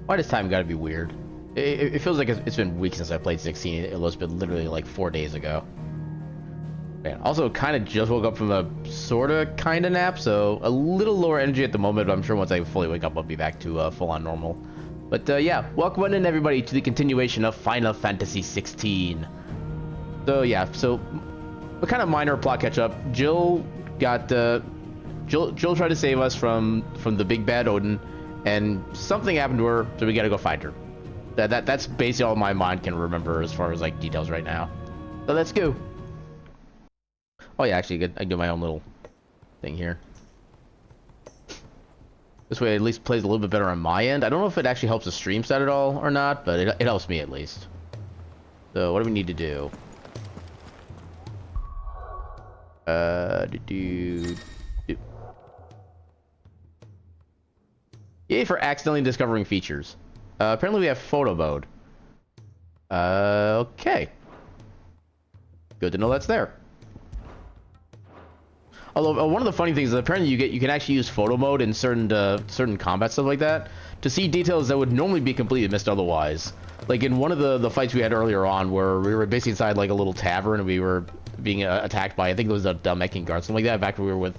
Why does time gotta be weird? It feels like it's been weeks since I played 16. It was been literally like 4 days ago. Man, also kind of just woke up from a sorta kinda nap, so a little lower energy at the moment, but I'm sure once I fully wake up I'll be back to full-on normal. But yeah, welcome in everybody to the continuation of Final Fantasy 16. So yeah, so a kind of minor plot catch-up. Jill tried to save us from the big bad Odin, and something happened to her, so we gotta go find her. That's basically all my mind can remember as far as like details right now. So let's go. Oh yeah, actually, I can do my own little thing here. This way, it at least plays a little bit better on my end. I don't know if it actually helps the stream stat at all or not, but it helps me at least. So what do we need to do? Yay for accidentally discovering features. Apparently we have photo mode. Okay. Good to know that's there. Although one of the funny things is apparently you can actually use photo mode in certain combat stuff like that to see details that would normally be completely missed otherwise. Like in one of the fights we had earlier on, where we were basically inside like a little tavern and we were being attacked by, I think it was a Mexican guard, something like that. Back when we were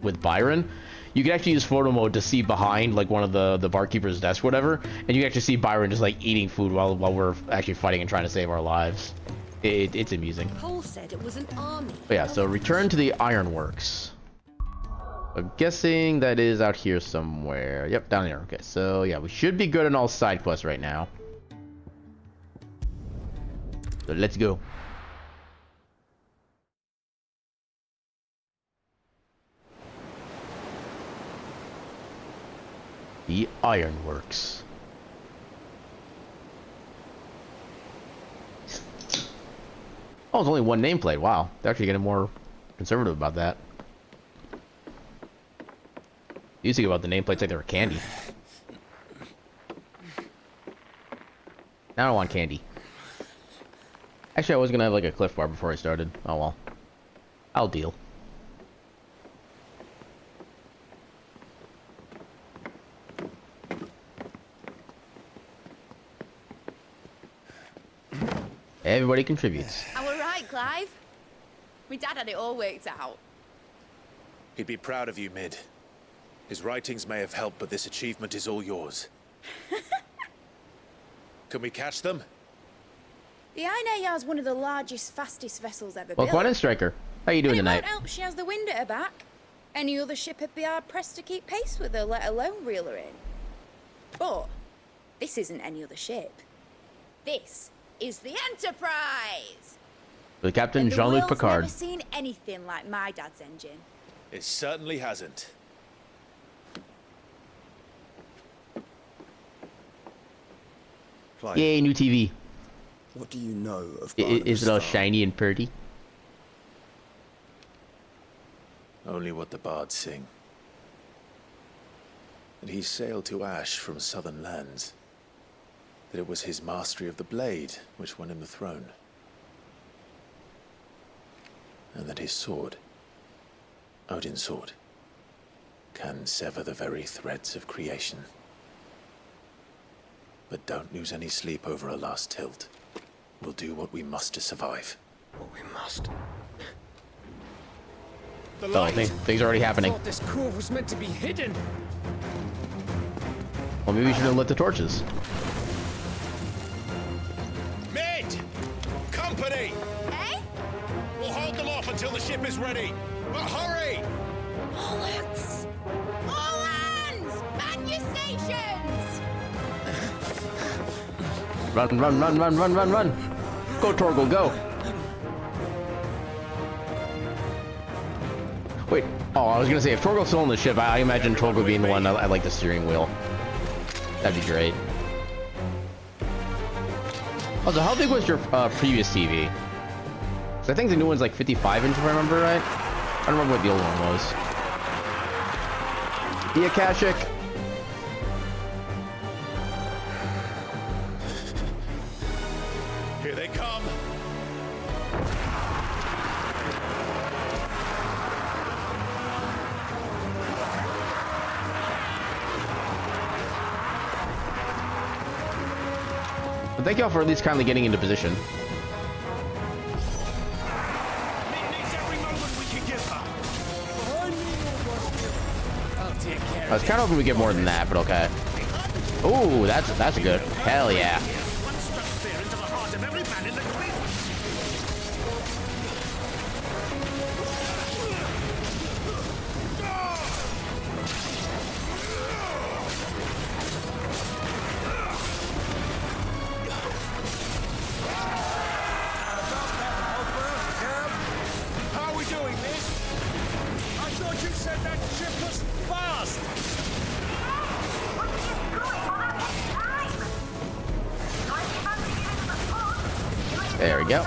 with Byron, you could actually use photo mode to see behind like one of the barkeeper's desk, whatever, and you can actually see Byron just like eating food while we're actually fighting and trying to save our lives. It's amusing. Cole said it was an army. But yeah, so return to the ironworks. I'm guessing that is out here somewhere. Yep, down there. Okay, so yeah, we should be good on all side quests right now. So let's go. The ironworks. Oh, it's only one nameplate. Wow, they're actually getting more conservative about that. Used to go about the nameplates like they were candy. Now I don't want candy. Actually, I was gonna have like a Cliff Bar before I started. Oh well. I'll deal. Everybody contributes. Am I right, Clive? My dad had it all worked out. He'd be proud of you, Mid. His writings may have helped, but this achievement is all yours. Can we catch them? The Ainaya is one of the largest, fastest vessels ever Well, built. Quan and Striker, how you doing And it tonight? won't help she has the wind at her back. Any other ship would be hard-pressed to keep pace with her, let alone reel her in. But this isn't any other ship. This is the Enterprise! The Captain And the Jean-Luc world's Picard. never seen anything like my dad's engine. It certainly hasn't. Clive, Yay, new TV. what do you know of Is it all Barnabas shiny and pretty? Only what the bards sing. That he sailed to Ash from southern lands. That it was his mastery of the blade which won him the throne. And that his sword, Odin's sword, can sever the very threads of creation. But don't lose any sleep over a last tilt. We'll do what we must to survive. What we must. The Oh, light! things are already happening. Thought this cove was meant to be hidden. Well, maybe we should have lit the torches. Mid! Company! Eh? We'll hold them off until the ship is ready. But hurry! Bollocks! All hands! Man your stations! Run, run, run, run, run, run, run! Go, Torgal, go! Wait, oh, I was gonna say, if Torgal's still on the ship, I imagine Torgal being the one I like the steering wheel. That'd be great. Also, how big was your previous TV? 'Cause I think the new one's like 55 inch, if I remember right. I don't remember what the old one was. The Akashic. Here they come. thank y'all for at least kindly getting into position. Nick needs every moment we can give her. I was kind of hoping we get more than that, but okay. Ooh, that's good. Hell yeah. One struck fear into the heart of every man in the clan. How are we doing, miss? I thought you said that ship was fast. There we go.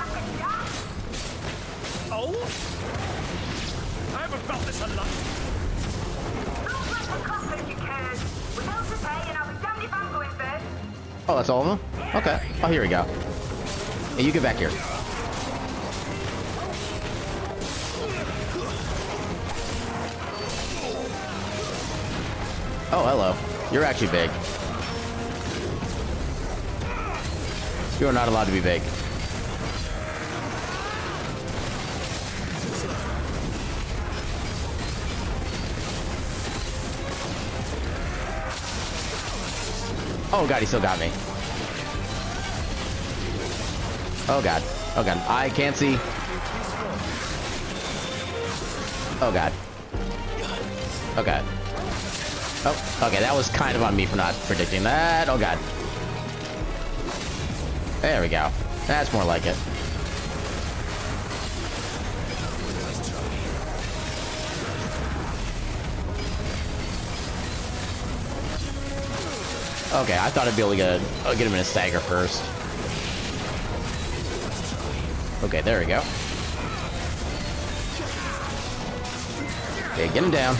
Oh? I haven't felt this a lot. Oh, that's all of them? Okay. Oh, here we go. Hey, you get back here. Oh, hello. You're actually big. You are not allowed to be big. Oh god, he still got me. Oh god. Oh god. I can't see. Oh god. Oh god. Oh, okay, that was kind of on me for not predicting that. Oh god. There we go. That's more like it. Okay, I thought I'd be able to get him in a stagger first. Okay, there we go. Okay, get him down.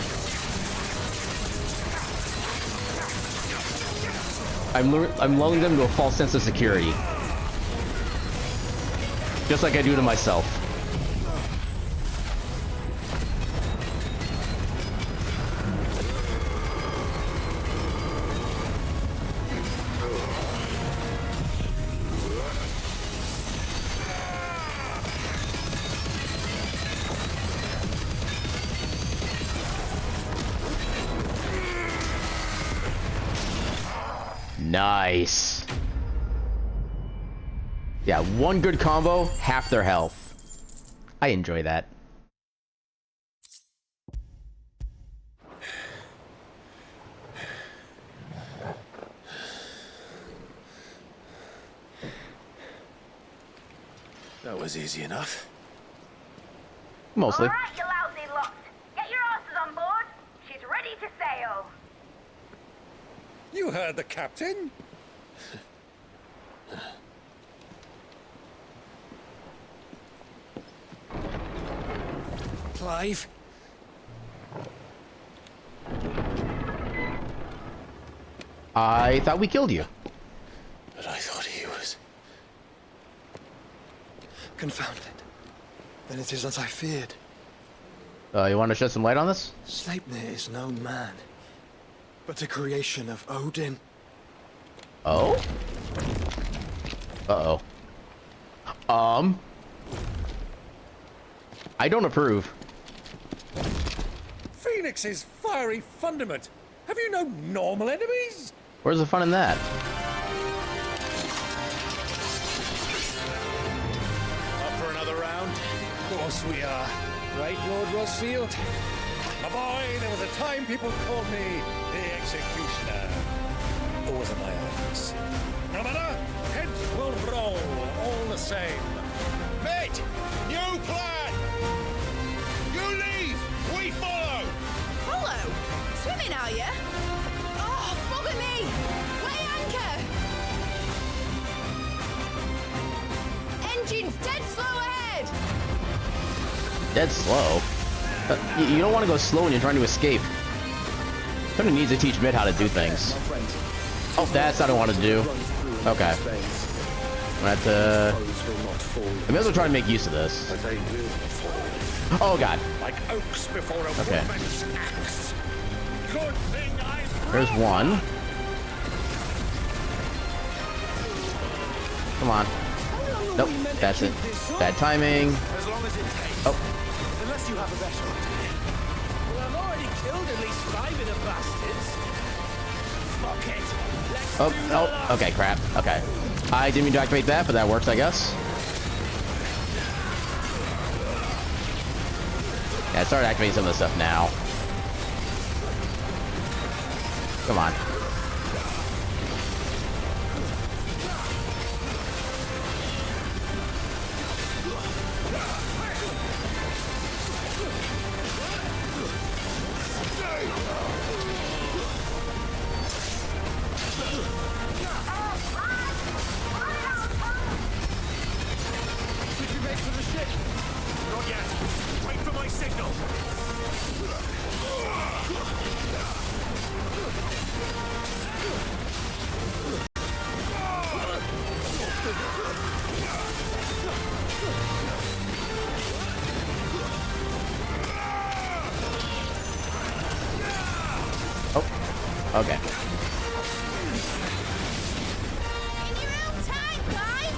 I'm lulling them to a false sense of security. Just like I do to myself. Nice. Yeah, one good combo, half their health. I enjoy that. That was easy enough. Mostly. All right, you lousy lot. Get your asses on board. She's ready to sail. You heard the captain. Clive. I thought we killed you. But I thought he was... Confounded. Then it is as I feared. You want to shed some light on this? Sleipnir is no man, but a creation of Odin. Oh? Uh-oh. I don't approve. Phoenix's fiery fundament. Have you no normal enemies? Where's the fun in that? Up for another round? Of course we are. Right, Lord Rosfield? My boy, there was a time people called me the Executioner. Or was it my eyes? No matter, heads will roll all the same. Mate, new plan! You leave, we follow! Follow? Swimming, are you? Oh, bugger me! Weigh anchor! Engine's dead slow ahead! Dead slow? You don't want to go slow when you're trying to escape. Somebody needs to teach Mid how to do things. Oh, that's what I want to do. Okay. I'm gonna have to... I may as well try to make use of this. Oh, God. Like oaks before a Okay. woman's axe. Good thing I... There's one. Come on. Nope, that's it. Bad timing. As long as it takes. Oh, Unless you have a better idea. Well, I've already killed at least 5 of the bastards. Fuck it. Let's do the oh, lot. okay, crap. Okay. I didn't mean to activate that, but that works, I guess. Yeah, I started activating some of the stuff now. Come on. Switching base for the ship. Not yet. Wait for my signal. Oh, okay. In your own time, guys!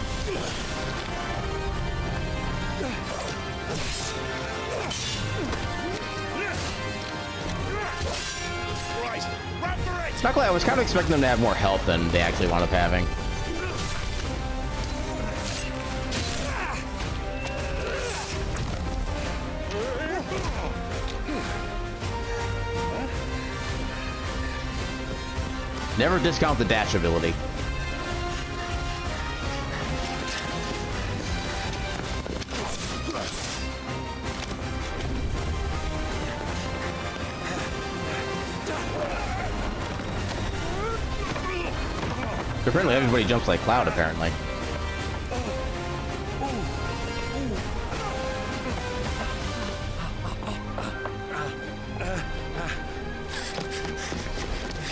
Right. Run for it. Luckily, I was kind of expecting them to have more health than they actually wound up having. Never discount the dash ability. Apparently everybody jumps like Cloud, apparently.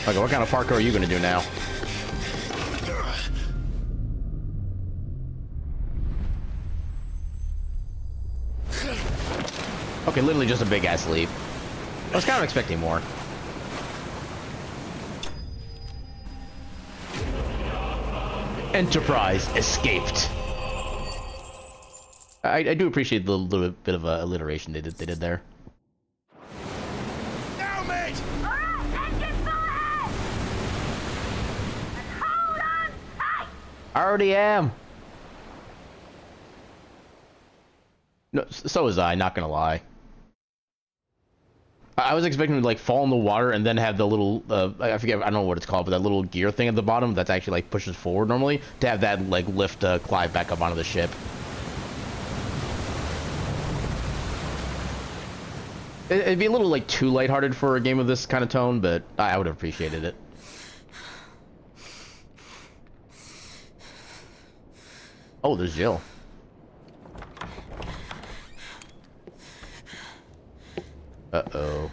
Okay, what kind of parkour are you gonna do now? Okay, literally just a big ass leap. I was kind of expecting more. Enterprise escaped. I do appreciate the little bit of alliteration they did there. Now, mate. Alright, engine full ahead! And hold on tight! I already am. No, so was I. Not gonna lie. I was expecting to like fall in the water and then have the little I forget, I don't know what it's called, but that little gear thing at the bottom that's actually like pushes forward normally to have that like lift Clive back up onto the ship. It'd be a little like too lighthearted for a game of this kind of tone, but I would have appreciated it. Oh, there's Jill. Uh-oh.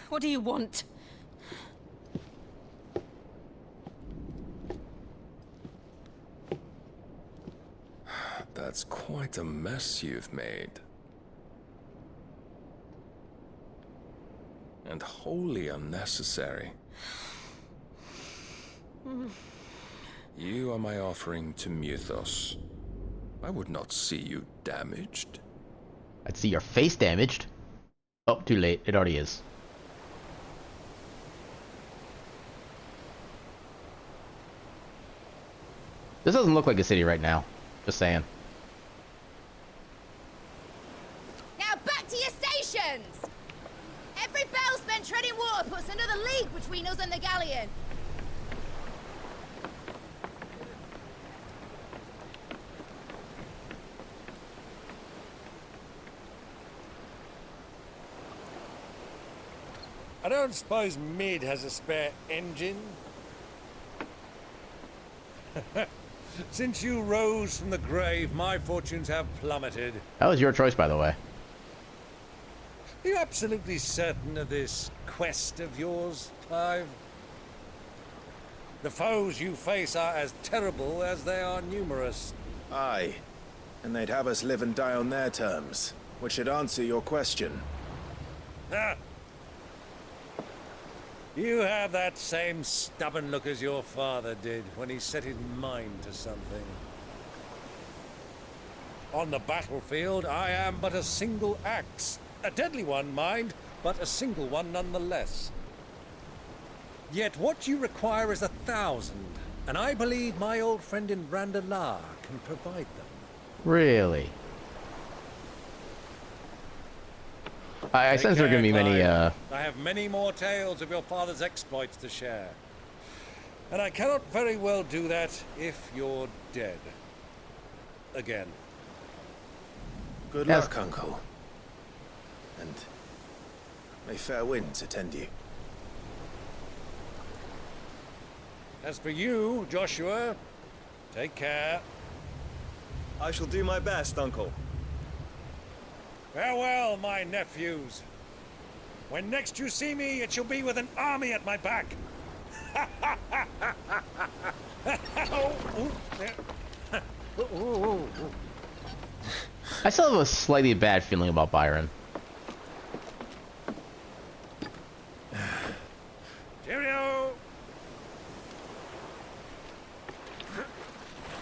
What do you want? That's quite a mess you've made. And wholly unnecessary. You are my offering to Mythos. I would not see you damaged. I'd see your face damaged. Oh, too late. It already is. This doesn't look like a city right now. Just saying. Now back to your stations! Every bell spent treading water puts another league between us and the galleon. I don't suppose Mid has a spare engine? Since you rose from the grave, my fortunes have plummeted. That was your choice, by the way. Are you absolutely certain of this quest of yours, Clive? The foes you face are as terrible as they are numerous. Aye. And they'd have us live and die on their terms, which should answer your question. Ah. You have that same stubborn look as your father did when he set his mind to something. On the battlefield, I am but a single axe. A deadly one, mind, but a single one nonetheless. Yet what you require is 1,000, and I believe my old friend in Randalar can provide them. Really? I sense there are going to be many, I have many more tales of your father's exploits to share. And I cannot very well do that if you're dead. Again. Good Yes. luck, Uncle. And may fair winds attend you. As for you, Joshua, take care. I shall do my best, Uncle. Farewell, my nephews. When next you see me, it shall be with an army at my back. I still have a slightly bad feeling about Byron. Cheerio!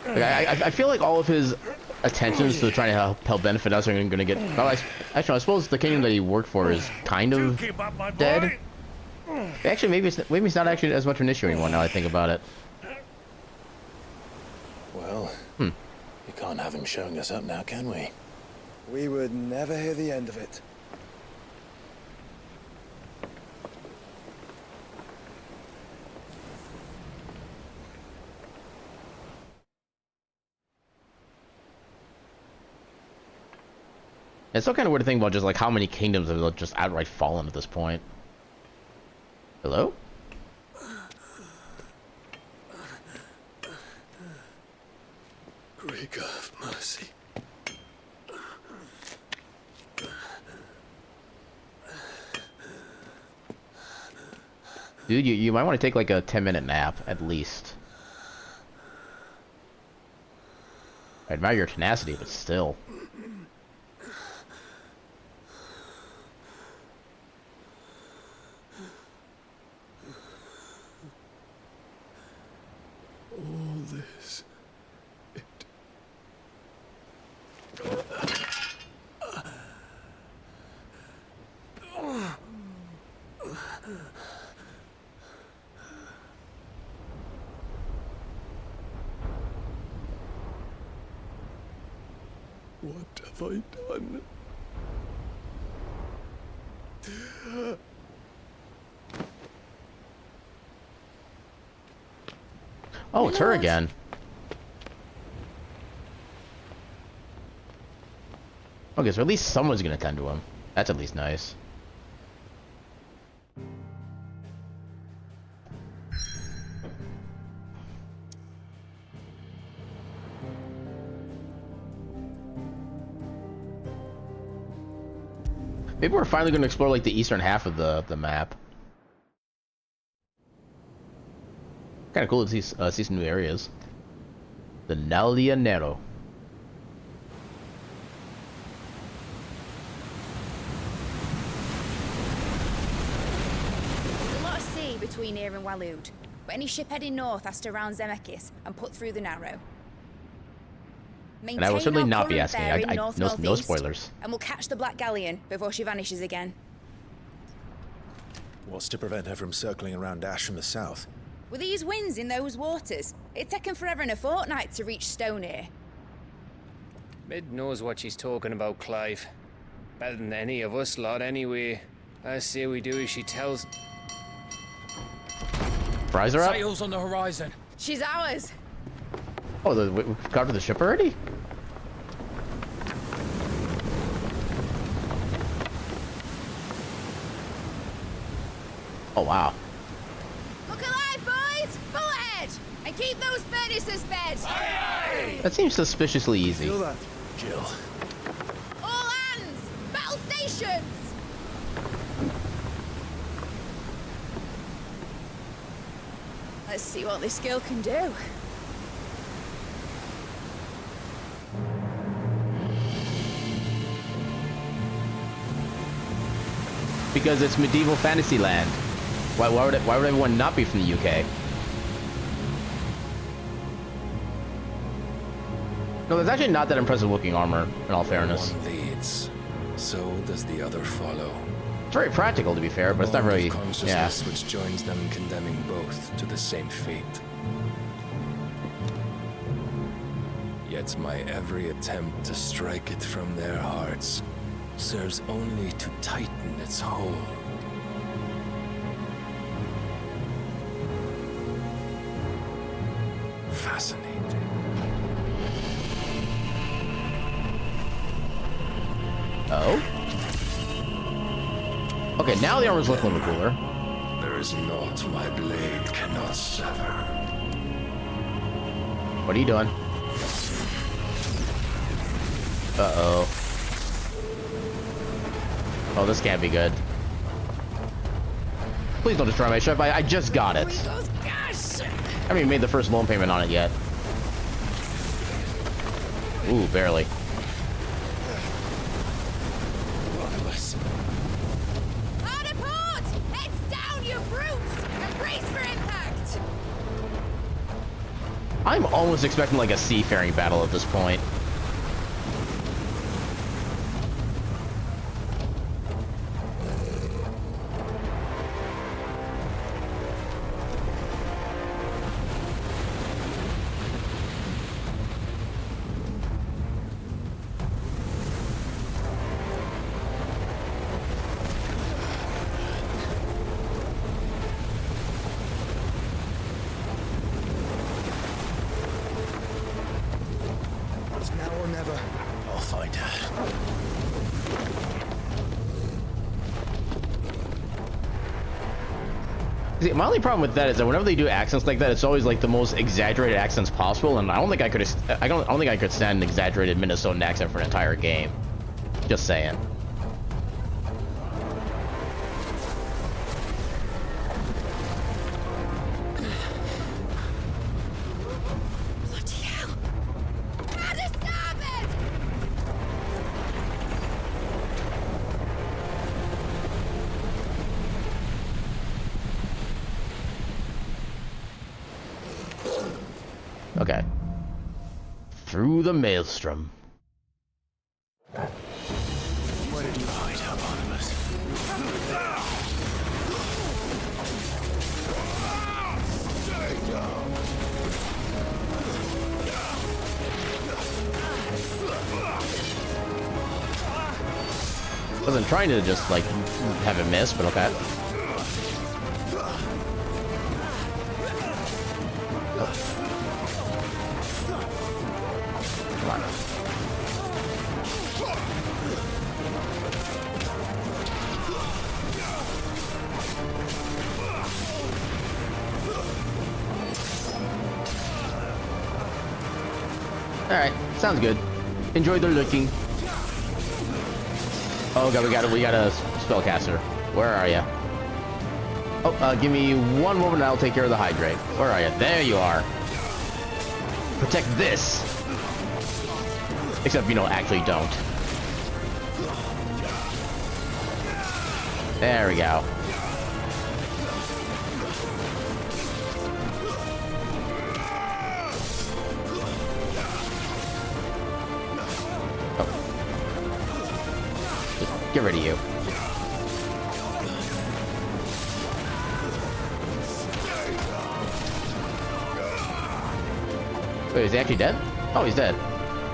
Like, I feel like all of his attentions to trying to help benefit us are going to get. Well, actually, I suppose the kingdom that he worked for is kind Do of keep up, my boy. dead. Actually, maybe it's not actually as much an issue anymore now I think about it. Well, we can't have him showing us up now, can we? We would never hear the end of it. It's still kind of weird to think about just like how many kingdoms have just outright fallen at this point. Hello? Great God of mercy. Dude, you might want to take like a 10-minute nap at least. I admire your tenacity, but still. All this. What have I done? Oh, it's her again. Okay, so at least someone's gonna tend to him. That's at least nice. Maybe we're finally gonna explore like the eastern half of the map. Kind of cool to see some new areas. The Nalianero. There's a lot of sea between here and Waloed, but any ship heading north has to round Zemeckis and put through the Narrow. And I will certainly not be asking. No spoilers. And we'll catch the Black Galleon before she vanishes again. What's to prevent her from circling around Ash from the south? With these winds in those waters, it'd taken forever and a fortnight to reach Stonehenge. Mid knows what she's talking about, Clive. Better than any of us lot, anyway. I say we do as she tells. Fries are up? Sails on the horizon. She's ours. Oh, we've covered the ship already? Oh, wow. Look alive, boys! Full ahead! And keep those furnaces fed! That seems suspiciously easy. Feel that? Jill. All hands! Battle stations! Let's see what this girl can do. Because it's medieval fantasy land. Why would everyone not be from the UK? No, there's actually not that impressive looking armor, in all fairness. One leads, so does the other follow. It's very practical, to be fair, but it's not Bond of really... consciousness Yeah. which joins them, condemning both to the same fate. Yet my every attempt to strike it from their hearts serves only to tighten its hold. Fascinating. Oh? Okay, now the armor's looking a little cooler. There is naught my blade cannot sever. What are you doing? Uh-oh. Oh, this can't be good. Please don't destroy my ship. I just got it. I haven't even made the first loan payment on it yet. Ooh, barely. Hard a port! Heads down, you brutes! And brace for impact! I'm almost expecting like a seafaring battle at this point. It's now or never. I'll find her. See, my only problem with that is that whenever they do accents like that, it's always like the most exaggerated accents possible, and I don't think I could. I don't think I could stand an exaggerated Minnesotan accent for an entire game. Just saying. Bloody hell! At the starboard! Okay. Through the maelstrom. Where did you hide, Barnabas? Wasn't trying to just like have it miss, but okay. Come on. Alright, sounds good. Enjoy the looking. Oh god, we got a spellcaster. Where are you? Oh, give me one moment and I'll take care of the hydrate. Where are you? There you are. Protect this. Except, you know, actually don't. There we go. Get rid of you. Wait, is he actually dead? Oh, he's dead.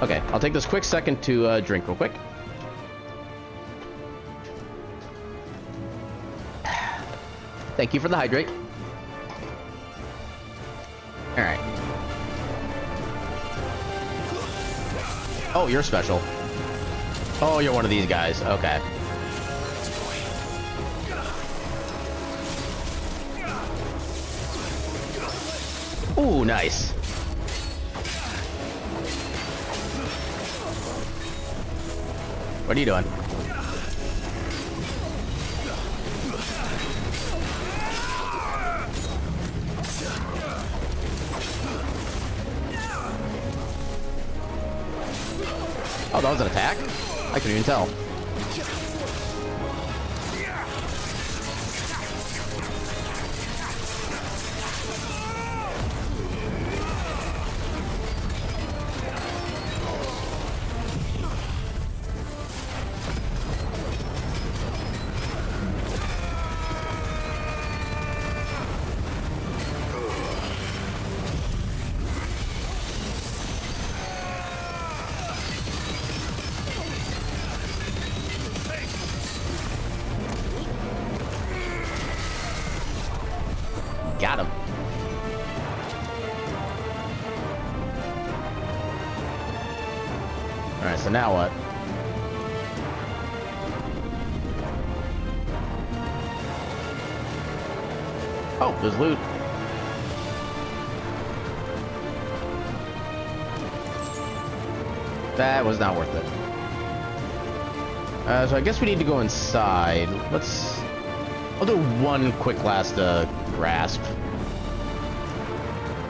Okay, I'll take this quick second to drink real quick. Thank you for the hydrate. Alright. Oh, you're special. Oh, you're one of these guys. Okay. Ooh, nice. What are you doing? Oh, that was an attack? I couldn't even tell. Got him. Alright, so now what? Oh, there's loot. That was not worth it. So I guess we need to go inside. I'll do one quick last grasp.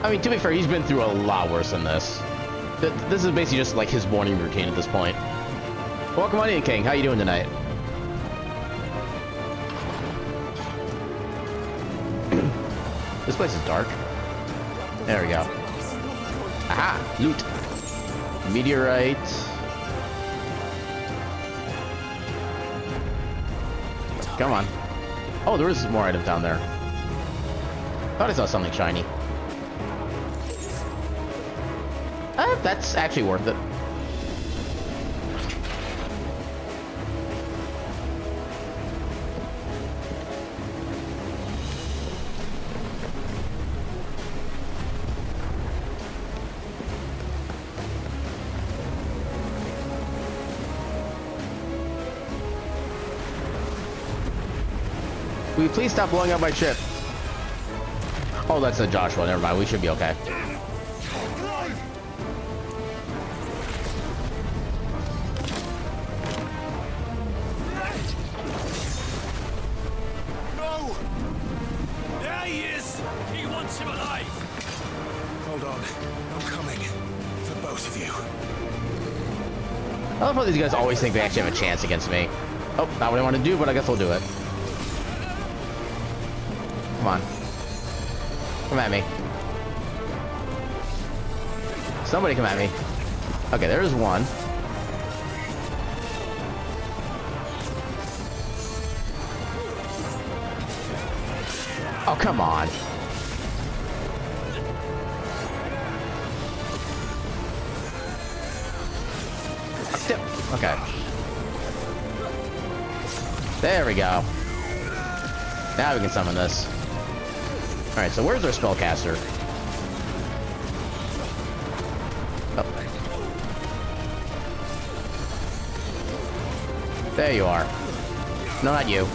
I mean, to be fair, he's been through a lot worse than this. This is basically just like his morning routine at this point. Welcome on in, King. How you doing tonight? This place is dark. There we go. Aha! Loot. Meteorite. Come on. Oh, there is more items down there. Thought I saw something shiny. That's actually worth it. Will you please stop blowing up my ship? Oh, that's a Joshua. Never mind. We should be okay. No! There he is! He wants him alive! Hold on. I'm coming. For both of you. I love how these guys always think they actually have a chance against me. Oh, not what I want to do, but I guess I'll do it. Come on. Come at me. Somebody come at me. Okay, there's one. Oh, come on. Okay. There we go. Now we can summon this. Alright, so where's our spellcaster? Oh. There you are. No, not you.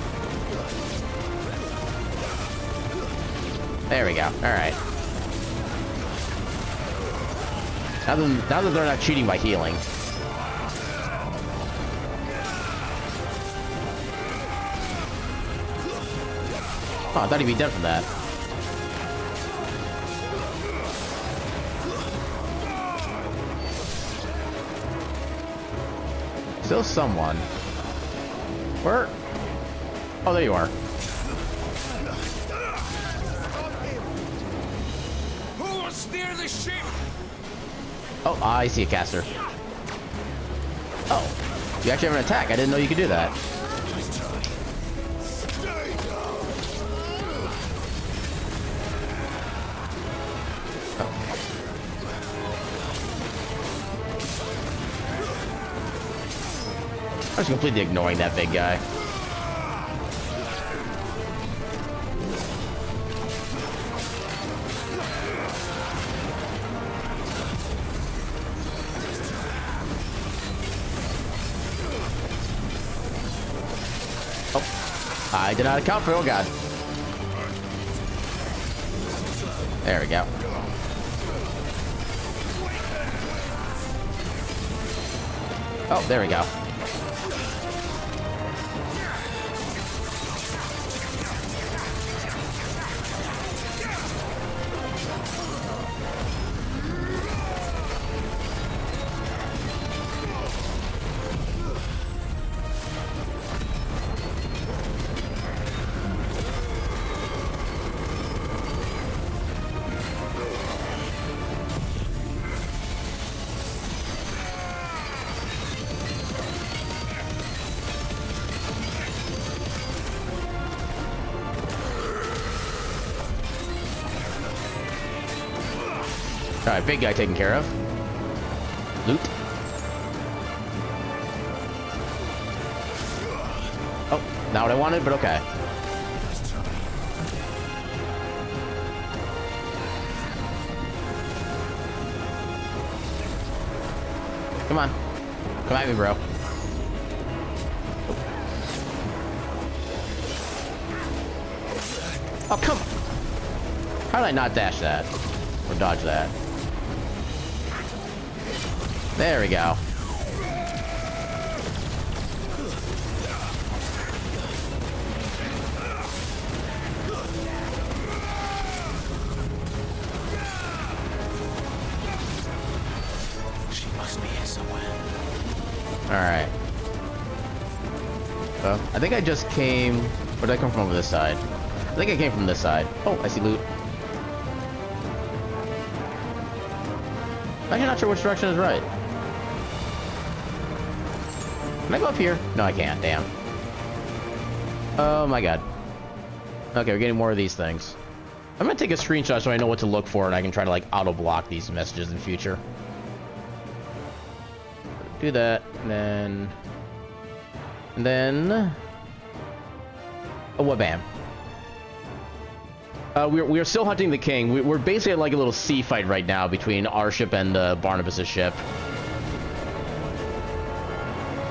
There we go. Alright. Now that they're not cheating by healing. Oh, I thought he'd be dead from that. Still someone. Where? Oh, there you are. Who will steer the ship? Oh, I see a caster. Oh, you actually have an attack. I didn't know you could do that. I was completely ignoring that big guy. Oh, I did not account for it. Oh god. There we go. Oh, there we go. Alright, big guy taken care of. Loot. Oh, not what I wanted, but okay. Come on. Come at me, bro. Oh, come on. How did I not dash that? Or dodge that? There we go. She must be here somewhere. Alright. I think I just came... Where did I come from over this side? I think I came from this side. Oh, I see loot. I'm actually not sure which direction is right. Can I go up here? No, I can't. Damn. Oh my god. Okay, we're getting more of these things. I'm gonna take a screenshot so I know what to look for and I can try to like auto-block these messages in future. Do that, and then... Oh, what bam. We are still hunting the king. We're basically at like a little sea fight right now between our ship and Barnabas's ship.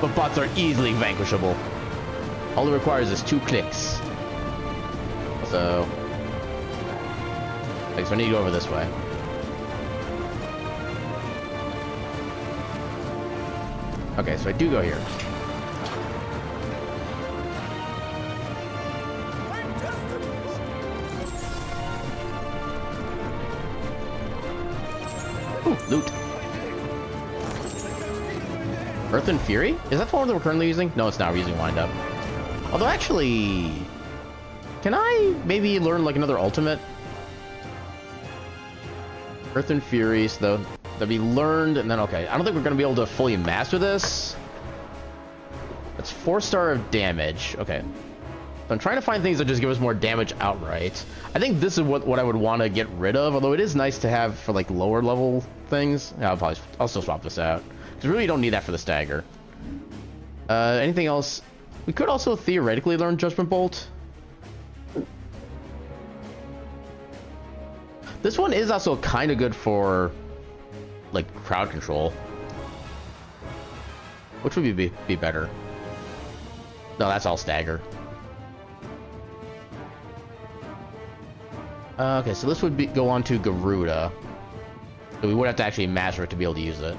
But bots are easily vanquishable. All it requires is 2 clicks. So... Okay, so I need to go over this way. Okay, so I do go here. Ooh, loot. Earth and Fury? Is that the one that we're currently using? No, it's not. We're using Wind Up. Although, actually... Can I maybe learn, like, another ultimate? Earth and Fury, so that'll be learned, and then, okay. I don't think we're going to be able to fully master this. That's 4-star of damage. Okay. So I'm trying to find things that just give us more damage outright. I think this is what I would want to get rid of, although it is nice to have for, like, lower level things. Yeah, I'll still swap this out. Because we really don't need that for the stagger. Anything else? We could also theoretically learn Judgment Bolt. This one is also kind of good for, like, crowd control. Which would be better? No, that's all stagger. Okay, so this would go on to Garuda. So we would have to actually master it to be able to use it.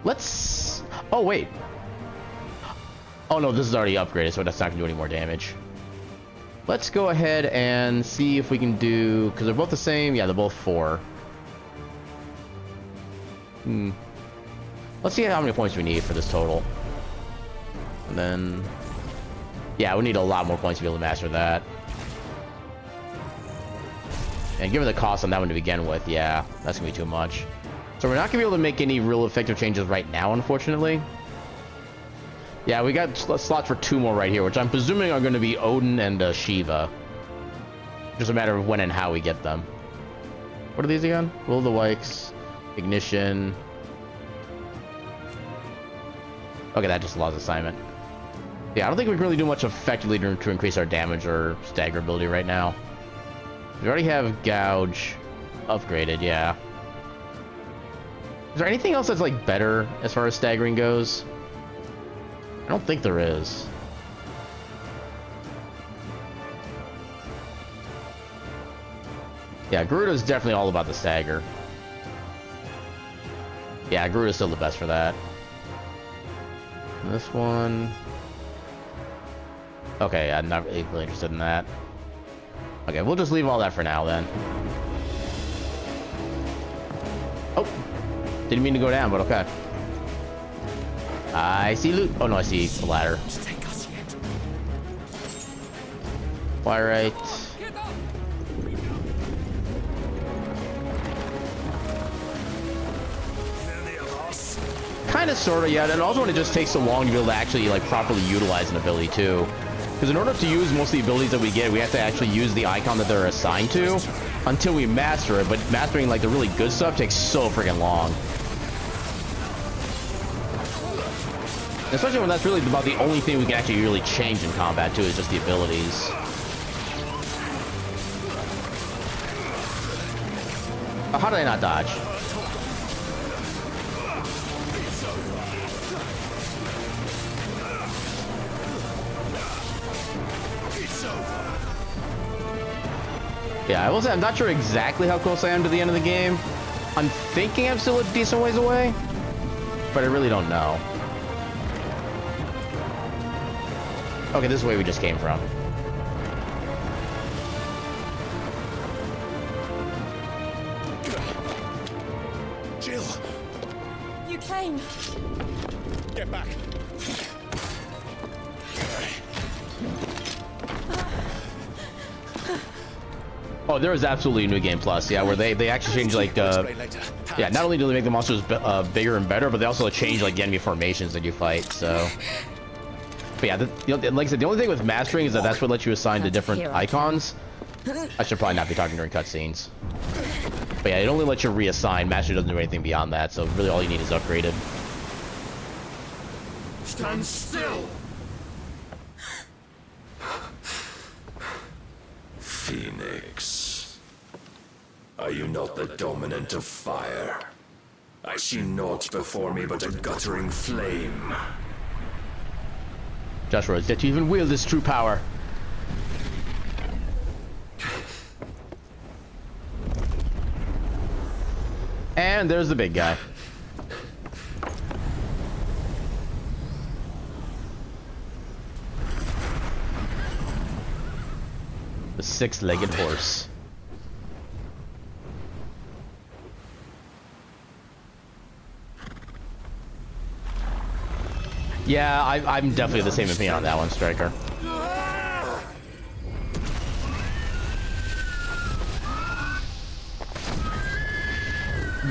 Let's... Oh, wait. Oh, no, this is already upgraded, so that's not going to do any more damage. Let's go ahead and see if we can do... Because they're both the same. Yeah, they're both 4. Let's see how many points we need for this total. And then... Yeah, we need a lot more points to be able to master that. And given the cost on that one to begin with, yeah, that's going to be too much. So we're not going to be able to make any real effective changes right now, unfortunately. Yeah, we got slots for 2 more right here, which I'm presuming are going to be Odin and Shiva. Just a matter of when and how we get them. What are these again? Will of the Wikes, Ignition. Okay, that just lost assignment. Yeah, I don't think we can really do much effectively to increase our damage or stagger ability right now. We already have Gouge upgraded, yeah. Is there anything else that's like better as far as staggering goes? I don't think there is. Yeah, Garuda's definitely all about the stagger. Yeah, Garuda's still the best for that. And this one... Okay, I'm not really interested in that. Okay, we'll just leave all that for now, then. Oh! Didn't mean to go down, but okay. I see loot. Oh, no, I see the ladder. Fire kind of, sort of, yeah. And also when it just takes so long to be able to actually, like, properly utilize an ability, too. Because in order to use most of the abilities that we get, we have to actually use the icon that they're assigned to until we master it. But mastering, like, the really good stuff takes so freaking long. Especially when that's really about the only thing we can actually really change in combat, too, is just the abilities. Oh, how did I not dodge? Yeah, I will say I'm not sure exactly how close I am to the end of the game. I'm thinking I'm still a decent ways away, but I really don't know. Okay, this is the way we just came from. Jill, You came. get back. Oh, there is absolutely a New Game Plus, yeah, where they actually change, like, Explain later. yeah, not only do they make the monsters bigger and better, but they also change, like, the enemy formations that you fight, so... But yeah, you know, like I said, the only thing with mastering is that that's what lets you assign to different icons. I should probably not be talking during cutscenes. But yeah, it only lets you reassign. Mastery doesn't do anything beyond that, so really all you need is upgraded. Stand still. Phoenix, are you not the dominant of fire? I see naught before me but a guttering flame. Joshua, is yet to even wield this true power. And there's the big guy. The six-legged horse. Yeah, I'm definitely the same opinion on that one, Striker.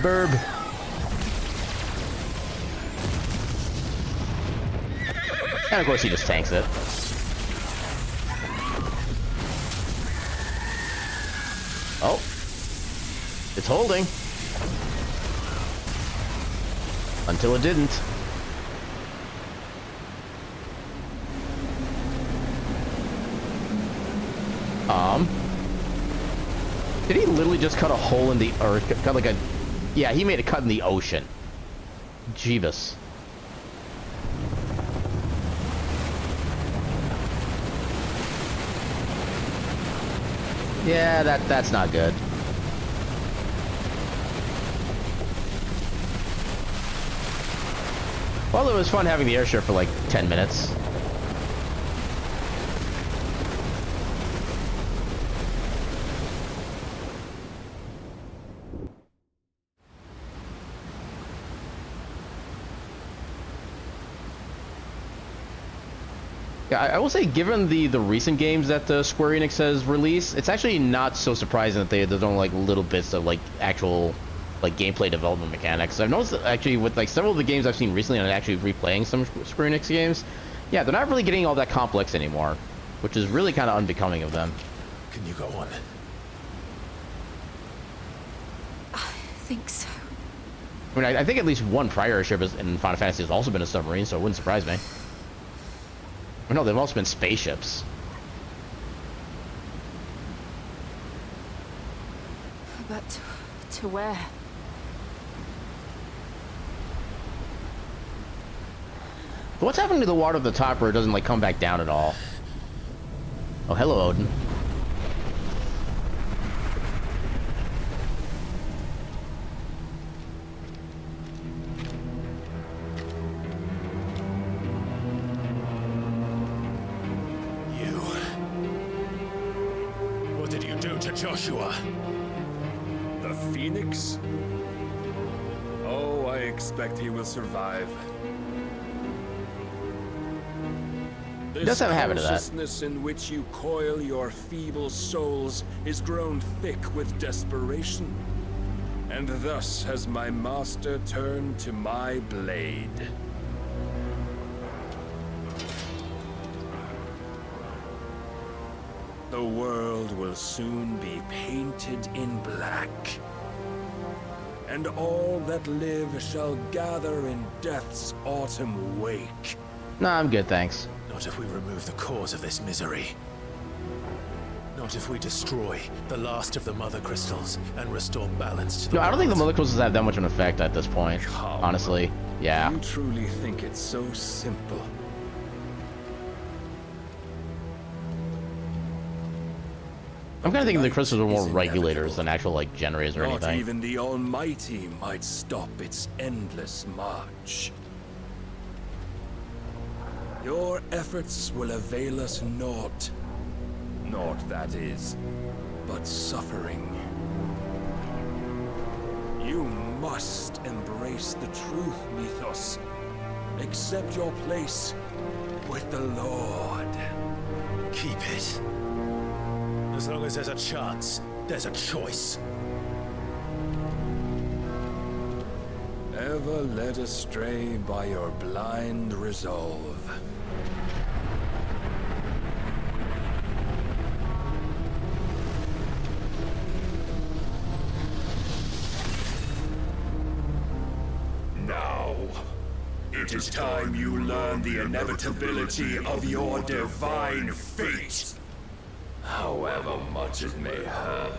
Burb. And of course he just tanks it. Oh. It's holding. Until it didn't. Did he literally just cut a hole in the earth? Cut like a... Yeah, he made a cut in the ocean. Jeebus. Yeah, that's not good. Well, it was fun having the airship for like 10 minutes. Yeah, I will say, given the recent games that Square Enix has released, it's actually not so surprising that there's only like little bits of like actual like gameplay development mechanics. I've noticed that actually with like several of the games I've seen recently and actually replaying some Square Enix games, yeah, they're not really getting all that complex anymore, which is really kind of unbecoming of them. Can you go on? I think so. I mean, I think at least one prior ship in Final Fantasy has also been a submarine, so it wouldn't surprise me. No, they've also been spaceships. But to where? What's happening to the water at the top where it doesn't like come back down at all? Oh, hello, Odin. Joshua. The Phoenix? Oh, I expect he will survive. He does have a habit of that. This consciousness in which you coil your feeble souls is grown thick with desperation. And thus has my master turned to my blade. The world will soon be painted in black. And all that live shall gather in death's autumn wake. Nah, I'm good, thanks. Not if we remove the cause of this misery. Not if we destroy the last of the mother crystals and restore balance to the No, I don't think the world. mother crystals have that much of an effect at this point. Come. Honestly, yeah. You truly think it's so simple? I'm kind of thinking the crystals are more is regulators inevitable. than actual like generators or Not anything. even the Almighty might stop its endless march. Your efforts will avail us naught. Naught, that is, but suffering. You must embrace the truth, Mythos. Accept your place with the Lord. Keep it. As long as there's a chance, there's a choice. Ever led astray by your blind resolve. Now, it is time you learn the inevitability of your divine fate. However much it may hurt.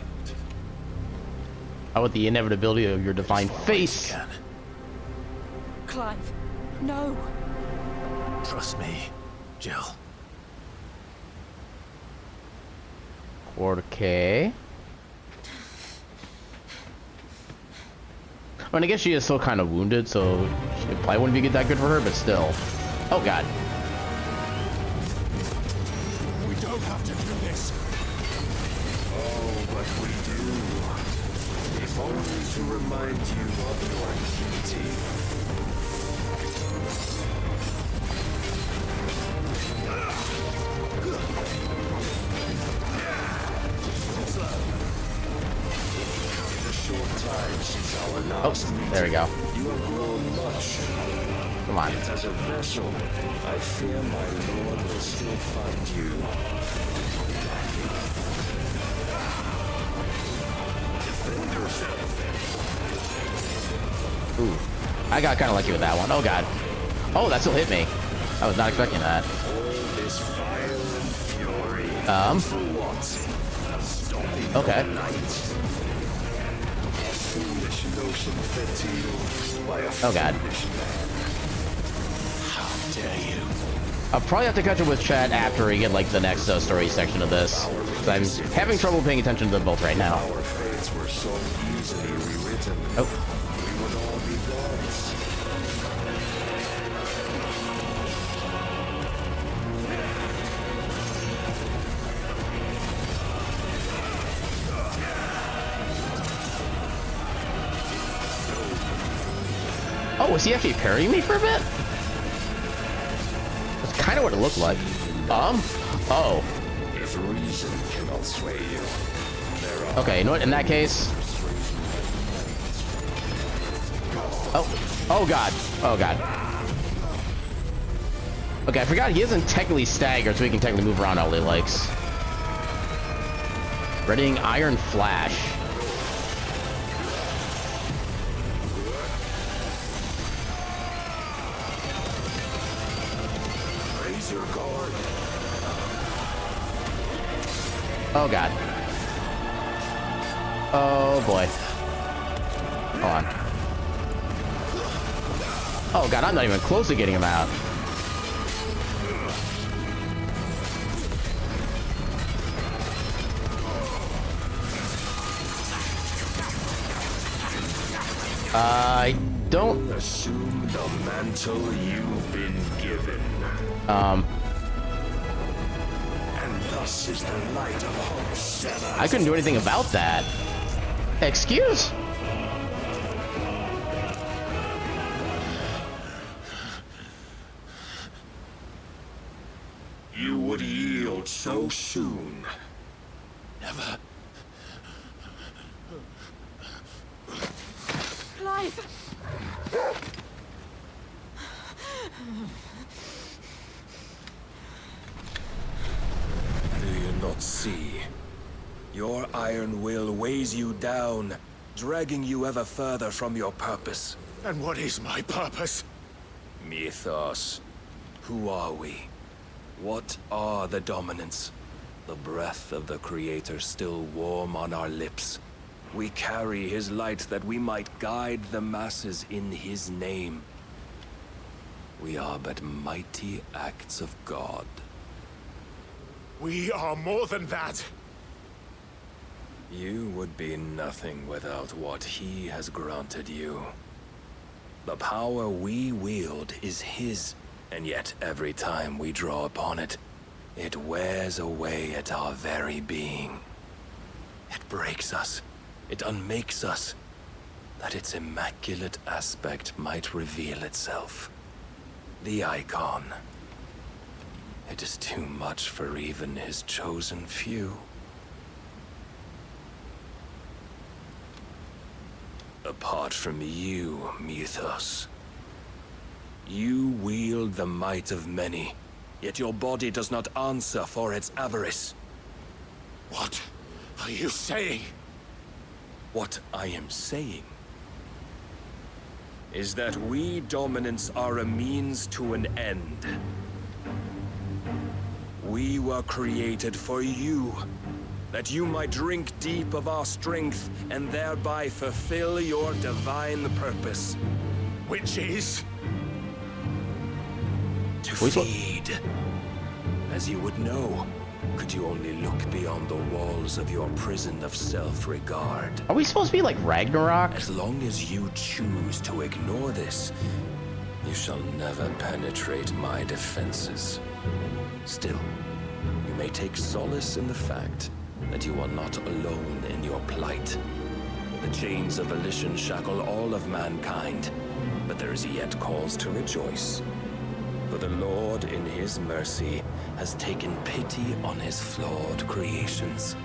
How about the inevitability of your divine face? Clive, no. Trust me, Jill. Okay. I mean, I guess she is still kind of wounded, so it probably wouldn't be that good for her, but still. Oh, God. We don't have to do this. Oh, but we do. If only to remind you of your duty. Oh, there we go. You have grown much. Come on. As a vessel, I fear my lord will still find you. Defend yourself. Ooh. I got kind of lucky with that one. Oh, God. Oh, that still hit me. I was not expecting that. All this fire and fury. For what? Stopping Okay. the light. Foolish notion fed to you by a Oh, God. foolish man. How dare you? I'll probably have to catch up with chat after we get like the next story section of this. 'Cause I'm having trouble paying attention to them both right now. Our fates were so easily rewritten. Oh. We would all be gods. Oh, was he actually parrying me for a bit? That's kind of what it looked like. Oh. If reason cannot sway you, there are Okay, you know what? In that case. Oh God. Oh, God. Okay, I forgot he isn't technically staggered, so he can technically move around all he likes. Readying Iron Flash. raise your guard. Oh, God. Oh, boy. Hold on. Oh, God, I'm not even close to getting him out. I don't... Assume the mantle you've been given. And thus is the light of hope set us. I couldn't do anything about that. Excuse? You would yield so soon. Never. Clive! Do you not see? Your iron will weighs you down, dragging you ever further from your purpose. And what is my purpose? Mythos. Who are we? What are the dominants? The breath of the Creator still warm on our lips. We carry his light that we might guide the masses in his name. We are but mighty acts of God. We are more than that. You would be nothing without what he has granted you. The power we wield is his, and yet every time we draw upon it, it wears away at our very being. It breaks us, it unmakes us, that its immaculate aspect might reveal itself. The icon. It is too much for even his chosen few. Apart from you, Mythos. You wield the might of many, yet your body does not answer for its avarice. What are you saying? What I am saying is that we dominants are a means to an end. We were created for you, that you might drink deep of our strength and thereby fulfill your divine purpose. Which is? To feed. As you would know, could you only look beyond the walls of your prison of self-regard. Are we supposed to be like Ragnarok? As long as you choose to ignore this, you shall never penetrate my defenses. Still, you may take solace in the fact that you are not alone in your plight. The chains of volition shackle all of mankind, but there is yet cause to rejoice. For the Lord, in his mercy, has taken pity on his flawed creations,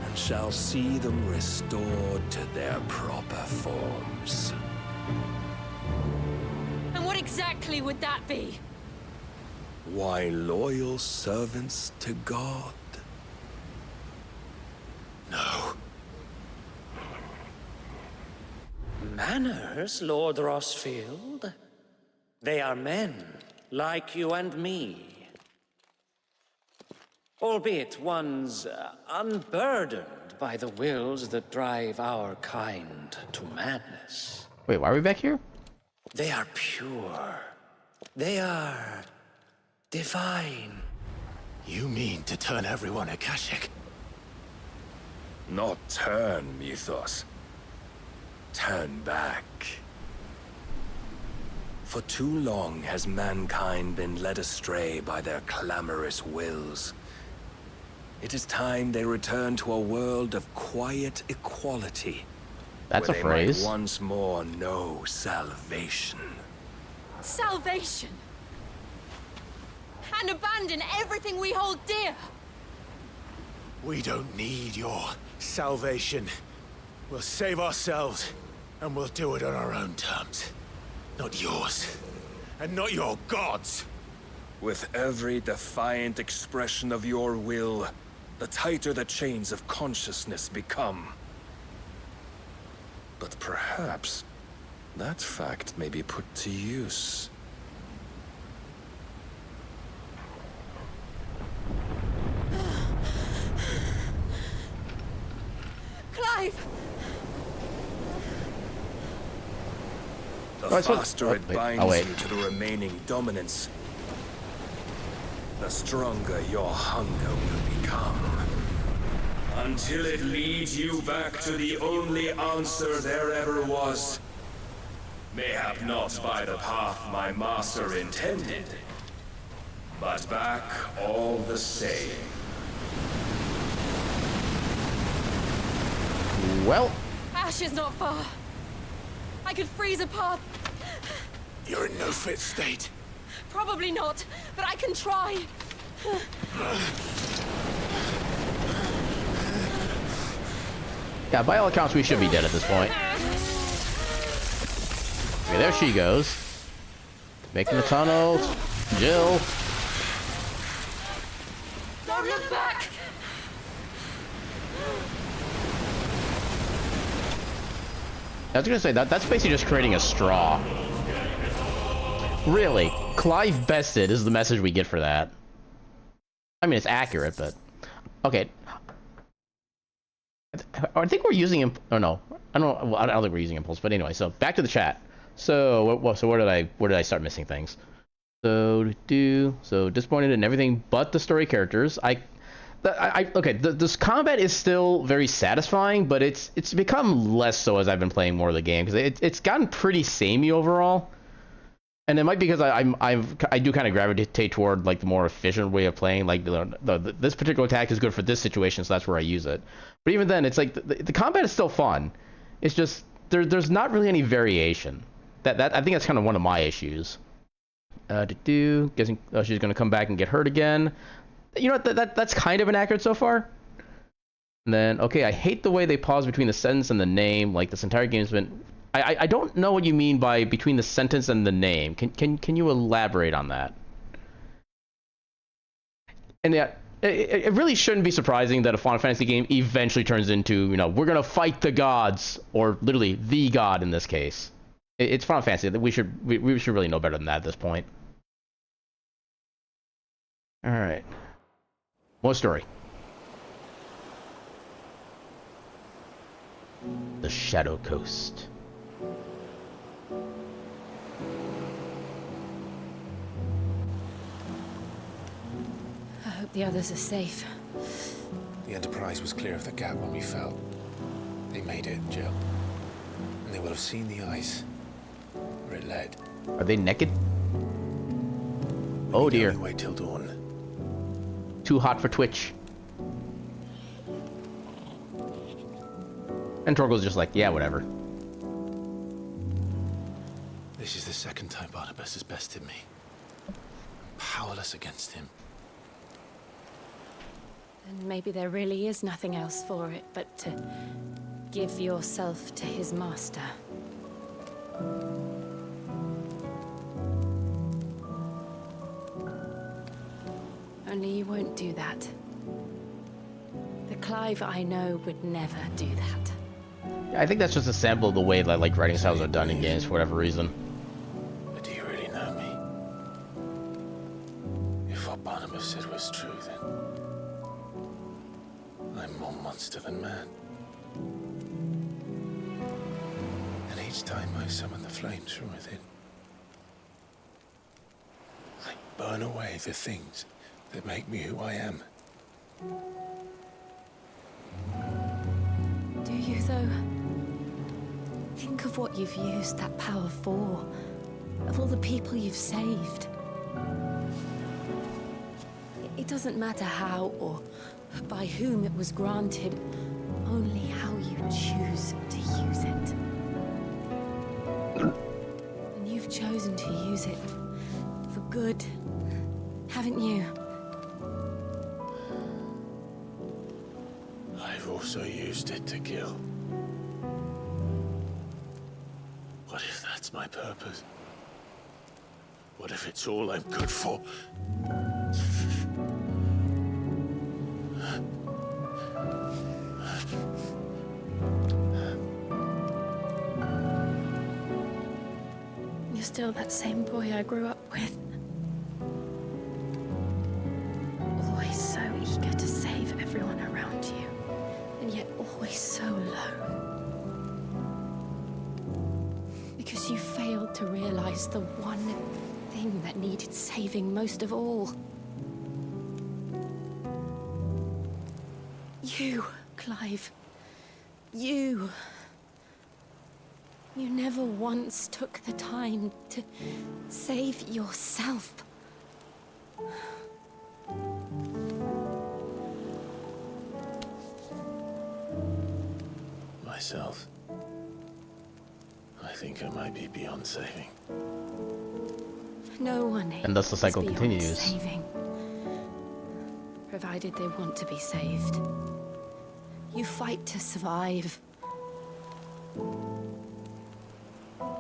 and shall see them restored to their proper forms. And what exactly would that be? Why, loyal servants to God. No. Manners, Lord Rossfield? They are men, like you and me. Albeit ones unburdened by the wills that drive our kind to madness. Wait, why are we back here? They are pure. They are divine. You mean to turn everyone Akashic? Not turn, Mythos. Turn back. For too long has mankind been led astray by their clamorous wills. It is time they return to a world of quiet equality. That's a where phrase. They might once more know salvation. Salvation! And abandon everything we hold dear! We don't need your salvation. We'll save ourselves, and we'll do it on our own terms. Not yours. And not your gods. With every defiant expression of your will, the tighter the chains of consciousness become. But perhaps that fact may be put to use. Clive! The faster it binds you to the remaining dominance, the stronger your hunger will become. Until it leads you back to the only answer there ever was. Mayhap not by the path my master intended, but back all the same. Well, Ash is not far. I could freeze a path. You're in no fit state. Probably not, but I can try. yeah, by all accounts, we should be dead at this point. Okay, there she goes. Making the tunnel. Jill. Don't look back! I was gonna say, that's basically just creating a straw. Really, Clive bested is the message we get for that. I mean, it's accurate, but... Okay. I think we're using... Oh, no. I don't think we're using Impulse, but anyway, so back to the chat. So where did I start missing things? So disappointed in everything but the story characters. Okay, this combat is still very satisfying, but it's become less so as I've been playing more of the game, because it's gotten pretty samey overall. And it might be because I do kind of gravitate toward like the more efficient way of playing. Like this particular attack is good for this situation, so that's where I use it. But even then, it's like the combat is still fun. It's just there's not really any variation. That I think that's kind of one of my issues. Guessing she's gonna come back and get hurt again. You know what? That's kind of inaccurate so far. And then okay, I hate the way they pause between the sentence and the name. Like this entire game's been. I don't know what you mean by between the sentence and the name. Can you elaborate on that? And yeah, it really shouldn't be surprising that a Final Fantasy game eventually turns into, you know, we're gonna fight the gods, or literally the god in this case. It's Final Fantasy. We should really know better than that at this point. All right, more story. The Shadow Coast. I hope the others are safe. The Enterprise was clear of the gap when we fell. They made it, Jill. And they will have seen the ice where it led. Are they naked? Oh dear. We wait till dawn. Too hot for Twitch. And Torgo's just like, yeah, whatever. This is the second time Barnabas has bested me. I'm powerless against him. And maybe there really is nothing else for it but to give yourself to his master. Only you won't do that. The Clive I know would never do that. I think that's just a sample of the way that like writing styles are done in games for whatever reason. But do you really know me? If what Barnabas said was true, then I'm more monster than man. And each time I summon the flames from within, I burn away the things that make me who I am. Do you, though? Think of what you've used that power for. Of all the people you've saved. It doesn't matter how or by whom it was granted, only how you choose to use it. And you've chosen to use it for good, haven't you? I've also used it to kill. What if that's my purpose? What if it's all I'm good for? You're still that same boy I grew up with. Always so eager to save everyone around you, and yet always so alone. Because you failed to realize the one thing that needed saving most of all. You, Clive. You. You never once took the time to save yourself. Myself? I think I might be beyond saving. No one And thus the cycle is beyond continues. saving, provided they want to be saved. You fight to survive.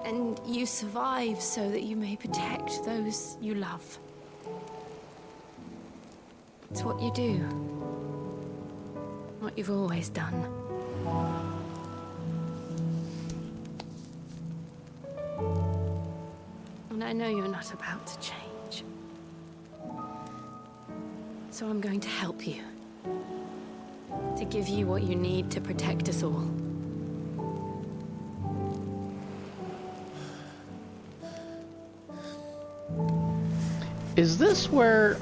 And you survive so that you may protect those you love. It's what you do. What you've always done. And I know you're not about to change. So I'm going to help you. To give you what you need to protect us all. Is this where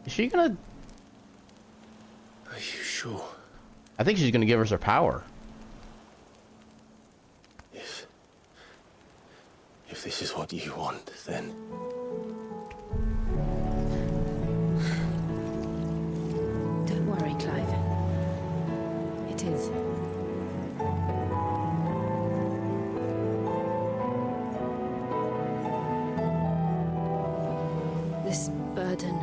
Is she gonna... Are you sure? I think she's gonna give us her power. If this is what you want, then... Don't worry, Clive. It is. This burden,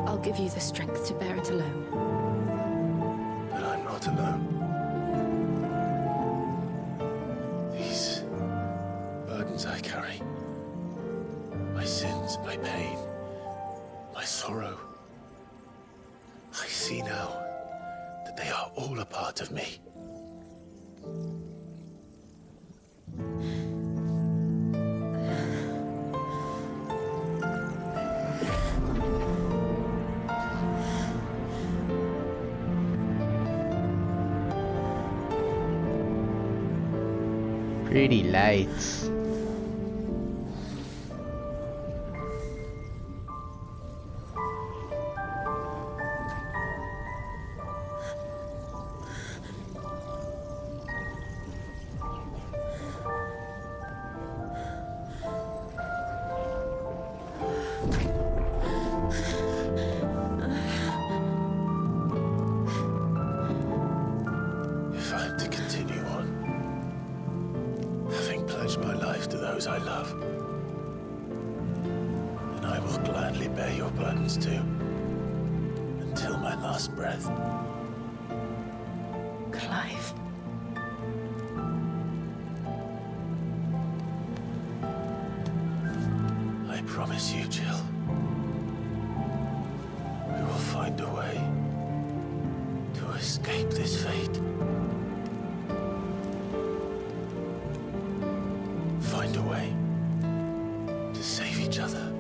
I'll give you the strength to bear it alone. But I'm not alone. These burdens I carry, my sins, my pain, my sorrow, I see now that they are all a part of me. Pretty lights. If I'm to continue on, having pledged my life to those I love, then I will gladly bear your burdens too, until my last breath. Clive. I promise you, Jill, we will find a way to escape this fate. Find a way to save each other.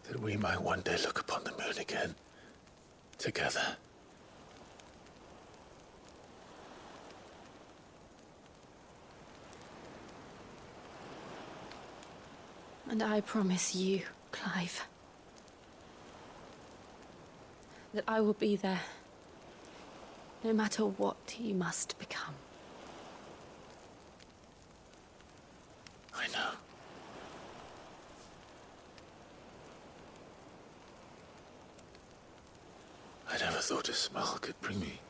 That we might one day look upon the moon again, together. And I promise you, Clive, that I will be there, no matter what you must become. I know. I never thought a smile could bring me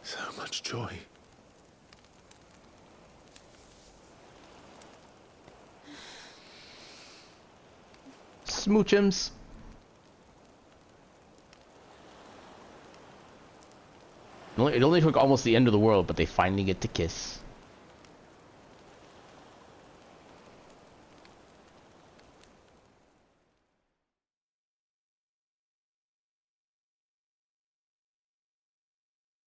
so much joy. Smoochums. It only took almost the end of the world, but they finally get to kiss.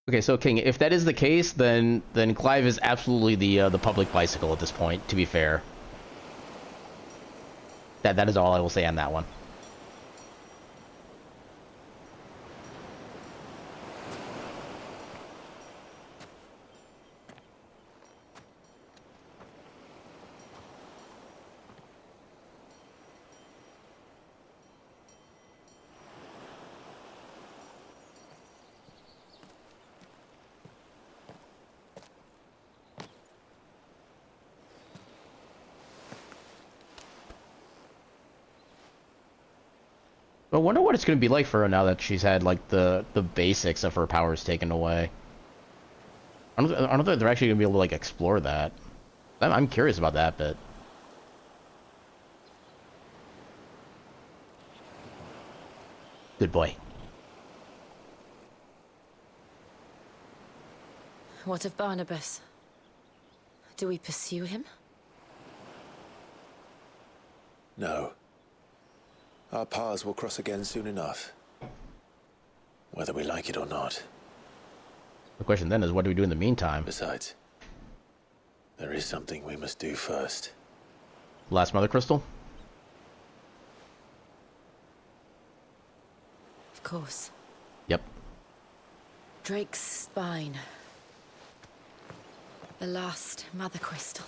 Okay, so King, if that is the case, then Clive is absolutely the public bicycle at this point. To be fair, that is all I will say on that one. I wonder what it's going to be like for her now that she's had like the basics of her powers taken away. I don't think they're actually going to be able to like explore that. I'm curious about that bit. Good boy. What of Barnabas? Do we pursue him? No. Our paths will cross again soon enough. Whether we like it or not. The question then is, what do we do in the meantime? Besides, there is something we must do first. Last Mother Crystal? course. Yep. Drake's spine. The last mother crystal.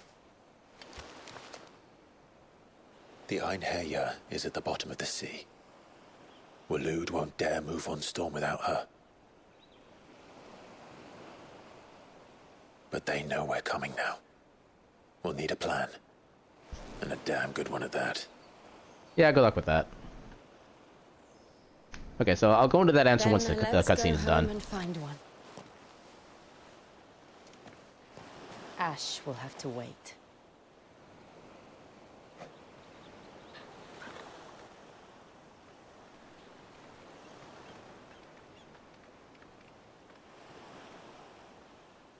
The Einherja is at the bottom of the sea. Waloed won't dare move on Storm without her. But they know we're coming now. We'll need a plan. And a damn good one at that. Yeah, good luck with that. Okay, so I'll go into that answer Then once the let's cutscene go is done. home and find one. Ash will have to wait.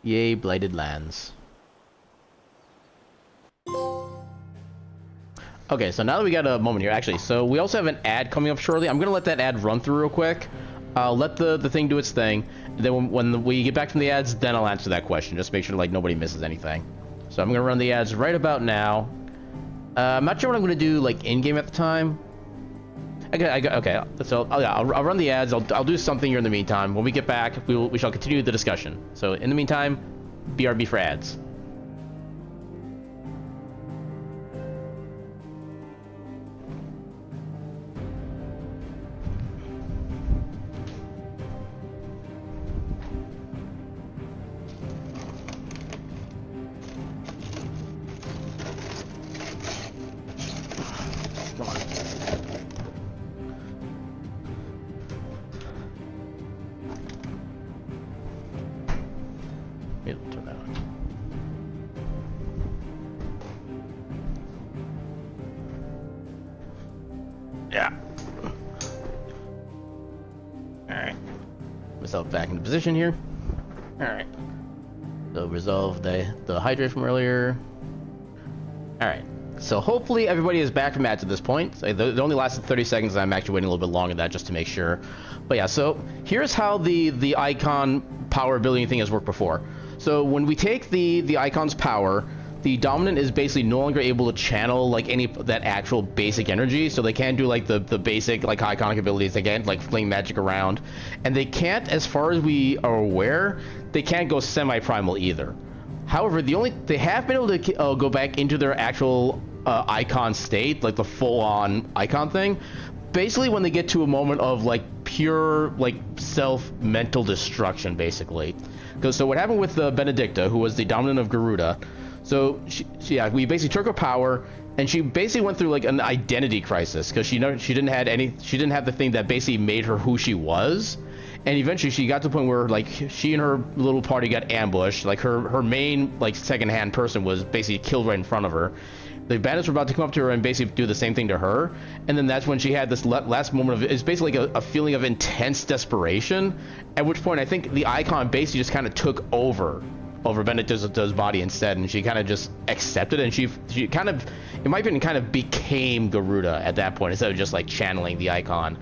Yay, Blighted Lands. Okay, so now that we got a moment here, actually, so we also have an ad coming up shortly. I'm gonna let that ad run through real quick. I'll let the thing do its thing. And then when we get back from the ads, then I'll answer that question. Just make sure like nobody misses anything. So I'm gonna run the ads right about now. I'm not sure what I'm gonna do like in game at the time. Okay. So I'll run the ads. I'll do something here in the meantime. When we get back, we shall continue the discussion. So in the meantime, BRB for ads. Come on. Maybe turn that on. Yeah. Alright. Myself back into position here. Alright. So resolve the hydrate from earlier. Alright. So hopefully everybody is back from ads at this point. It only lasted 30 seconds. I'm actually waiting a little bit longer than that just to make sure. But yeah, so here's how the icon power ability thing has worked before. So when we take the icon's power, the dominant is basically no longer able to channel like any that actual basic energy. So they can't do like the basic like iconic abilities. They can't like fling magic around, and they can't, as far as we are aware, they can't go semi-primal either. However, they have been able to go back into their actual icon state, like the full-on icon thing, basically when they get to a moment of like pure like self-mental destruction, basically. So what happened with Benedicta, who was the dominant of Garuda, so we basically took her power, and she basically went through like an identity crisis because she didn't have the thing that basically made her who she was. And eventually she got to the point where like she and her little party got ambushed. Like her main like second-hand person was basically killed right in front of her. The bandits were about to come up to her and basically do the same thing to her. And then that's when she had this last moment of, it's basically like a feeling of intense desperation. At which point I think the icon basically just kind of took over Benedicta's body instead, and she kind of just accepted it, and she kind of, in my opinion, kind of became Garuda at that point instead of just like channeling the icon.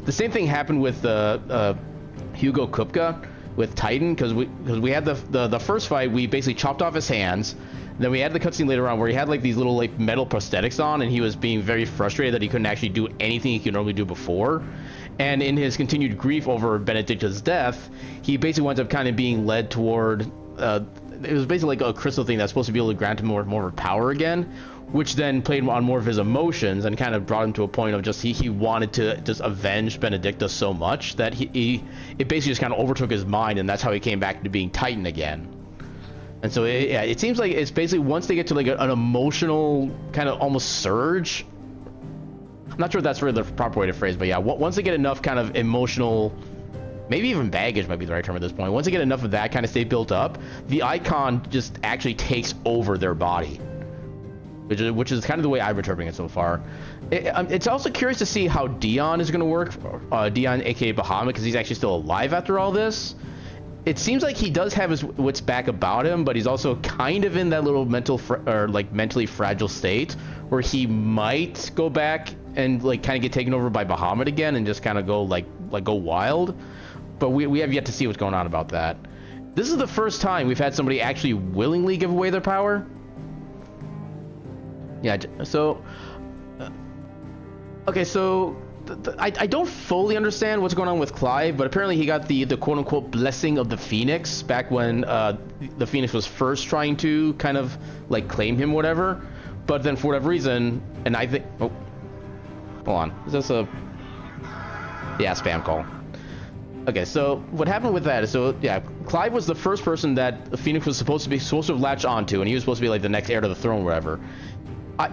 The same thing happened with Hugo Kupka with Titan, because we had the first fight, we basically chopped off his hands. Then we had the cutscene later on where he had like these little like metal prosthetics on, and he was being very frustrated that he couldn't actually do anything he could normally do before. And in his continued grief over Benedicta's death, he basically winds up kind of being led toward it was basically like a crystal thing that's supposed to be able to grant him more power again, which then played on more of his emotions and kind of brought him to a point of just he wanted to just avenge Benedicta so much that it basically just kind of overtook his mind, and that's how he came back to being Titan again. And so it seems like it's basically once they get to like an emotional kind of almost surge. I'm not sure if that's really the proper way to phrase, but yeah, once they get enough kind of emotional, maybe even baggage might be the right term at this point. Once they get enough of that kind of state built up, the icon just actually takes over their body, which is kind of the way I'm interpreting it so far. It's also curious to see how Dion is going to work. Dion, aka Bahamut, because he's actually still alive after all this. It seems like he does have his wits back about him, but he's also kind of in that little mentally fragile state where he might go back and like kind of get taken over by Bahamut again and just kind of go go wild. But we have yet to see what's going on about that. This is the first time we've had somebody actually willingly give away their power. Yeah, so okay, so I don't fully understand what's going on with Clive, but apparently he got the quote-unquote blessing of the Phoenix back when the Phoenix was first trying to kind of like claim him, whatever. But then for whatever reason, and I think, oh, hold on, is this a, yeah, spam call. Okay, so what happened with that is, so yeah, Clive was the first person that the Phoenix was supposed to have latched onto, and he was supposed to be like the next heir to the throne, or whatever.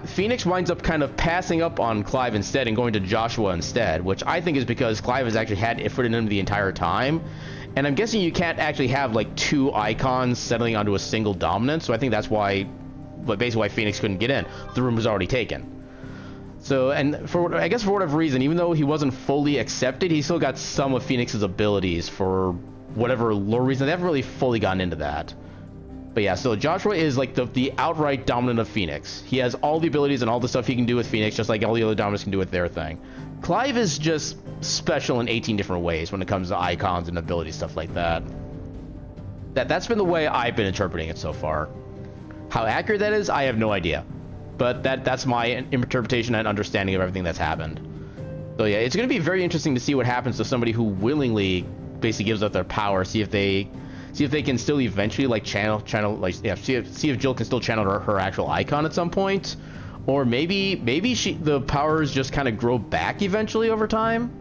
Phoenix winds up kind of passing up on Clive instead and going to Joshua instead, which I think is because Clive has actually had Ifrit in him the entire time. And I'm guessing you can't actually have like two icons settling onto a single dominant, so I think that's why, but basically why Phoenix couldn't get in. The room was already taken. So, and I guess for whatever reason, even though he wasn't fully accepted, he still got some of Phoenix's abilities for whatever lore reason. They haven't really fully gotten into that. But yeah, so Joshua is like the outright dominant of Phoenix. He has all the abilities and all the stuff he can do with Phoenix, just like all the other dominants can do with their thing. Clive is just special in 18 different ways when it comes to icons and abilities, stuff like that. That's been the way I've been interpreting it so far. How accurate that is, I have no idea. But that's my interpretation and understanding of everything that's happened. So yeah, it's going to be very interesting to see what happens to somebody who willingly basically gives up their power. See if they can still eventually like channel like, yeah, see if Jill can still channel her actual icon at some point, or maybe the powers just kind of grow back eventually over time.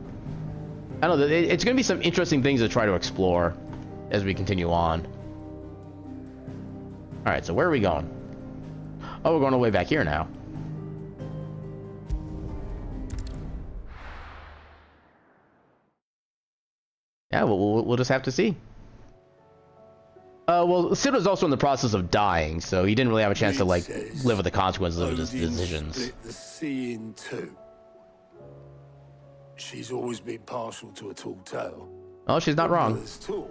I don't know. It's going to be some interesting things to try to explore as we continue on. All right, so where are we going? Oh, we're going all the way back here now. Yeah, we'll just have to see. Well, Sid was also in the process of dying, so he didn't really have a chance to like live with the consequences of his decisions. Split the sea in two. She's always been partial to a tall tale. Oh, she's not wrong. There's tall,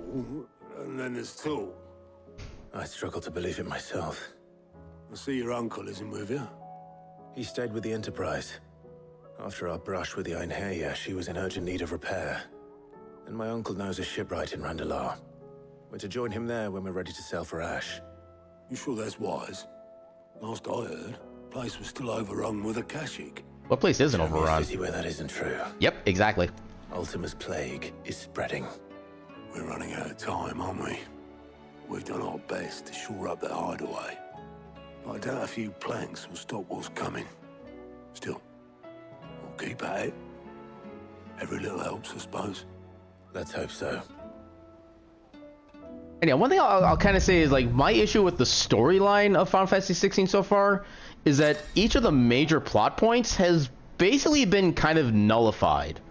and then there's tall. I struggle to believe it myself. I see your uncle isn't with you. He stayed with the Enterprise. After our brush with the Einherja, she was in urgent need of repair. And my uncle knows a shipwright in Randalar. We're to join him there when we're ready to sail for Ash. You sure that's wise? Last I heard, the place was still overrun with a Kashyyyk. What place isn't overrun? A city where that isn't true. Yep, exactly. Ultima's plague is spreading. We're running out of time, aren't we? We've done our best to shore up that hideaway. But I doubt a few planks will stop what's coming. Still, we'll keep at it. Every little helps, I suppose. Let's hope so. And yeah, one thing I'll kind of say is like my issue with the storyline of Final Fantasy 16 so far is that each of the major plot points has basically been kind of nullified.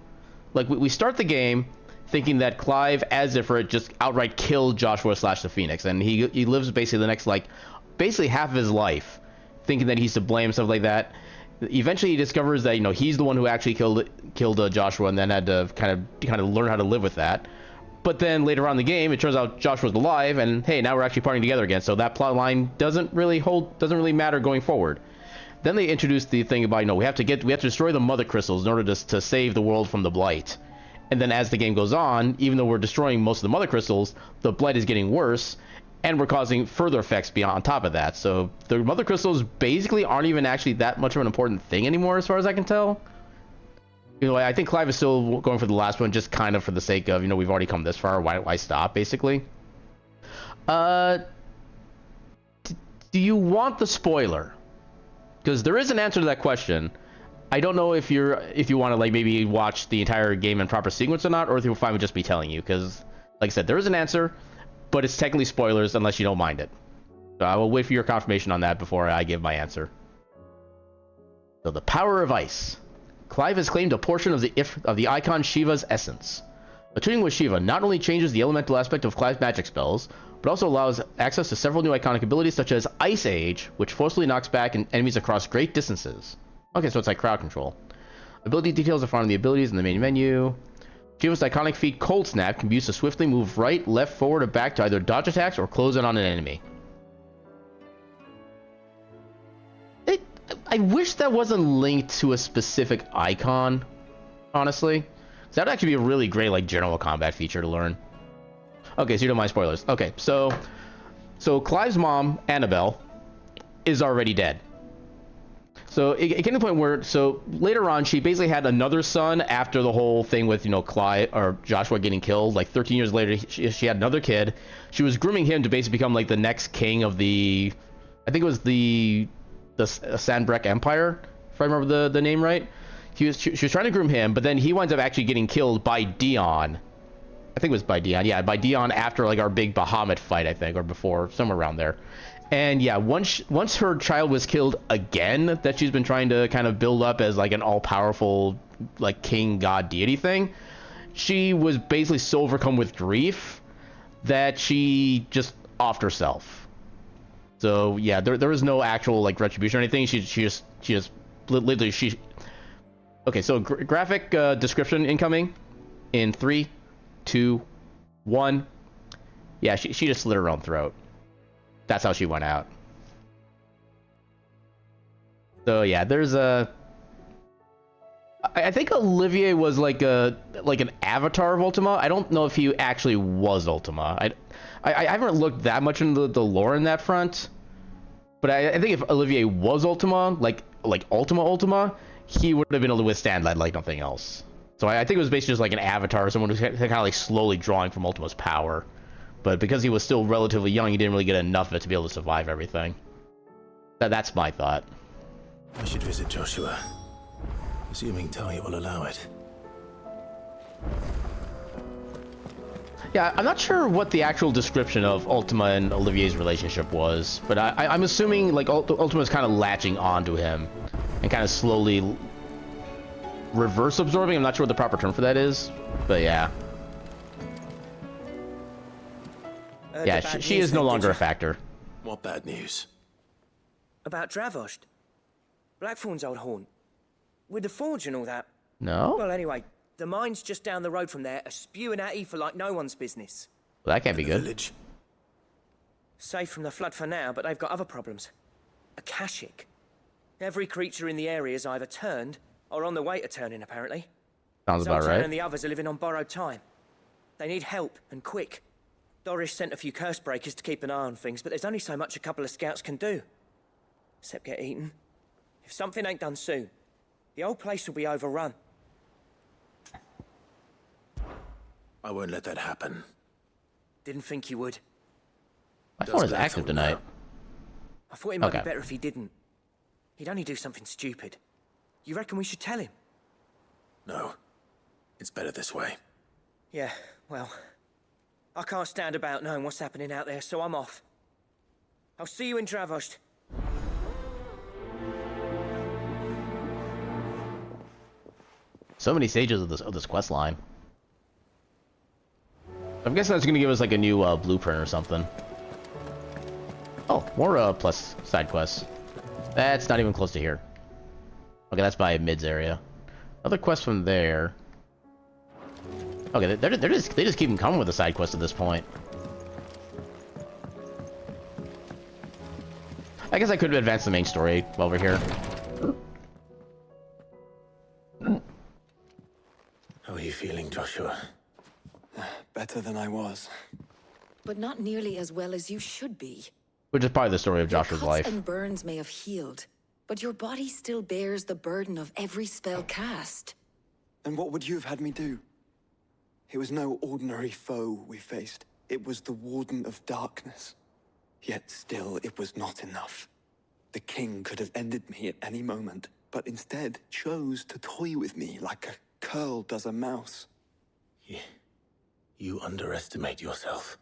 Like we start the game thinking that Clive, as Ifrit, just outright killed Joshua / the Phoenix, and he lives basically the next like basically half of his life thinking that he's to blame, stuff like that. Eventually he discovers that, you know, he's the one who actually killed Joshua, and then had to kind of learn how to live with that. But then later on in the game, it turns out Joshua's alive, and hey, now we're actually partying together again. So that plot line doesn't really matter going forward. Then they introduce the thing about, you know, we have to destroy the mother crystals in order to save the world from the blight. And then as the game goes on, even though we're destroying most of the mother crystals, the blight is getting worse, and we're causing further effects beyond on top of that. So the mother crystals basically aren't even actually that much of an important thing anymore, as far as I can tell. You know, I think Clive is still going for the last one, just kind of for the sake of, you know, we've already come this far. Why stop, basically? Do you want the spoiler? Because there is an answer to that question. I don't know if you want to like maybe watch the entire game in proper sequence or not, or if you're fine with just me telling you. Because, like I said, there is an answer, but it's technically spoilers unless you don't mind it. So I will wait for your confirmation on that before I give my answer. So the power of ice. Clive has claimed a portion of the icon Shiva's essence. Attuning with Shiva not only changes the elemental aspect of Clive's magic spells, but also allows access to several new iconic abilities such as Ice Age, which forcefully knocks back enemies across great distances. Okay, so it's like crowd control. Ability details are found in the abilities in the main menu. Shiva's iconic feat Cold Snap can be used to swiftly move right, left, forward, or back to either dodge attacks or close in on an enemy. I wish that wasn't linked to a specific icon, honestly. That would actually be a really great like general combat feature to learn. Okay, so you don't mind spoilers. Okay, so Clive's mom, Annabelle, is already dead. So it came to the point where, so later on, she basically had another son after the whole thing with, you know, Clyde or Joshua getting killed. Like 13 years later, she had another kid. She was grooming him to basically become like the next king of the, I think it was the Sandbreck Empire, if I remember the name right. She was trying to groom him, but then he winds up actually getting killed by Dion. I think it was by Dion. Yeah, by Dion after like our big Bahamut fight, I think, or before, somewhere around there. And yeah, once her child was killed again, that she's been trying to kind of build up as like an all-powerful like king god deity thing, she was basically so overcome with grief that she just offed herself. So yeah, there was no actual like retribution or anything. She just literally she. Okay, so graphic description incoming in 3, 2, 1. Yeah, she just slit her own throat. That's how she went out. So yeah, there's a. I think Olivier was like an avatar of Ultima. I don't know if he actually was Ultima. I haven't looked that much into the lore in that front, but I think if Olivier was Ultima, like Ultima, he would have been able to withstand that like nothing else. So I think it was basically just like an avatar, someone who's kind of like slowly drawing from Ultima's power. But because he was still relatively young, he didn't really get enough of it to be able to survive everything. That's my thought. I should visit Joshua, assuming Talia will allow it. Yeah, I'm not sure what the actual description of Ultima and Olivier's relationship was, but I'm assuming like Ultima's kind of latching onto him and kind of slowly reverse absorbing. I'm not sure what the proper term for that is, but yeah. Yeah, she is no longer a factor. What bad news? About Dravost. Blackthorn's old haunt. With the forge and all that. No? Well, anyway, the mines just down the road from there are spewing at Aoife like no one's business. Well, that can't be good. Village. Safe from the flood for now, but they've got other problems. Akashic. Every creature in the area is either turned or on the way to turning, apparently. Sounds about Zoltan right. and the others are living on borrowed time. They need help, and quick. Doris sent a few curse breakers to keep an eye on things, but there's only so much a couple of scouts can do. Except get eaten. If something ain't done soon, the whole place will be overrun. I won't let that happen. Didn't think you would. My phone is active tonight. I thought it might be better if he didn't. He'd only do something stupid. You reckon we should tell him? No. It's better this way. Yeah, well, I can't stand about knowing what's happening out there, so I'm off. I'll see you in Dravost. So many stages of this quest line. I'm guessing that's gonna give us like a new blueprint or something. Oh, more plus side quests. That's not even close to here. Okay, that's by Mid's area. Another quest from there. Okay, they just keep them coming with the side quests at this point. I guess I could advance the main story while we're here. How are you feeling, Joshua? Better than I was. But not nearly as well as you should be. Which is probably the story of Joshua's Your life. cuts and burns may have healed, but your body still bears the burden of every spell cast. And what would you have had me do? It was no ordinary foe we faced. It was the Warden of Darkness. Yet still, it was not enough. The king could have ended me at any moment, but instead chose to toy with me like a curl does a mouse. You underestimate yourself.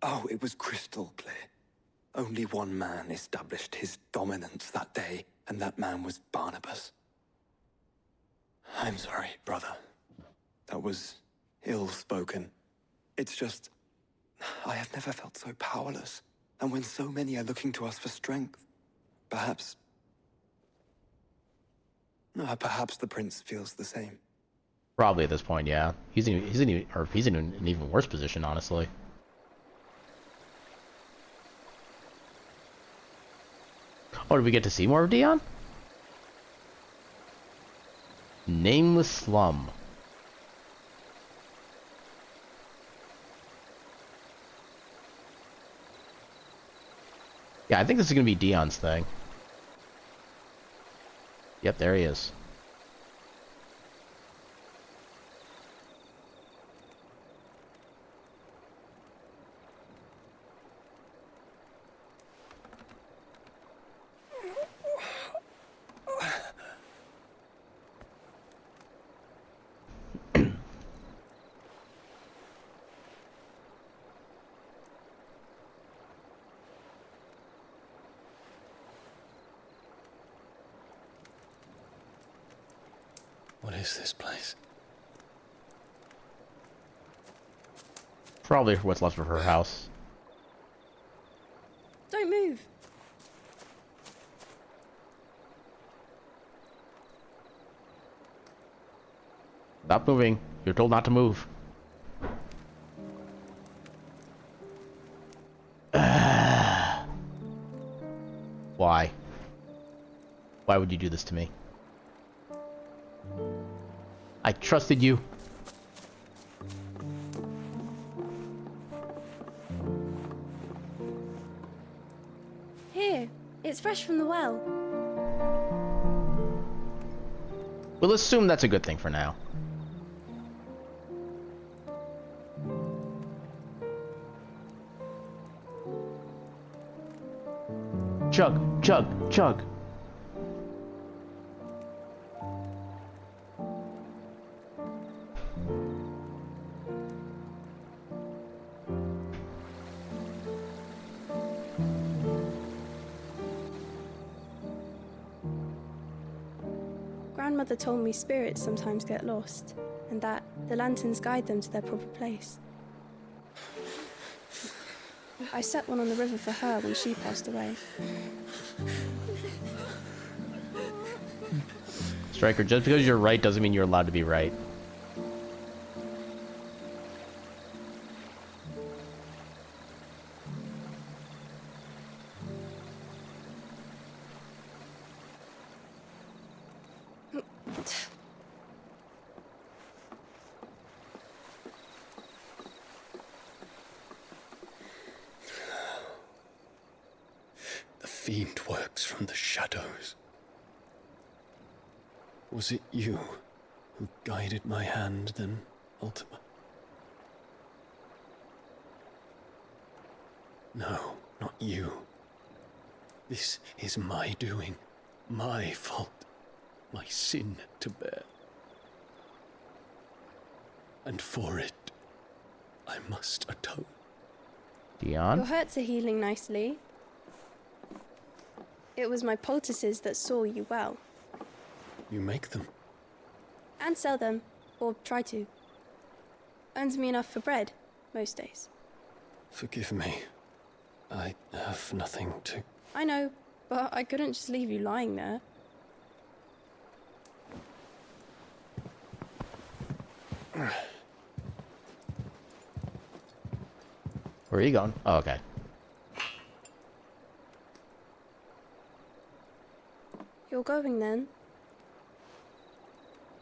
Oh, it was crystal clear. Only one man established his dominance that day, and that man was Barnabas. I'm sorry, brother. That was ill-spoken. It's just, I have never felt so powerless. And when so many are looking to us for strength, perhaps the prince feels the same. Probably at this point, yeah. He's in an even worse position, honestly. Oh, did we get to see more of Dion? Nameless Slum. Yeah, I think this is gonna be Dion's thing. Yep, there he is. What is this place? Probably what's left of her house. Don't move. Stop moving. You're told not to move. Why? Why would you do this to me? I trusted you. Here, it's fresh from the well. We'll assume that's a good thing for now. Chug, chug, chug. Grandmother told me spirits sometimes get lost, and that the lanterns guide them to their proper place. I set one on the river for her when she passed away. Striker, just because you're right doesn't mean you're allowed to be right. The fiend works from the shadows. Was it you who guided my hand then, Ultima? No, not you. This is my doing, my fault, my sin to bear. And for it, I must atone. Dion? Your hurts are healing nicely. It was my poultices that saw you well. You make them? And sell them, or try to. Earns me enough for bread, most days. Forgive me. I have nothing to... I know, but I couldn't just leave you lying there. Where are you going? Oh, okay. You're going then?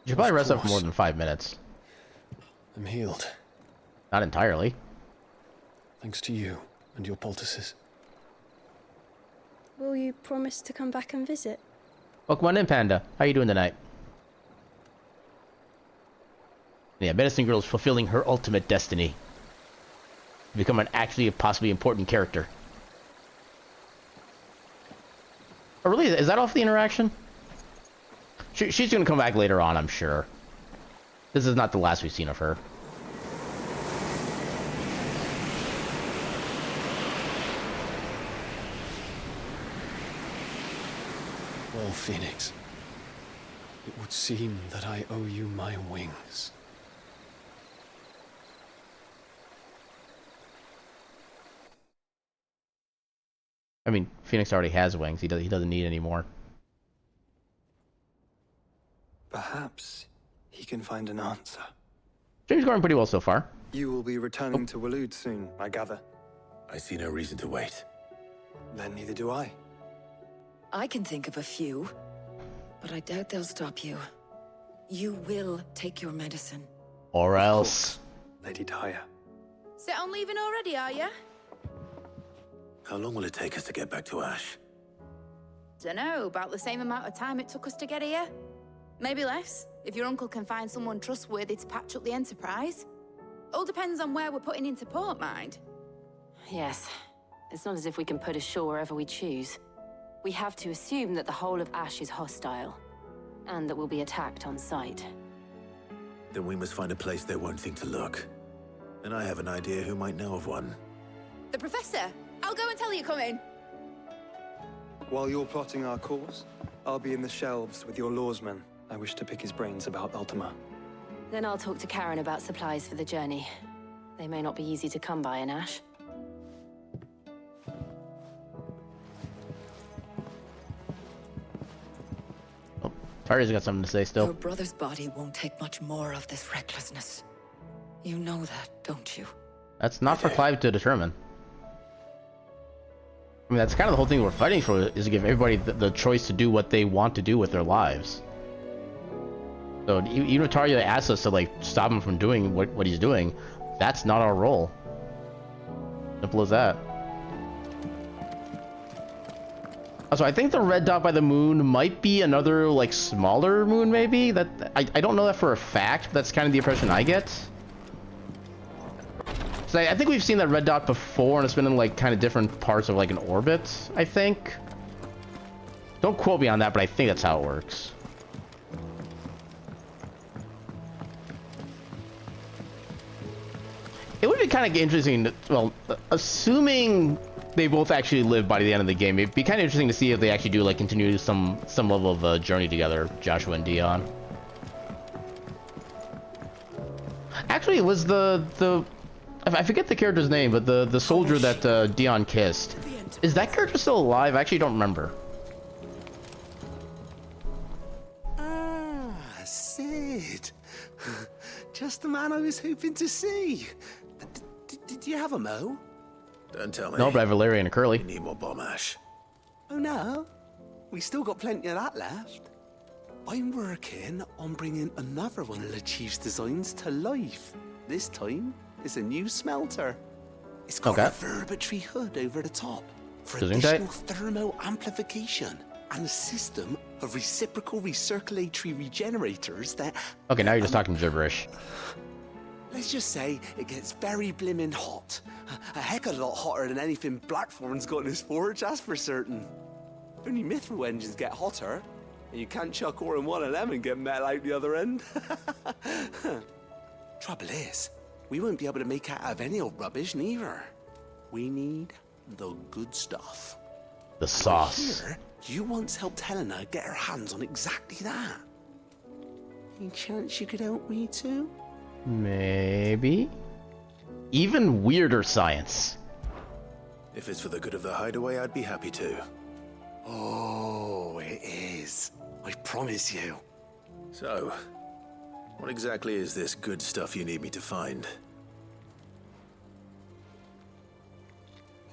You should probably rest up for more than 5 minutes. I'm healed. Not entirely. Thanks to you and your poultices. Will you promise to come back and visit? Welcome on in, Panda. How you doing tonight? Yeah, Medicine Girl is fulfilling her ultimate destiny. To become an actually possibly important character. Oh, really? Is that off the interaction? She's gonna come back later on, I'm sure. This is not the last we've seen of her. Well, Phoenix, it would seem that I owe you my wings. I mean, Phoenix already has wings. He doesn't need any more. Perhaps he can find an answer. Stream's going pretty well so far. You will be returning to Waloed soon, I gather. I see no reason to wait. Then neither do I. I can think of a few, but I doubt they'll stop you. You will take your medicine. Or else. Lady Daya. Set on leaving already, are ya? How long will it take us to get back to Ash? Dunno, about the same amount of time it took us to get here. Maybe less, if your uncle can find someone trustworthy to patch up the Enterprise. All depends on where we're putting into port, mind. Yes. It's not as if we can put ashore wherever we choose. We have to assume that the whole of Ash is hostile, and that we'll be attacked on sight. Then we must find a place they won't think to look. And I have an idea who might know of one. The Professor! I'll go and tell you come in. While you're plotting our course, I'll be in the shelves with your lawsman. I wish to pick his brains about Ultima. Then I'll talk to Karen about supplies for the journey. They may not be easy to come by in Ash. Fairy's got something to say still. Your brother's body won't take much more of this recklessness. You know that, don't you? That's not for Clive to determine. I mean, that's kind of the whole thing we're fighting for, is to give everybody the choice to do what they want to do with their lives. So even if Taria asks us to, like, stop him from doing what he's doing, that's not our role. Simple as that. Also, I think the red dot by the moon might be another, like, smaller moon, maybe? I don't know that for a fact, but that's kind of the impression I get. So I think we've seen that red dot before, and it's been in, like, kind of different parts of, like, an orbit, I think. Don't quote me on that, but I think that's how it works. It would be kind of interesting to, well, assuming they both actually live by the end of the game, it'd be kind of interesting to see if they actually do, like, continue some level of journey together, Joshua and Dion. Actually, it was I forget the character's name, but the soldier that Dion kissed. Is that character still alive? I actually don't remember. Ah, Sid. Just the man I was hoping to see. Did you have a mo? Don't tell me. No, but I have Valerian and Curly. We need more bomb ash. Oh no, we still got plenty of that left. I'm working on bringing another one of the Chief's designs to life. This time, it's a new smelter. It's got a vibratory hood over the top for additional thermal amplification and a system of reciprocal recirculatory regenerators that... Okay, now you're just talking gibberish. Let's just say it gets very blimmin' hot. A heck of a lot hotter than anything Blackthorn's got in his forge, that's for certain. Only mithril engines get hotter, and you can't chuck ore in one of them and get metal out the other end. Trouble is, we won't be able to make out of any old rubbish neither. We need the good stuff. The sauce. Here, you once helped Helena get her hands on exactly that. Any chance you could help me too? Maybe. Even weirder science. If it's for the good of the hideaway, I'd be happy to. Oh, it is. I promise you. So, what exactly is this good stuff you need me to find?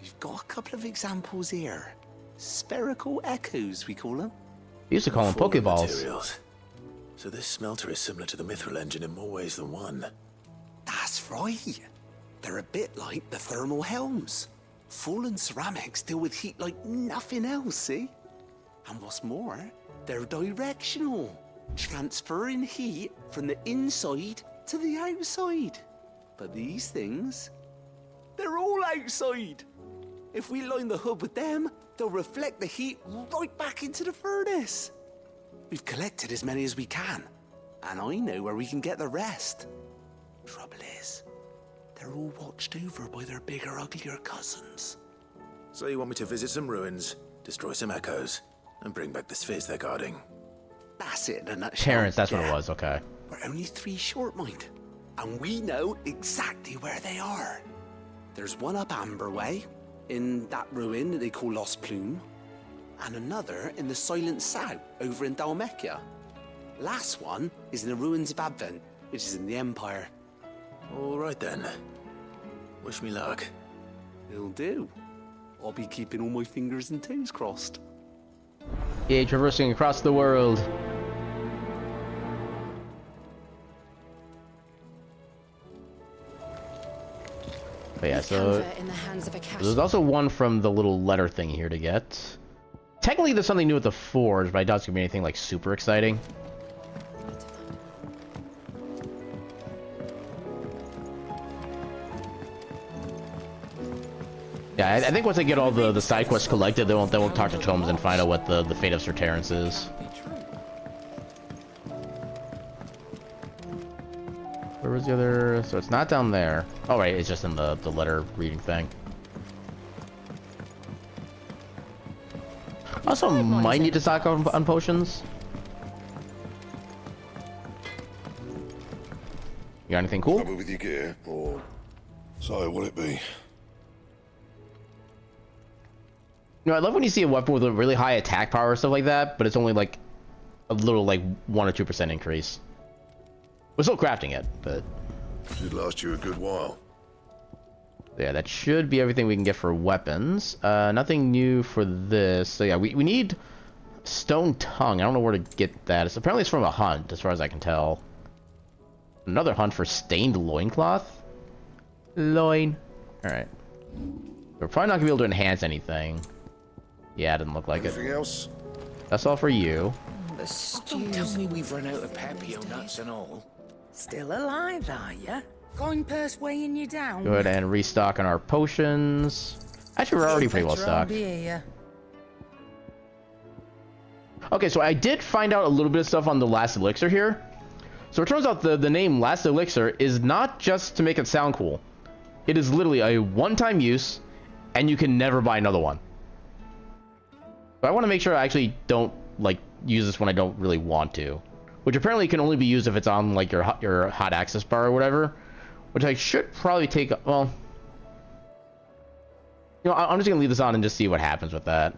We've got a couple of examples here. Spherical echoes, we call them. We used to call them Pokeballs. Materials. So this smelter is similar to the mithril engine in more ways than one. That's right. They're a bit like the thermal helms. Fallen ceramics deal with heat like nothing else, see? And what's more, they're directional, transferring heat from the inside to the outside. But these things, they're all outside. If we line the hood with them, they'll reflect the heat right back into the furnace. We've collected as many as we can, and I know where we can get the rest. Trouble is, they're all watched over by their bigger, uglier cousins. So you want me to visit some ruins, destroy some echoes, and bring back the spheres they're guarding? That's it in a nutshell. Terrence, that's what it was, okay. We're only 3 short, mind. And we know exactly where they are. There's one up Amber Way, in that ruin that they call Lost Plume, and another in the Silent South, over in Dalmekia. Last one is in the ruins of Advent, which is in the Empire. All right then. Wish me luck. It'll do. I'll be keeping all my fingers and toes crossed. Yay, traversing across the world. But yeah, so there's also one from the little letter thing here to get. Technically, there's something new with the Forge, but I doubt it's gonna be anything like super exciting. Yeah, I think once I get all the side quests collected, then we'll talk to Chomes and find out what the fate of Sir Terrence is. Where was the other? So it's not down there. Oh right, it's just in the letter reading thing. Also, might need to stock on potions. You got anything cool? Trouble with your gear, or so will it be? You know, I love when you see a weapon with a really high attack power or stuff like that, but it's only like a little like 1 or 2% increase. We're still crafting it, but Should last you a good while. yeah, that should be everything we can get for weapons. Nothing new for this. So yeah, we need Stone Tongue. I don't know where to get that. Apparently it's from a hunt, as far as I can tell. Another hunt for Stained Loincloth? Loin. Alright. We're probably not gonna be able to enhance anything. Yeah, it didn't look like Anything it. else? That's all for you. Don't tell me we've run out of Papio nuts and all. Still alive, are ya? Coin purse weighing you down? Go ahead and restock on our potions. Actually, we're already pretty well stocked. Okay, so I did find out a little bit of stuff on the last elixir here. So it turns out the name Last Elixir is not just to make it sound cool. It is literally a one-time use, and you can never buy another one. But I want to make sure I actually don't like use this when I don't really want to, which apparently can only be used if it's on like your hot access bar or whatever, which I should probably take. Well, you know, I'm just gonna leave this on and just see what happens with that.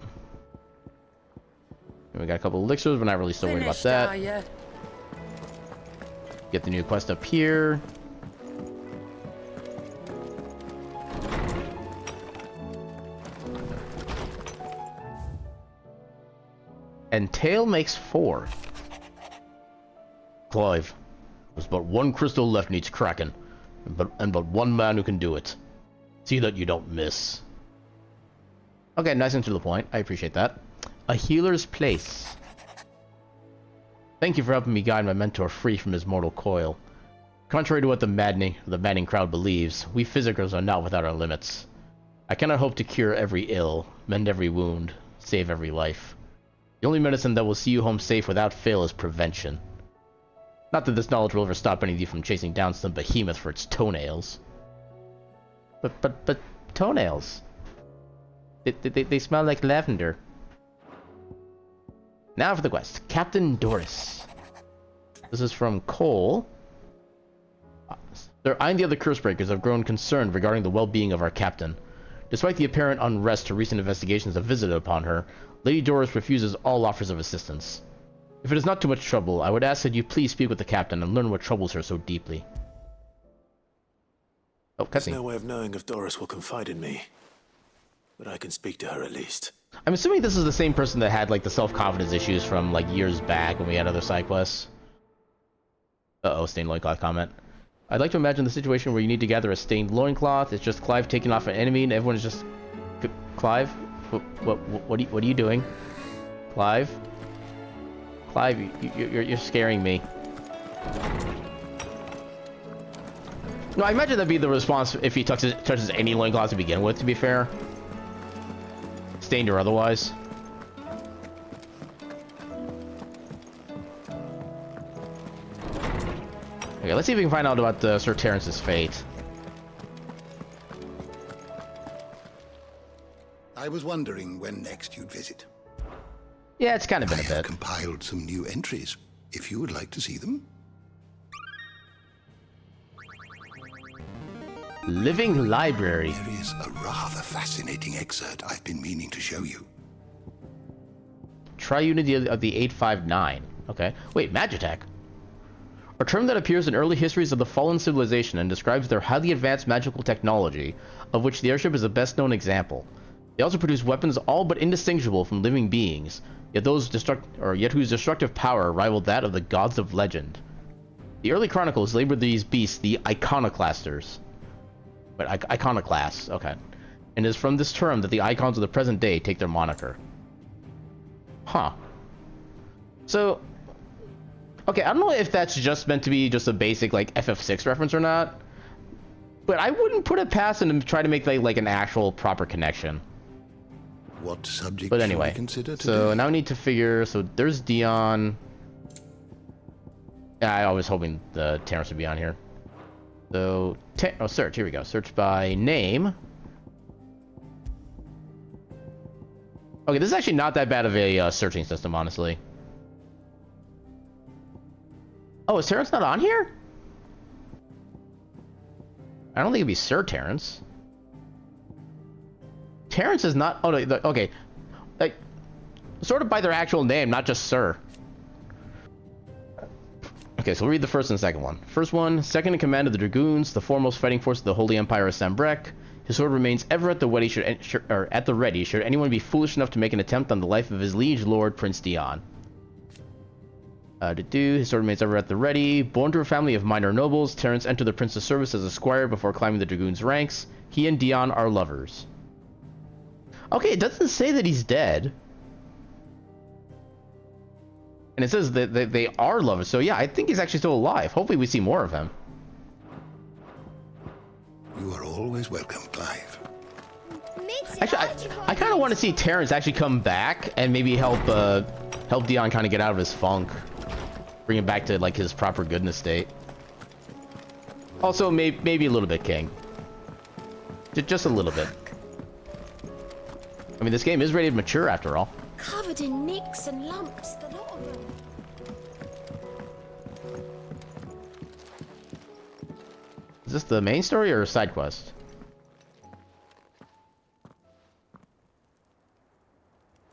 And we got a couple elixirs. We're not really so worried about that. Get the new quest up here. And Tail makes 4. Clive, there's but one crystal left needs cracking, and but one man who can do it. See that you don't miss. Okay, nice and to the point. I appreciate that. A healer's place. Thank you for helping me guide my mentor free from his mortal coil. Contrary to what the maddening crowd believes, we physicals are not without our limits. I cannot hope to cure every ill, mend every wound, save every life. The only medicine that will see you home safe without fail is prevention. Not that this knowledge will ever stop any of you from chasing down some behemoth for its toenails. But toenails? They smell like lavender. Now for the quest. Captain Doris. This is from Cole. Sir, I and the other Cursebreakers have grown concerned regarding the well-being of our captain. Despite the apparent unrest recent investigations have visited upon her, Lady Doris refuses all offers of assistance. If it is not too much trouble, I would ask that you please speak with the captain and learn what troubles her so deeply. Oh, There's cutscene. no way of knowing if Doris will confide in me, but I can speak to her at least. I'm assuming this is the same person that had like the self-confidence issues from like years back when we had other side quests. Uh-oh, stained loincloth comment. I'd like to imagine the situation where you need to gather a stained loincloth. It's just Clive taking off an enemy and everyone's just... Clive? What are you doing? Clive? Clive, you're scaring me. No, I imagine that'd be the response if he touches any loincloth to begin with, to be fair. Stained or otherwise. Okay, let's see if we can find out about Sir Terrence's fate. I was wondering when next you'd visit. Yeah, it's kind of been a bit. I have compiled some new entries, if you would like to see them. Living Library. There is a rather fascinating excerpt I've been meaning to show you. Triunity of the 859. Okay. Wait, Magitech? A term that appears in early histories of the fallen civilization and describes their highly advanced magical technology, of which the airship is the best known example. They also produce weapons all but indistinguishable from living beings, yet whose destructive power rivaled that of the gods of legend. The early chronicles labeled these beasts the iconoclasters. But iconoclasts, okay. And it is from this term that the icons of the present day take their moniker. Huh. So, okay, I don't know if that's just meant to be just a basic like FF6 reference or not, but I wouldn't put it past them to try to make like an actual proper connection. What subject But anyway, should we consider today? so now we need to figure. So there's Dion. Yeah, I was hoping the Terrence would be on here. So, search. Here we go. Search by name. Okay, this is actually not that bad of a searching system, honestly. Oh, is Terrence not on here? I don't think it'd be Sir Terrence. Terrence is not. Oh no. Okay, like sort of by their actual name, not just Sir. Okay, so we'll read the first and second one. First one, second in command of the Dragoons, the foremost fighting force of the Holy Empire of Sambrek. His sword remains ever at the ready should anyone be foolish enough to make an attempt on the life of his liege lord, Prince Dion. His sword remains ever at the ready. Born to a family of minor nobles, Terrence entered the prince's service as a squire before climbing the Dragoons' ranks. He and Dion are lovers. Okay, it doesn't say that he's dead. And it says that they are lovers, so yeah, I think he's actually still alive. Hopefully we see more of him. You are always welcome, Clive. Actually, I kind of want to see Terrence actually come back and maybe help Dion kind of get out of his funk. Bring him back to like his proper goodness state. Also, maybe a little bit King. Just a little bit. I mean, this game is rated mature after all. Covered in nicks and lumps, the lot of them. Is this the main story or a side quest?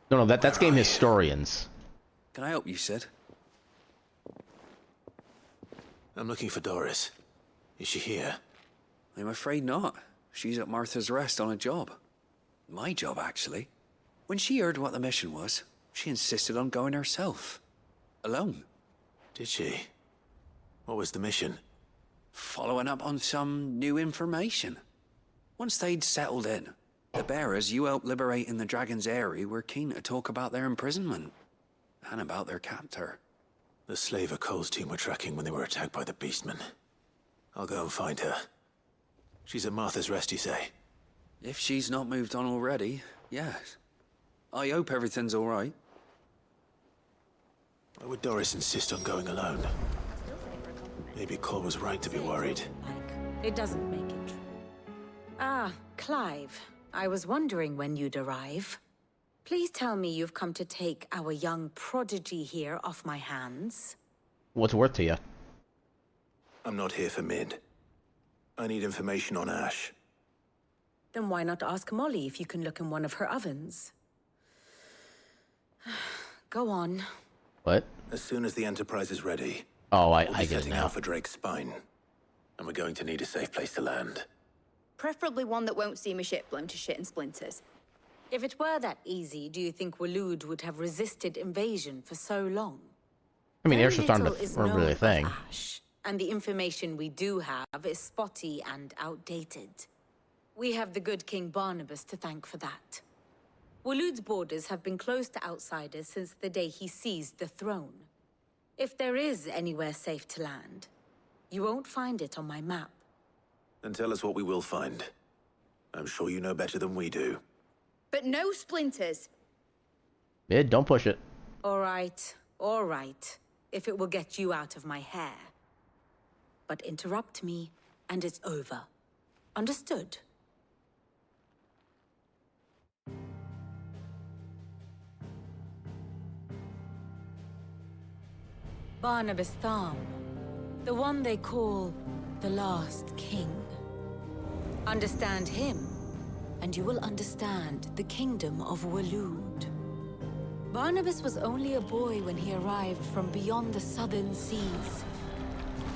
No, that's game historians. Can I help you, Sid? I'm looking for Doris. Is she here? I'm afraid not. She's at Martha's Rest on a job. My job, actually. When she heard what the mission was, she insisted on going herself. Alone. Did she? What was the mission? Following up on some new information. Once they'd settled in, the bearers you helped liberate in the Dragon's Eyrie were keen to talk about their imprisonment. And about their captor. The slaver Cole's team were tracking when they were attacked by the Beastmen. I'll go and find her. She's at Martha's Rest, you say? If she's not moved on already, yes. I hope everything's all right. Why would Doris insist on going alone? Maybe Cole was right to be worried. It doesn't make it true. Ah, Clive. I was wondering when you'd arrive. Please tell me you've come to take our young prodigy here off my hands. What's worth to you? I'm not here for Mid. I need information on Ash. Then why not ask Molly if you can look in one of her ovens? Go on. What? As soon as the Enterprise is ready. Oh, we'll I be get it setting now. out for Drake's Spine. And we're going to need a safe place to land. Preferably one that won't see my ship blown to shit and splinters. If it were that easy, do you think Waloed would have resisted invasion for so long? I mean, Very airships aren't little is really a known thing. of Ash, and the information we do have is spotty and outdated. We have the good King Barnabas to thank for that. Waloed's borders have been closed to outsiders since the day he seized the throne. If there is anywhere safe to land, you won't find it on my map. Then tell us what we will find. I'm sure you know better than we do. But no splinters. Mid, don't push it. All right, if it will get you out of my hair. But interrupt me, and it's over. Understood? Barnabas Tham, the one they call the last king. Understand him, and you will understand the kingdom of Waloed. Barnabas was only a boy when he arrived from beyond the southern seas,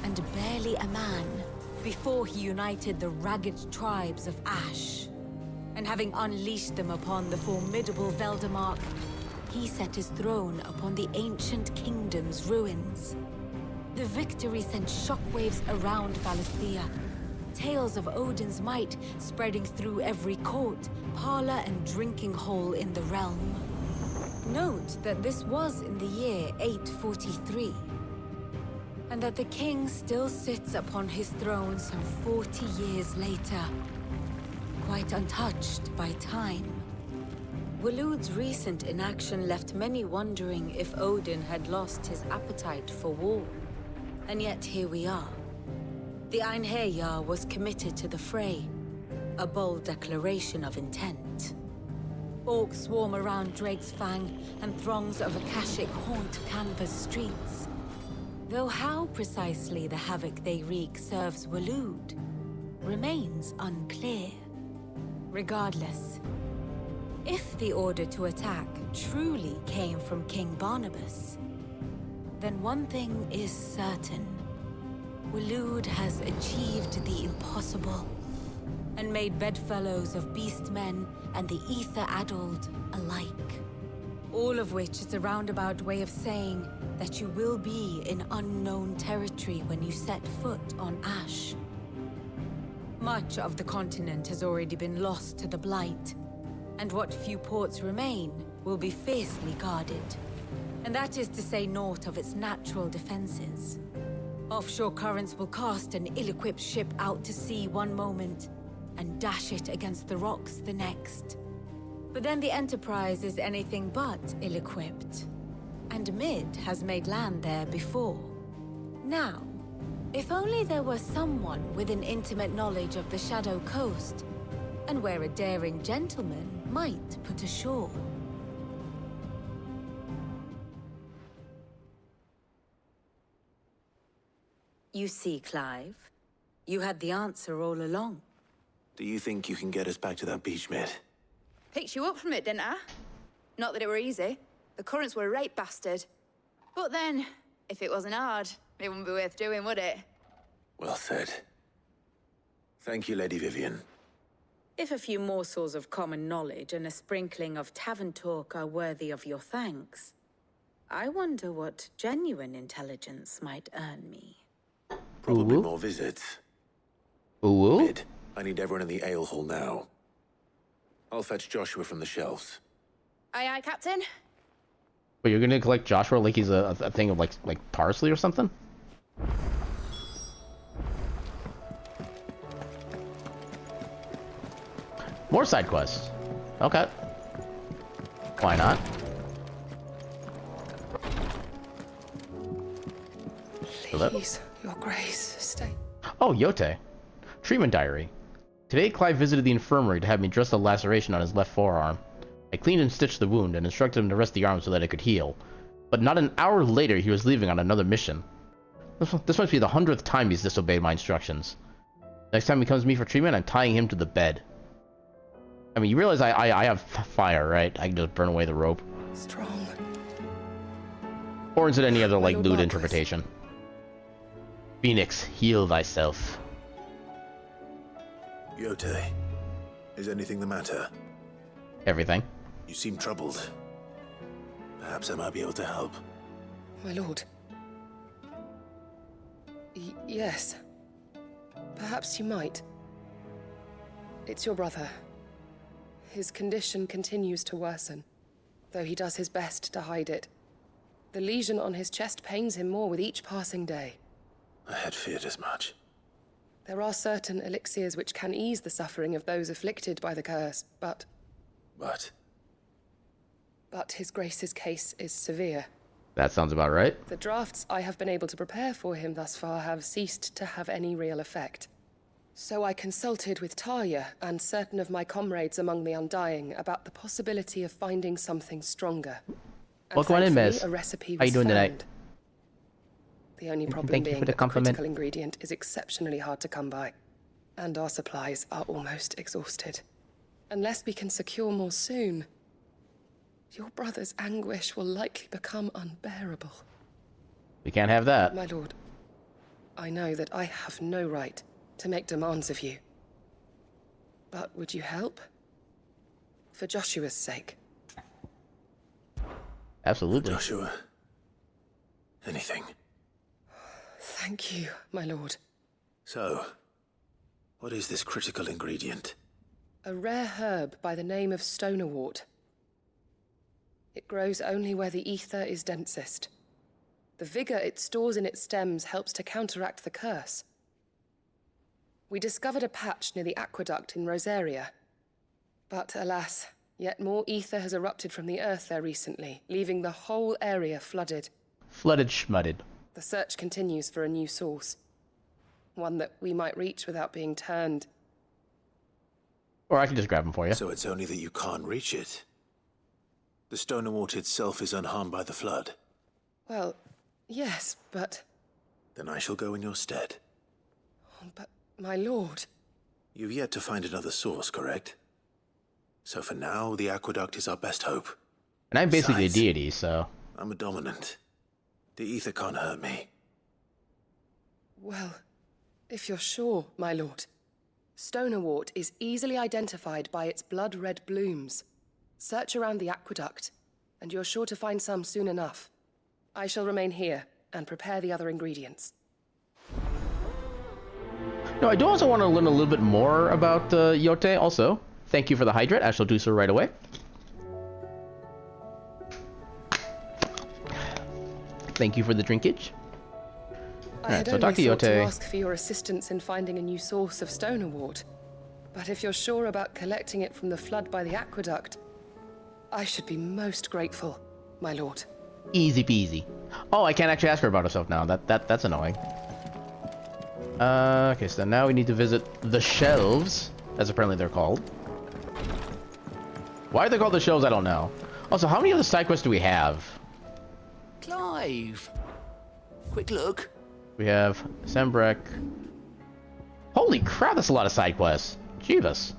and barely a man before he united the ragged tribes of Ash. And having unleashed them upon the formidable Veldamark, he set his throne upon the ancient kingdom's ruins. The victory sent shockwaves around Valisthea, tales of Odin's might spreading through every court, parlor, and drinking hole in the realm. Note that this was in the year 843, and that the king still sits upon his throne some 40 years later, quite untouched by time. Waloed's recent inaction left many wondering if Odin had lost his appetite for war. And yet here we are. The Einherjar was committed to the fray, a bold declaration of intent. Orcs swarm around Drake's Fang, and throngs of Akashic haunt Canva's streets. Though how precisely the havoc they wreak serves Waloed remains unclear. Regardless, if the order to attack truly came from King Barnabas, then one thing is certain. Waloed has achieved the impossible, and made bedfellows of beastmen and the ether-addled alike. All of which is a roundabout way of saying that you will be in unknown territory when you set foot on Ash. Much of the continent has already been lost to the Blight, and what few ports remain will be fiercely guarded. And that is to say naught of its natural defenses. Offshore currents will cast an ill-equipped ship out to sea one moment, and dash it against the rocks the next. But then the Enterprise is anything but ill-equipped, and Mid has made land there before. Now, if only there were someone with an intimate knowledge of the Shadow Coast, and where a daring gentleman might put ashore. You see, Clive, you had the answer all along. Do you think you can get us back to that beach, Mid? Picked you up from it, didn't I? Not that it were easy. The currents were a right bastard. But then, if it wasn't hard, it wouldn't be worth doing, would it? Well said. Thank you, Lady Vivian. If a few morsels of common knowledge and a sprinkling of tavern talk are worthy of your thanks, I wonder what genuine intelligence might earn me. Probably more visits. Ooh. Mid, I need everyone in the ale hall now. I'll fetch Joshua from the shelves. Aye, aye, Captain. But you're gonna collect Joshua like he's a thing of like parsley or something? More side quests. Okay. Why not? Please, Your Grace, stay. Oh, Yote. Treatment diary. Today, Clive visited the infirmary to have me dress the laceration on his left forearm. I cleaned and stitched the wound and instructed him to rest the arm so that it could heal. But not an hour later, he was leaving on another mission. This must be the 100th time he's disobeyed my instructions. Next time he comes to me for treatment, I'm tying him to the bed. I mean, you realize I have fire, right? I can just burn away the rope. Strong. Or is it any other, like, lewd interpretation? Phoenix, heal thyself. Yote, is anything the matter? Everything. You seem troubled. Perhaps I might be able to help. My lord. Yes. Perhaps you might. It's your brother. His condition continues to worsen, though he does his best to hide it. The lesion on his chest pains him more with each passing day. I had feared as much. There are certain elixirs which can ease the suffering of those afflicted by the curse, but... But His Grace's case is severe. That sounds about right. The drafts I have been able to prepare for him thus far have ceased to have any real effect. So I consulted with Tarja and certain of my comrades among the Undying about the possibility of finding something stronger. Welcome on in, Miss. A recipe How you was doing found. tonight? The only problem Thank you being for the that the compliment. critical ingredient is exceptionally hard to come by, and our supplies are almost exhausted. Unless we can secure more soon, your brother's anguish will likely become unbearable. We can't have that. My lord, I know that I have no right to make demands of you. But would you help? For Joshua's sake. Absolutely. Joshua. Anything. Thank you, my lord. So, what is this critical ingredient? A rare herb by the name of stonerwort. It grows only where the ether is densest. The vigor it stores in its stems helps to counteract the curse. We discovered a patch near the aqueduct in Rosaria. But alas, yet more ether has erupted from the earth there recently, leaving the whole area flooded. Flooded schmudded. The search continues for a new source. One that we might reach without being turned. Or I can just grab them for you. So it's only that you can't reach it. The stone and water itself is unharmed by the flood. Well, yes, but... Then I shall go in your stead. But, my lord... You've yet to find another source, correct? So for now, the aqueduct is our best hope. And I'm basically Besides, a deity, so... I'm a dominant. The ether can't hurt me. Well, if you're sure, my lord. Stonewort is easily identified by its blood-red blooms. Search around the aqueduct, and you're sure to find some soon enough. I shall remain here and prepare the other ingredients. No, I do also want to learn a little bit more about Yote also. Thank you for the hydrate. I shall do so right away. Thank you for the drinkage. I had only thought to ask for your assistance in finding a new source of Stonewort. But if you're sure about collecting it from the flood by the aqueduct, I should be most grateful, my lord. Easy peasy. Oh, I can't actually ask her about herself now. That's annoying. Okay, so now we need to visit the shelves, as apparently they're called. Why are they called the shelves? I don't know. Also, how many other side quests do we have? Clive! Quick look. We have Sembrek. Holy crap, that's a lot of side quests. Jeebus.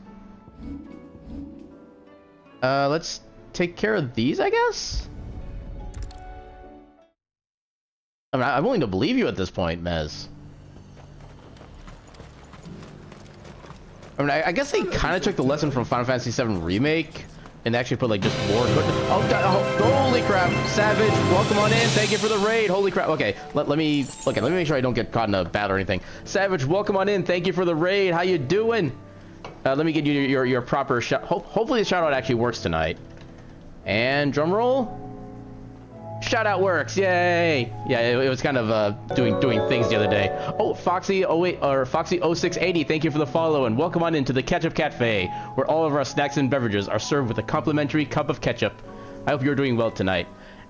Let's take care of these, I guess? I mean, I'm willing to believe you at this point, Mez. I mean, I guess they kind of took the lesson from Final Fantasy VII Remake and actually put, like, just more... holy crap. Savage, welcome on in. Thank you for the raid. Holy crap. Okay, let me make sure I don't get caught in a battle or anything. Savage, welcome on in. Thank you for the raid. How you doing? Let me get you your proper shout. Hopefully the shout out actually works tonight. And drum roll. Shout out works. Yay. Yeah, it was kind of doing things the other day. Oh, Foxy 08 or Foxy 0680, thank you for the follow and welcome on into the Ketchup Cafe, where all of our snacks and beverages are served with a complimentary cup of ketchup. I hope you're doing well tonight.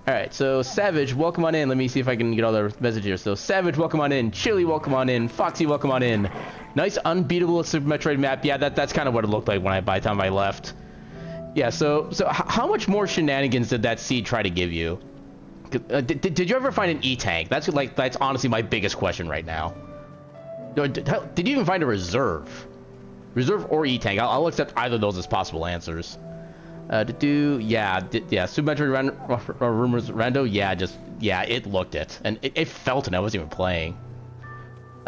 All right, so Savage, welcome on in. Let me see if I can get all the messages here. So Savage, welcome on in. Chili, welcome on in. Foxy, welcome on in. Nice unbeatable Super Metroid map. Yeah, that's kind of what it looked like by the time I left. Yeah, so how much more shenanigans did that seed try to give you? Did you ever find an E-tank? That's honestly my biggest question right now. Did you even find a reserve? Reserve or E-tank? I'll accept either of those as possible answers. Yeah, Super Metroid Rumors Rando, yeah, it looked it. And it felt it, I wasn't even playing.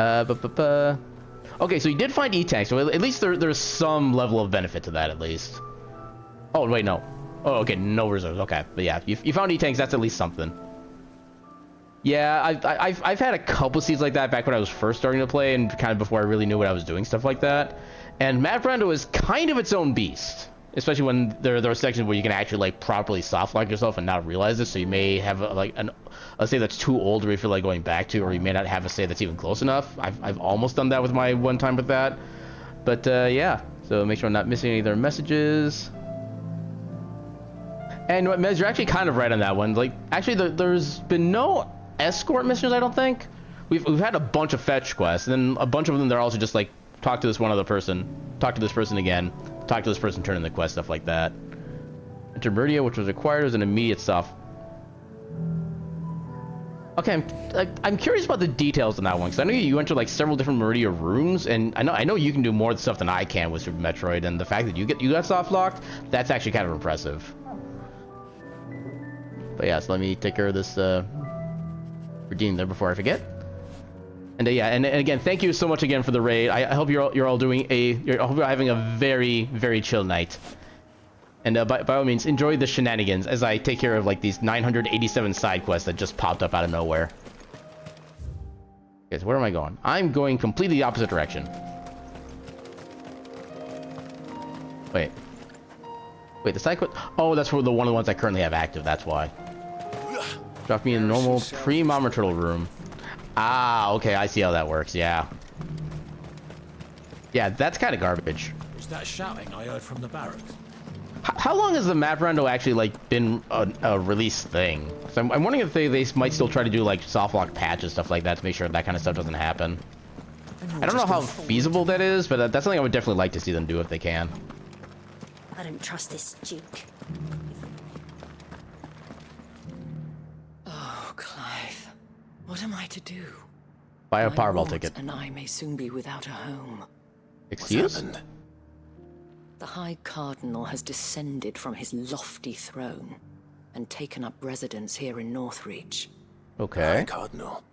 Okay, so you did find E-tank, so at least there's some level of benefit to that, at least. Oh, wait, no. Oh, okay, no reserves. Okay, but yeah, you found E-tanks. That's at least something. Yeah, I've had a couple seeds like that back when I was first starting to play, and kind of before I really knew what I was doing, stuff like that. And Map Rando is kind of its own beast, especially when there are sections where you can actually like properly soft lock yourself and not realize it. So you may have a save that's too old to feel like going back to, or you may not have a save that's even close enough. I've almost done that with my one time with that, but yeah. So make sure I'm not missing any of their messages. And what, Mez, you're actually kind of right on that one. Like, actually, there's been no escort missions, I don't think. We've had a bunch of fetch quests, and then a bunch of them they're also just like, talk to this one other person, talk to this person again, talk to this person, turn in the quest, stuff like that. Intermedia, which was required, was an immediate stuff. Okay, I'm curious about the details on that one, because I know you entered like several different Meridia rooms, and I know you can do more stuff than I can with Super Metroid, and the fact that you got soft locked, that's actually kind of impressive. But yeah, so let me take care of this redeem there before I forget. And yeah, and again, thank you so much again for the raid. I hope you're all doing I hope you're having a very, very chill night. And by all means, enjoy the shenanigans as I take care of like these 987 side quests that just popped up out of nowhere. Okay, so where am I going? I'm going completely the opposite direction. Wait. Wait, the side quest. Oh, that's for the one of the ones I currently have active. That's why. Drop me in a normal pre-Mama Turtle room. Ah, okay. I see how that works. Yeah. Yeah, that's kind of garbage. Was that shouting I heard from the barracks? How long has the map rando actually like been a release thing? So I'm wondering if they might still try to do like soft lock patches, stuff like that, to make sure that kind of stuff doesn't happen. I don't know how feasible that is, but that's something I would definitely like to see them do if they can. I don't trust this Duke. Oh, Clive. What am I to do? Buy a My Powerball lords ticket. and I may soon be without a home. Excuse? The High Cardinal has descended from his lofty throne and taken up residence here in Northreach. Okay. Cardinal.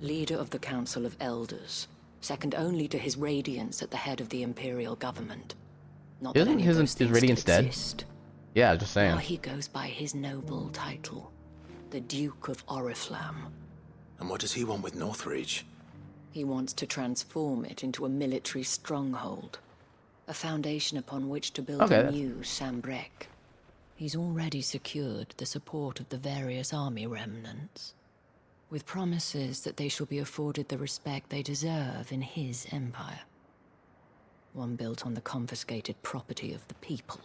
Leader of the Council of Elders, second only to his Radiance at the head of the Imperial government. Not that Isn't any of those his things Radiance still dead? exist. Yeah, just saying. Now he goes by his noble title, the Duke of Oriflamme. And what does he want with Northreach? He wants to transform it into a military stronghold, a foundation upon which to build a new Sambrec. He's already secured the support of the various army remnants, with promises that they shall be afforded the respect they deserve in his empire. One built on the confiscated property of the people.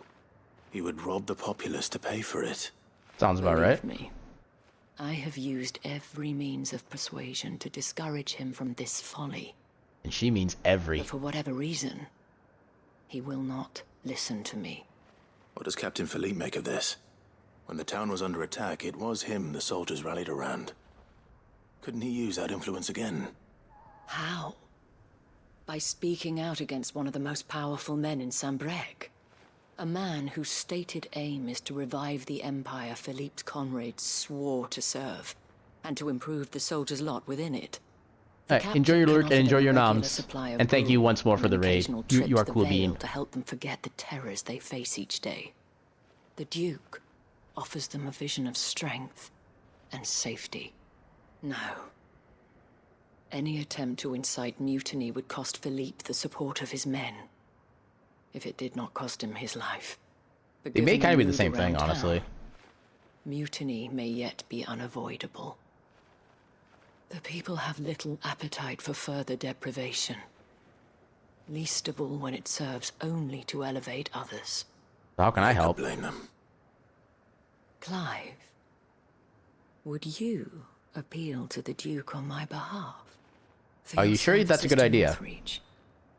He would rob the populace to pay for it. Sounds about right. Believe me, I have used every means of persuasion to discourage him from this folly. And she means every. But for whatever reason, he will not listen to me. What does Captain Philippe make of this? When the town was under attack, it was him the soldiers rallied around. Couldn't he use that influence again? How? By speaking out against one of the most powerful men in Sambrec. A man whose stated aim is to revive the empire Philippe's comrades swore to serve, and to improve the soldiers' lot within it. Enjoy your lurk and enjoy your noms. And thank you once more for the raid. You are cool bean. To help them forget the terrors they face each day. The Duke offers them a vision of strength and safety. No. Any attempt to incite mutiny would cost Philippe the support of his men. If it did not cost him his life. They may kind of be the same thing, honestly. Mutiny may yet be unavoidable. The people have little appetite for further deprivation. Least of all when it serves only to elevate others. How can I help? Blame them. Clive, would you appeal to the Duke on my behalf? Are you sure that's a good idea?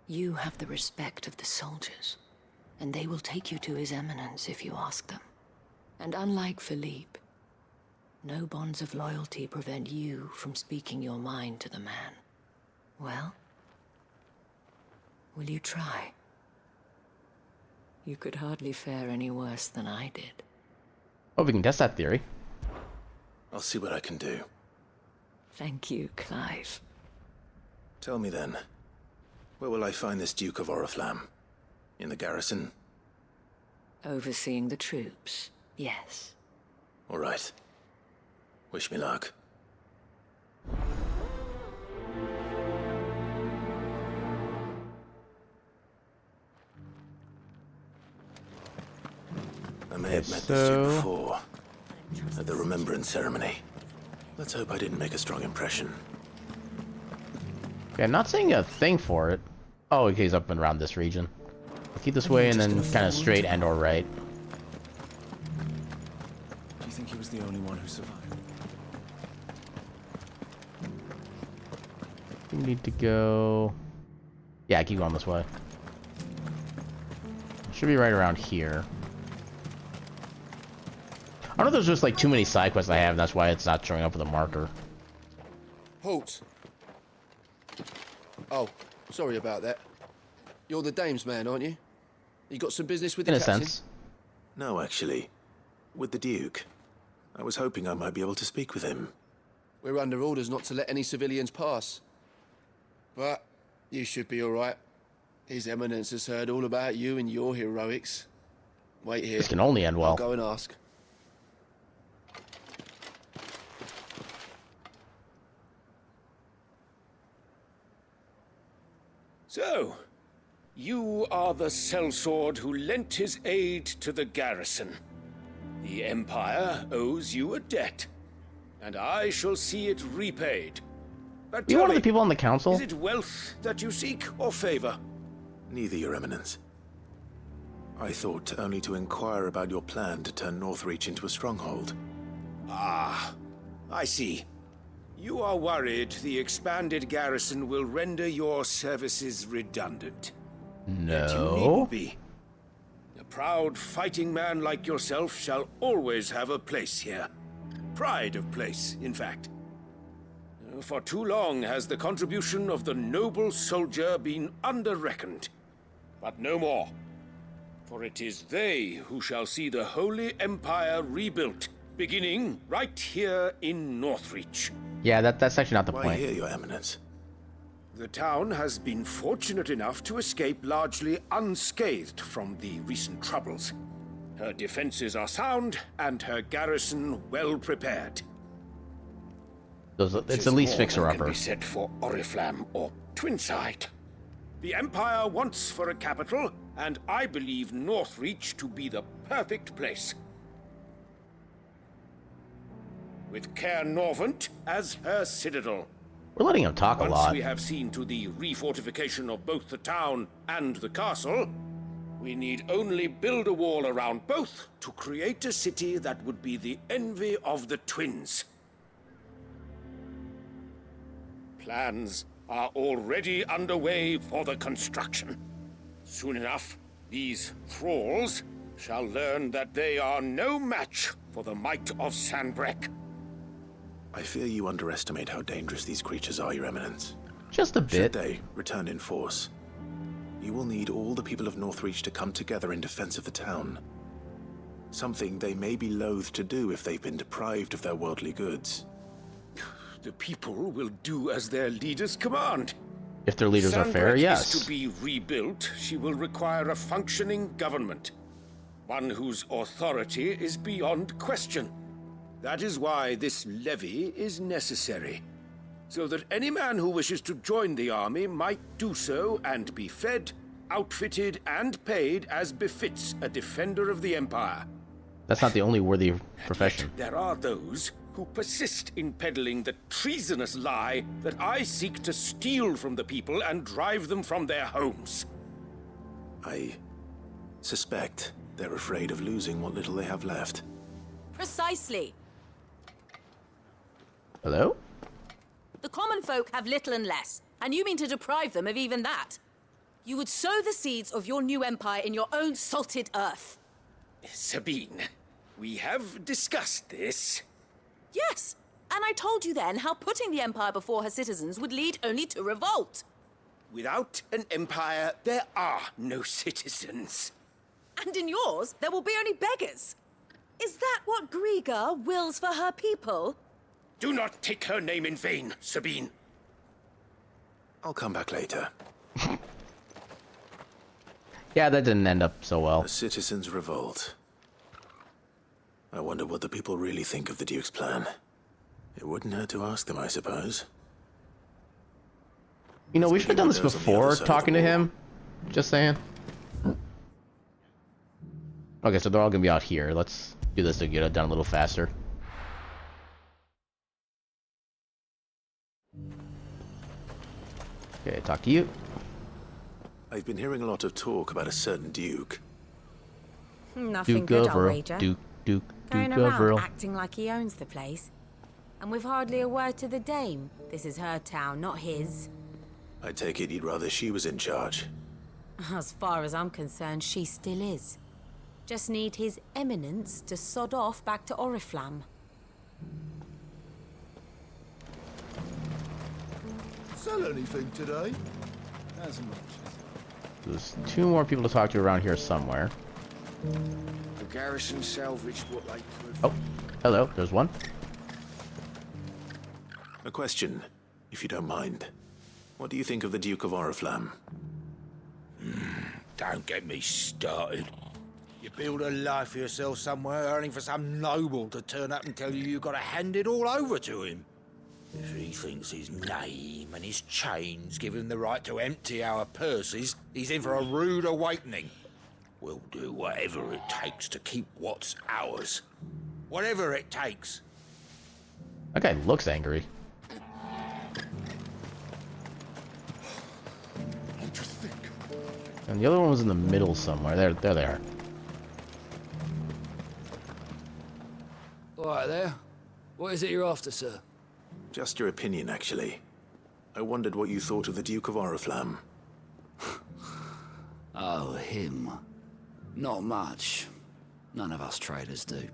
You have the respect of the soldiers, and they will take you to his eminence if you ask them. And unlike Philippe, no bonds of loyalty prevent you from speaking your mind to the man. Well, will you try? You could hardly fare any worse than I did. Oh, we can test that theory. I'll see what I can do. Thank you, Clive. Tell me then, where will I find this Duke of Oriflamme? In the garrison? Overseeing the troops, yes. All right. Wish me luck. I may have met this Duke before, at the Remembrance Ceremony. Let's hope I didn't make a strong impression. Okay, I'm not seeing a thing for it. Oh, okay, he's up and around this region. I'll keep this way and then kind of straight and or right. Do you think he was the only one who survived? We need to go... Yeah, keep going this way. Should be right around here. I don't know if there's just like too many side quests I have, and that's why it's not showing up with a marker. Halt! Oh, sorry about that. You're the dame's man, aren't you? You got some business with the captain? In a sense. No, actually. With the Duke. I was hoping I might be able to speak with him. We're under orders not to let any civilians pass. But you should be all right. His Eminence has heard all about you and your heroics. Wait here. This can only end well. I'll go and ask. So, You are the sellsword who lent his aid to the garrison. The Empire owes you a debt, and I shall see it repaid. But you one of the people on the council? Is it wealth that you seek, or favor? Neither, Your Eminence. I thought only to inquire about your plan to turn Northreach into a stronghold. Ah, I see. You are worried the expanded garrison will render your services redundant. Yet you No. needn't be. A proud fighting man like yourself shall always have a place here. Pride of place, in fact. For too long has the contribution of the noble soldier been under-reckoned. But no more. For it is they who shall see the Holy Empire rebuilt, beginning right here in Northreach. Yeah, that's actually not the Why point. here, Your Eminence? The town has been fortunate enough to escape largely unscathed from the recent troubles. Her defenses are sound, and her garrison well prepared. It's at least fixer-upper. Can be said for Oriflamme or Twinside. The Empire wants for a capital, and I believe Northreach to be the perfect place. With Caer Norvent as her citadel. We're letting him talk a lot. Once we have seen to the refortification of both the town and the castle, we need only build a wall around both to create a city that would be the envy of the twins. Plans are already underway for the construction. Soon enough, these thralls shall learn that they are no match for the might of Sanbreque. I fear you underestimate how dangerous these creatures are, Your Eminence. Just a bit. Should they return in force, you will need all the people of Northreach to come together in defense of the town. Something they may be loath to do if they've been deprived of their worldly goods. The people will do as their leaders command. If their leaders are fair, Sanbreque yes. is to be rebuilt, she will require a functioning government. One whose authority is beyond question. That is why this levy is necessary. So that any man who wishes to join the army might do so and be fed, outfitted, and paid as befits a defender of the Empire. That's not the only worthy profession. There are those who persist in peddling the treasonous lie that I seek to steal from the people and drive them from their homes. I suspect they're afraid of losing what little they have left. Precisely. Hello? The common folk have little and less, and you mean to deprive them of even that. You would sow the seeds of your new empire in your own salted earth. Sabine, we have discussed this. Yes, and I told you then how putting the empire before her citizens would lead only to revolt. Without an empire, there are no citizens. And in yours, there will be only beggars. Is that what Griga wills for her people? Do not take her name in vain, Sabine. I'll come back later. Yeah, that didn't end up so well. The citizens revolt. I wonder what the people really think of the Duke's plan. It wouldn't hurt to ask them, I suppose. You know, we should have done this before talking to him. Just saying. Okay, so they're all gonna be out here. Let's do this to get it done a little faster. Okay, talk to you. I've been hearing a lot of talk about a certain Duke. Nothing Duke good, of I'll Earl. wager. Duke Going of around Earl. acting like he owns the place. And with hardly a word to the dame. This is her town, not his. I take it you'd rather she was in charge. As far as I'm concerned, she still is. Just need his eminence to sod off back to Oriflamme. Sell anything today? As much There's two more people to talk to around here somewhere. The garrison salvaged what they could. Oh, hello, there's one. A question, if you don't mind. What do you think of the Duke of Oriflamme? Don't get me started. You build a life for yourself somewhere, earning for some noble to turn up and tell you you've got to hand it all over to him. If he thinks his name and his chains give him the right to empty our purses, he's in for a rude awakening. We'll do whatever it takes to keep what's ours. Whatever it takes. That guy looks angry. And the other one was in the middle somewhere. There they are. All right there. What is it you're after, sir? Just your opinion, actually. I wondered what you thought of the Duke of Oriflamme. Oh, him. Not much. None of us traders do.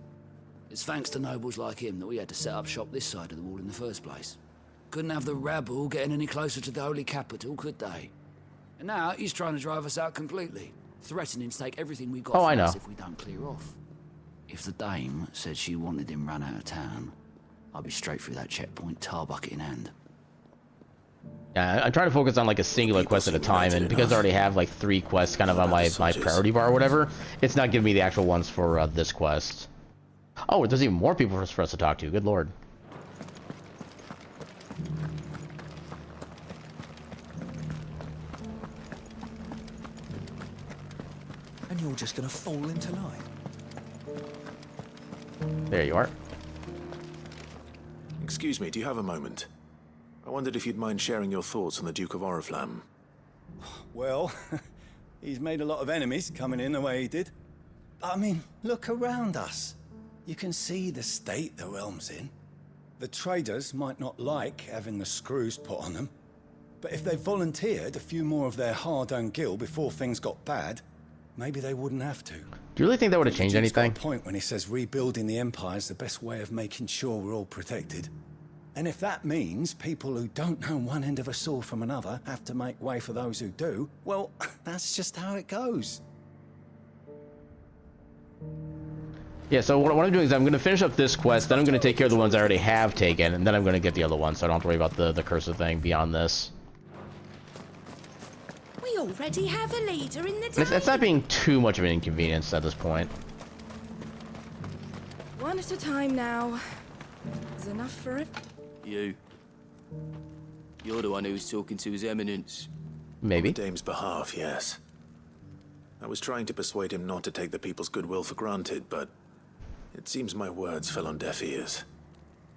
It's thanks to nobles like him that we had to set up shop this side of the wall in the first place. Couldn't have the rabble getting any closer to the holy capital, could they? And now he's trying to drive us out completely, threatening to take everything we've got from us if we don't clear off. If the dame said she wanted him run out of town, I'd be straight through that checkpoint, tar bucket in hand. Yeah, I'm trying to focus on like a singular quest at a time, and because I already have like 3 quests kind of on my priority bar or whatever, it's not giving me the actual ones for this quest. Oh, there's even more people for us to talk to. Good lord. And you're just gonna fall into line. There you are. Excuse me, do you have a moment? I wondered if you'd mind sharing your thoughts on the Duke of Oriflamme. Well, he's made a lot of enemies coming in the way he did. But I mean, look around us. You can see the state the realm's in. The traders might not like having the screws put on them, but if they volunteered a few more of their hard-earned gil before things got bad, maybe they wouldn't have to. Do you really think that would have changed anything? He's got a point when he says rebuilding the Empire is the best way of making sure we're all protected. And if that means people who don't know one end of a sword from another have to make way for those who do, well, that's just how it goes. Yeah, so what I'm doing is I'm going to finish up this quest, then I'm going to take care of the ones I already have taken, and then I'm going to get the other ones, so I don't have to worry about the cursor thing beyond this. We already have a leader in the town. It's not being too much of an inconvenience at this point. One at a time now. Is enough for it? You. You're the one who was talking to His Eminence. Maybe. On the dame's behalf, yes. I was trying to persuade him not to take the people's goodwill for granted, but it seems my words fell on deaf ears.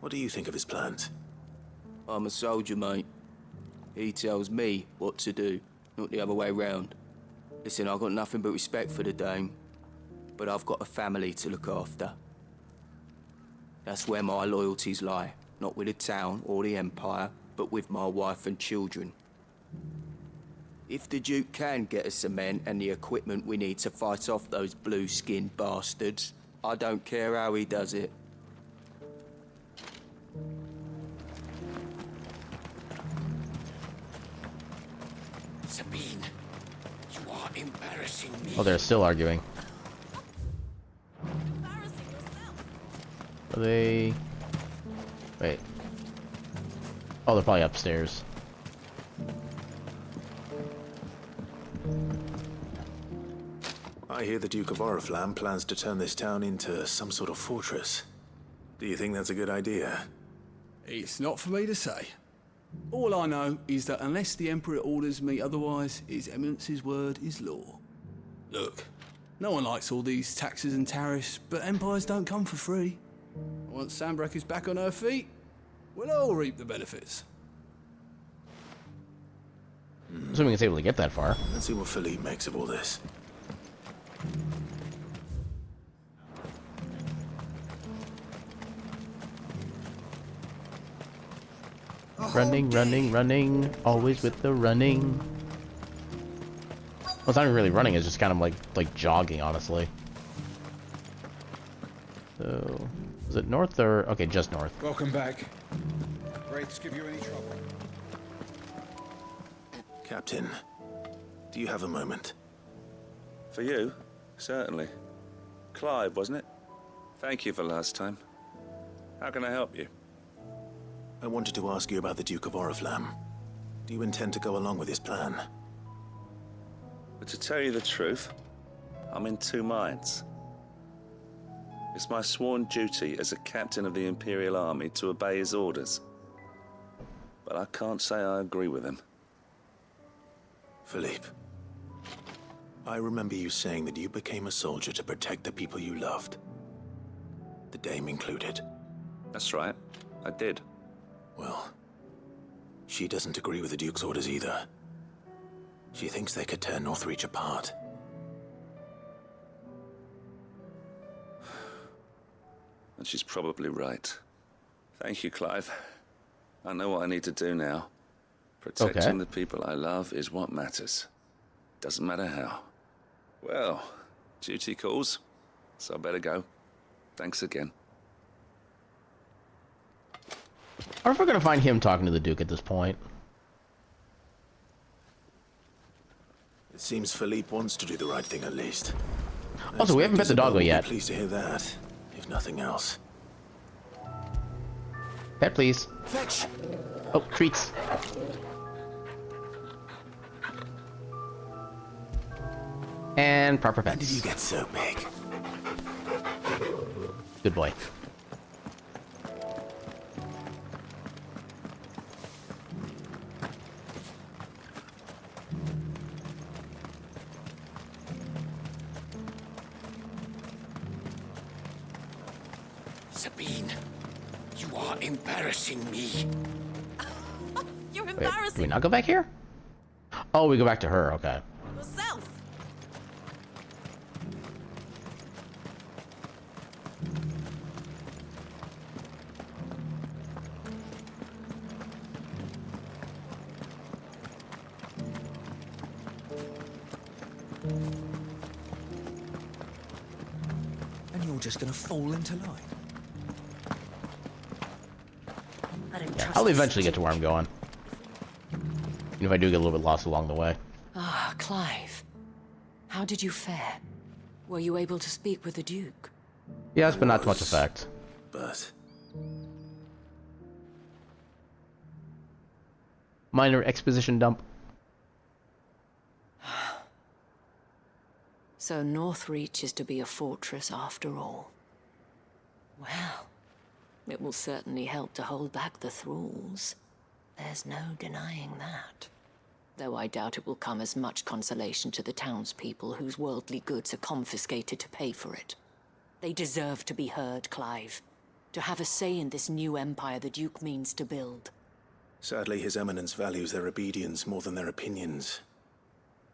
What do you think of his plans? I'm a soldier, mate. He tells me what to do, not the other way round. Listen, I've got nothing but respect for the dame, but I've got a family to look after. That's where my loyalties lie, not with the town or the Empire, but with my wife and children. If the Duke can get us cement and the equipment we need to fight off those blue-skinned bastards, I don't care how he does it. Sabine, you are embarrassing me. Oh, they're still arguing. Are they... Wait. Oh, they're probably upstairs. I hear the Duke of Oriflamme plans to turn this town into some sort of fortress. Do you think that's a good idea? It's not for me to say. All I know is that unless the Emperor orders me otherwise, His Eminence's word is law. Look, no one likes all these taxes and tariffs, but empires don't come for free. Once Sanbreque is back on her feet, we'll all reap the benefits. Assuming it's able to get that far. Let's see what Philippe makes of all this. Running, running, running. Always with the running. Well, it's not even really running, it's just kind of like jogging, honestly. So, is it north or... Okay, just north. Welcome back. Wraiths give you any trouble? Captain, do you have a moment? For you? Certainly. Clive, wasn't it? Thank you for last time. How can I help you? I wanted to ask you about the Duke of Oriflamme. Do you intend to go along with his plan? But to tell you the truth, I'm in two minds. It's my sworn duty as a captain of the Imperial Army to obey his orders. but I can't say I agree with him. Philippe, I remember you saying that you became a soldier to protect the people you loved. The dame included. That's right, I did. Well, she doesn't agree with the Duke's orders either. She thinks they could tear Northreach apart. And she's probably right. Thank you, Clive. I know what I need to do now. Protecting the people I love is what matters. Doesn't matter how. Well, duty calls, so I better go. Thanks again. I wonder if we're gonna find him talking to the Duke at this point. It seems Philippe wants to do the right thing at least. Also, we haven't met the doggo yet. Pleased to hear that, if nothing else. Pet, please. Fetch. Oh, treats. And proper pets. When did you get so big? Good boy. Sabine, you are embarrassing me. You're Wait, embarrassing do we not go back here? Oh, we go back to her. Okay. yourself. And you're just gonna fall into line. I don't trust I'll this eventually get to where I'm going. Even if I do get a little bit lost along the way. Ah, Clive. How did you fare? Were you able to speak with the Duke? Yes, but not to much effect. But Minor exposition dump. So Northreach is to be a fortress after all. Well, it will certainly help to hold back the thralls. There's no denying that. Though I doubt it will come as much consolation to the townspeople whose worldly goods are confiscated to pay for it. They deserve to be heard, Clive. To have a say in this new empire the Duke means to build. sadly, His Eminence values their obedience more than their opinions,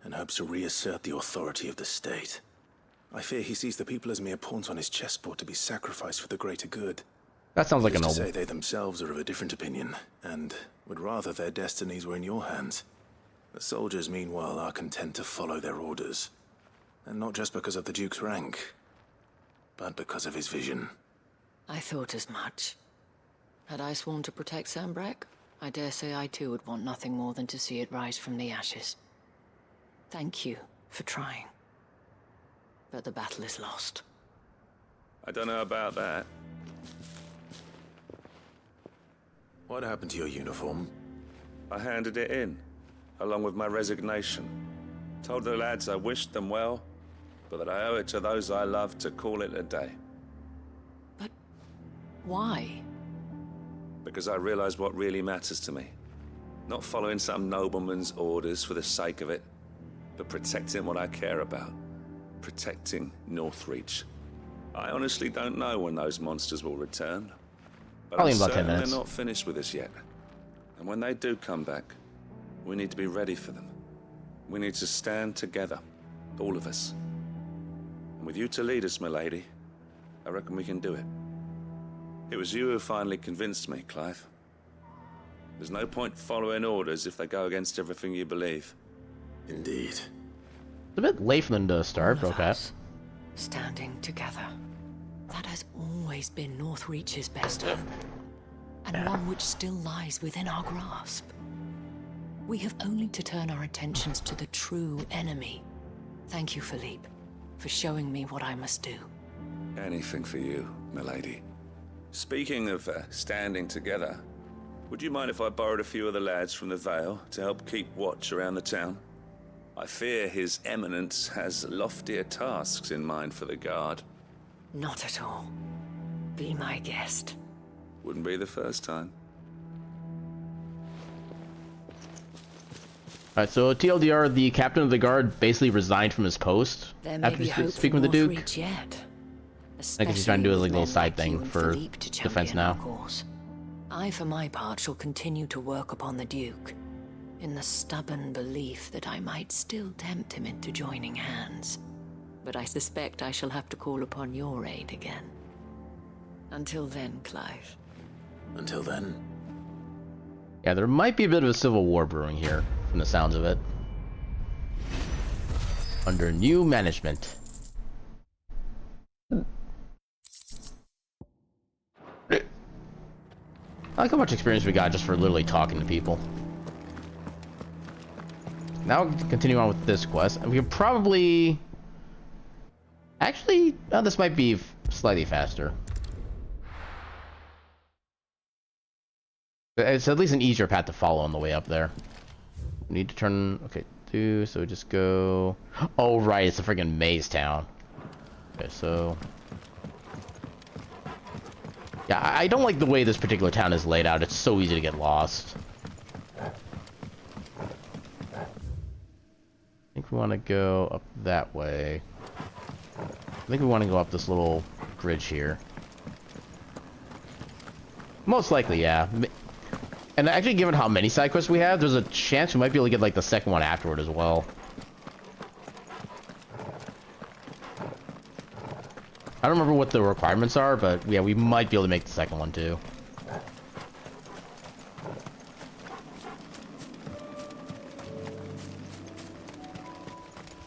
and hopes to reassert the authority of the state. I fear he sees the people as mere pawns on his chessboard to be sacrificed for the greater good. That sounds like a He noble. used to say they themselves are of a different opinion, and would rather their destinies were in your hands. The soldiers, meanwhile, are content to follow their orders. And not just because of the Duke's rank, but because of his vision. I thought as much. Had I sworn to protect Sambrek, I dare say I too would want nothing more than to see it rise from the ashes. Thank you for trying. But the battle is lost. I don't know about that. What happened to your uniform? I handed it in, along with my resignation. Told the lads I wished them well, but that I owe it to those I love to call it a day. Why? Because I realize what really matters to me. Not following some nobleman's orders for the sake of it, but protecting what I care about. Protecting Northreach. I honestly don't know when those monsters will return. But Probably I'm in about 10 certain minutes. they're not finished with us yet. And when they do come back, we need to be ready for them. We need to stand together, all of us. And with you to lead us, milady, I reckon we can do it. It was you who finally convinced me, Clive. There's no point following orders if they go against everything you believe. Indeed. It's a bit late for them to start, but okay. Standing together. That has always been Northreach's best hope. And one which still lies within our grasp. We have only to turn our attentions to the true enemy. Thank you, Philippe, for showing me what I must do. Anything for you, milady. Speaking of standing together, would you mind if I borrowed a few of the lads from the Vale to help keep watch around the town? I fear His Eminence has loftier tasks in mind for the guard. Not at all. Be my guest. Wouldn't be the first time. Alright, so TLDR, the captain of the guard basically resigned from his post after speaking with the Duke. I guess he's trying to do a little side thing for defense now. I, for my part, shall continue to work upon the Duke, in the stubborn belief that I might still tempt him into joining hands. But I suspect I shall have to call upon your aid again. Until then, Clive. Until then? Yeah, there might be a bit of a civil war brewing here, from the sounds of it. Under new management. I like how much experience we got just for literally talking to people. Now we can continue on with this quest, and we can probably... Actually, this might be slightly faster. It's at least an easier path to follow on the way up there. We need to turn... Okay, so just go... Oh, right, it's a freaking maze town. Okay, so... Yeah, I don't like the way this particular town is laid out. It's so easy to get lost. I think we want to go up that way. I think we want to go up this little bridge here. Most likely, yeah. And actually, given how many side quests we have, there's a chance we might be able to get, like, the second one afterward as well. I don't remember what the requirements are, but yeah, we might be able to make the second one too.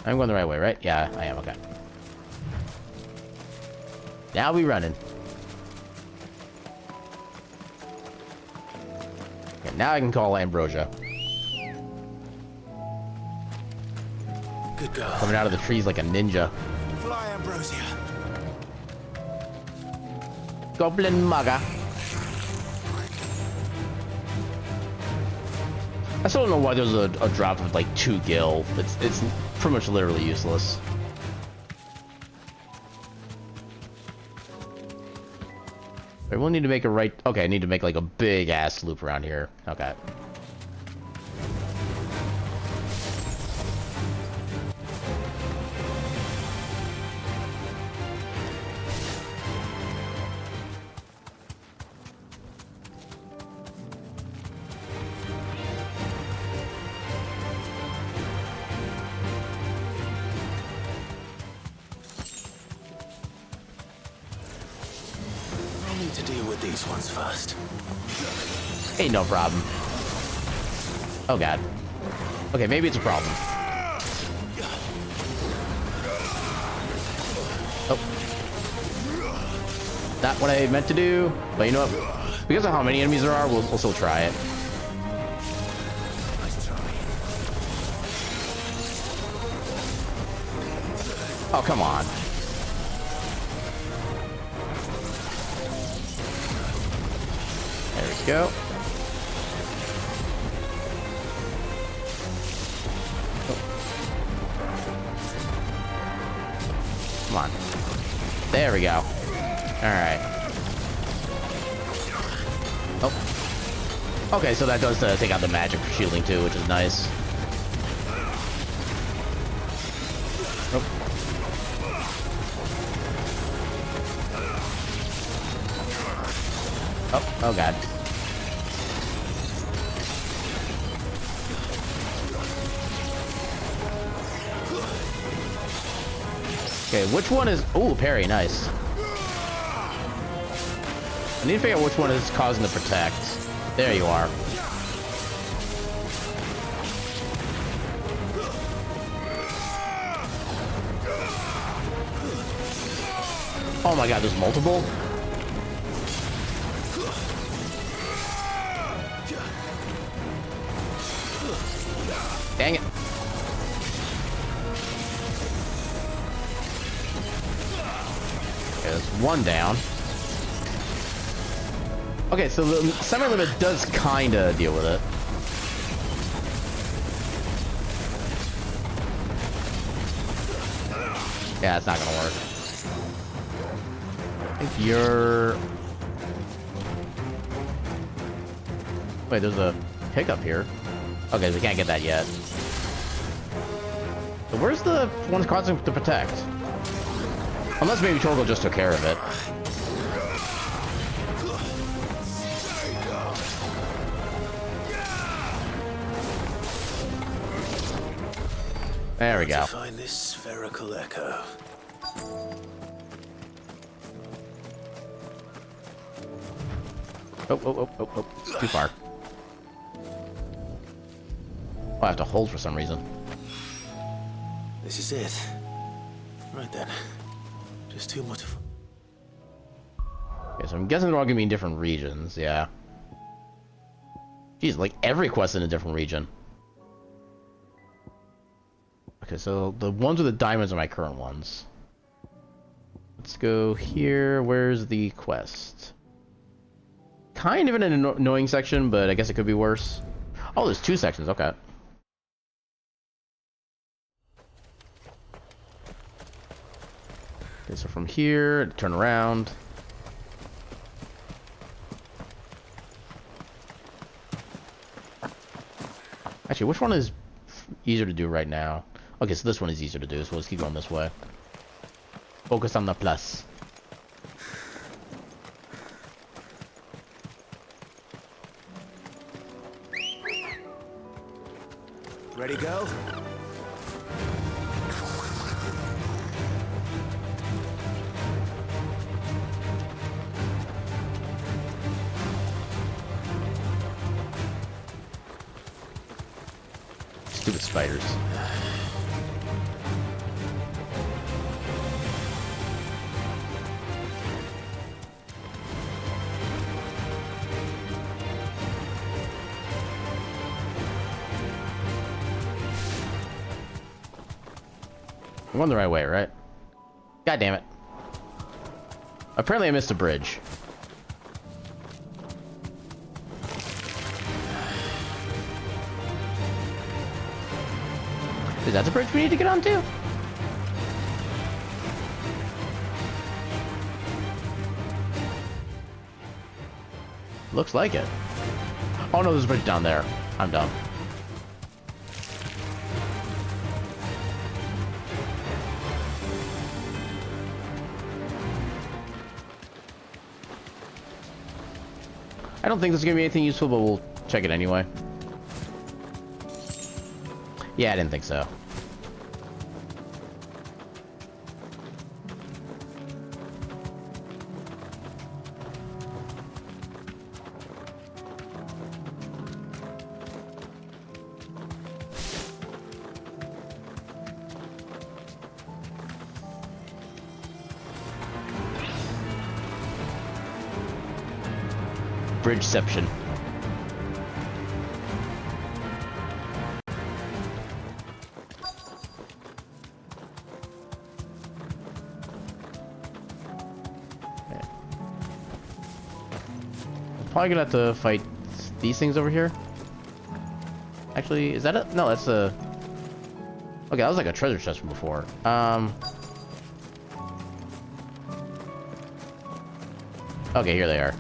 I'm going the right way, right? Yeah, I am, okay. Now we running. Okay, now I can call Ambrosia. Good girl. Coming out of the trees like a ninja. Fly, Ambrosia. Goblin Mugger. I still don't know why there's a drop of like 2 gil. It's pretty much literally useless. I will need to make a right... Okay, I need to make like a big ass loop around here. Okay. To deal with these ones first. Ain't no problem. Oh god. Okay, maybe it's a problem. Oh. Not what I meant to do, but you know what? Because of how many enemies there are, we'll still try it. Oh, come on. There we go. Oh. Come on. There we go. Alright. Oh. Okay, so that does take out the magic for shielding too, which is nice. Oh. Oh god. Okay, which one is... Ooh, parry, nice. I need to figure out which one is causing the protect. There you are. Oh my god, there's multiple? Dang it. Okay, there's one down. Okay, so the semi-limit does kinda deal with it. Yeah, it's not gonna work. I think you're... Wait, there's a pickup here. Okay, we can't get that yet. So where's the ones causing to protect? Unless maybe Torgal just took care of it. There we go. Find this spherical echo. Oh. Too far. Oh, I have to hold for some reason. This is it. Right then. Just two more to... Okay, so I'm guessing they're all gonna be in different regions, yeah. Jeez, like every quest in a different region. Okay, so the ones with the diamonds are my current ones. Let's go here. Where's the quest? Kind of in an annoying section, but I guess it could be worse. Oh, there's 2 sections, okay. Okay, so from here, turn around. Actually, which one is easier to do right now? Okay, so this one is easier to do, so let's keep going this way. Focus on the plus. Ready, go? Stupid spiders. I'm going the right way, right? God damn it. Apparently I missed a bridge. Is that the bridge we need to get onto? Looks like it. Oh no, there's a bridge down there. I'm dumb. I don't think this is gonna be anything useful, but we'll check it anyway. Yeah, I didn't think so. Bridgeception. Probably gonna have to fight these things over here. Actually, is that it? No, that's a... Okay, that was like a treasure chest from before. Okay, here they are.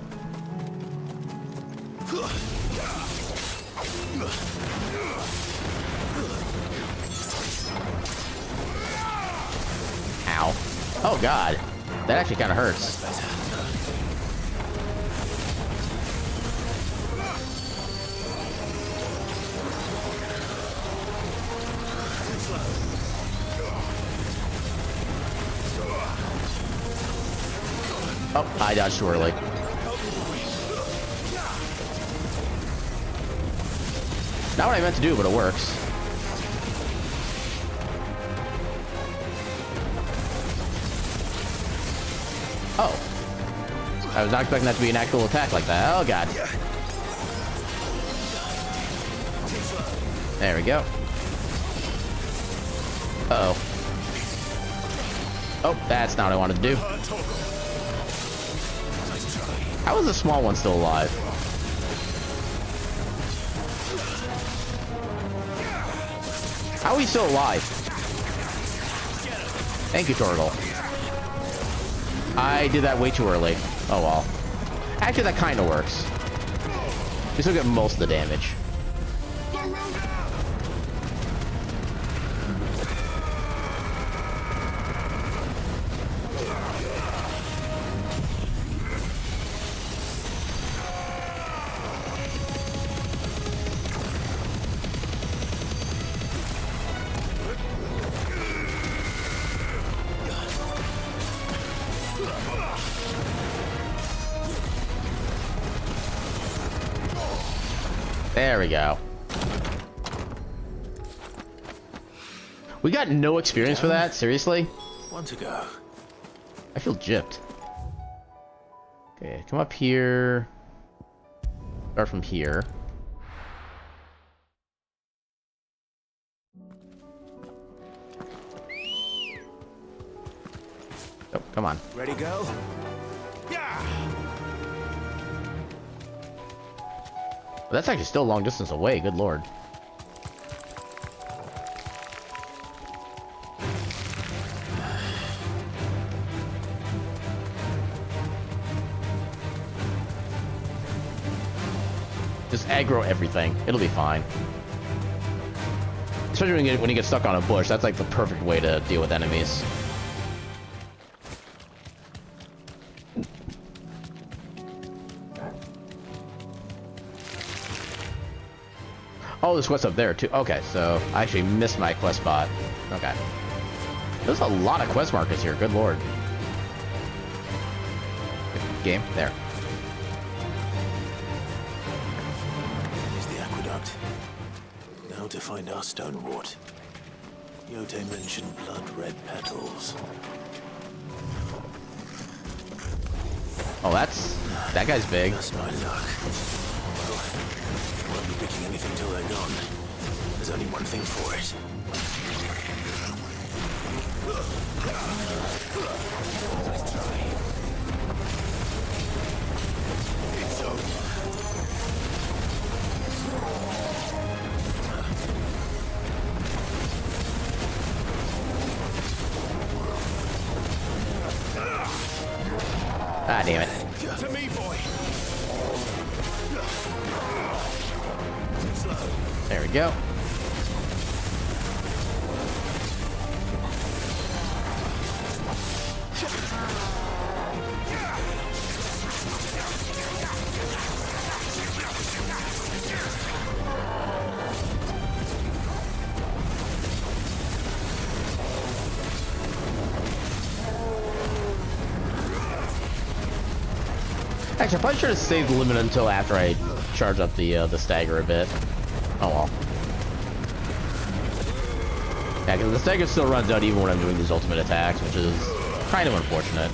Ow. Oh god. That actually kind of hurts. Oh, I dodged too early. Not what I meant to do, but it works. Oh. I was not expecting that to be an actual attack like that. Oh, God. There we go. Uh-oh. Oh, that's not what I wanted to do. How is the small one still alive? How are we still alive? Thank you, Torgal. I did that way too early. Oh well. Actually, that kind of works. We still get most of the damage. we go. We got no experience for that? Seriously? One to go. I feel gypped. Okay, come up here. Start from here. Oh, come on. Ready, go? That's actually still a long distance away, good lord. Just aggro everything. It'll be fine. Especially when you get stuck on a bush, that's like the perfect way to deal with enemies. Oh, there's quests up there too. Okay, so I actually missed my quest spot. Okay. There's a lot of quest markers here, good lord. Game, there. Here's the aqueduct. Now to find our stonewort. Yote mentioned blood-red petals. Oh, that guy's big. That's my luck. Won't be picking anything till they're gone. There's only one thing for it. Let's try. It's over. Ah, damn it. To me, boy. There we go. Actually, I probably should have saved the limit until after I charge up the stagger a bit. Oh well. Yeah, because the stagger still runs out even when I'm doing these ultimate attacks, which is kind of unfortunate.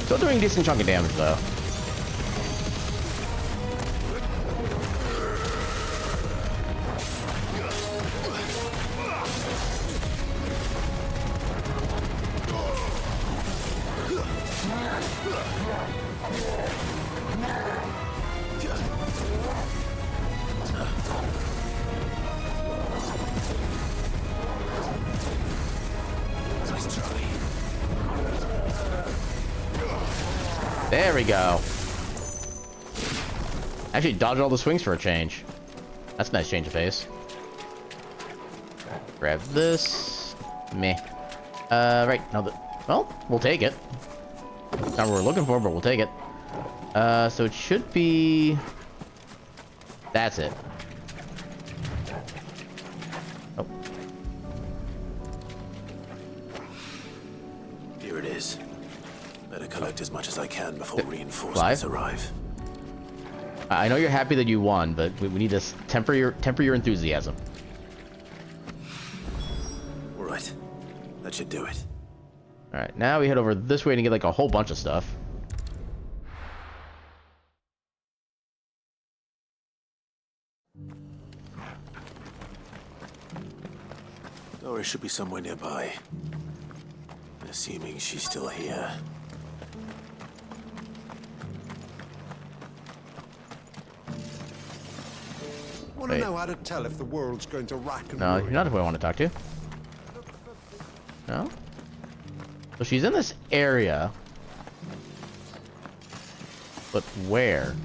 Still doing a decent chunk of damage though. There we go. Actually dodged all the swings for a change. That's a nice change of pace. Grab this. Meh. Right. No, well, we'll take it. Not what we're looking for, but we'll take it. So it should be... That's it. Oh. Here it is. Better collect as much as I can before reinforcements arrive. I know you're happy that you won, but we need to temper your enthusiasm. All right, that should do it. All right, now we head over this way to get like a whole bunch of stuff. Doris should be somewhere nearby. Assuming she's still here. Want to know how to tell if the world's going to rack and No, ruin? you're not who I want to talk to. No? So she's in this area. But where?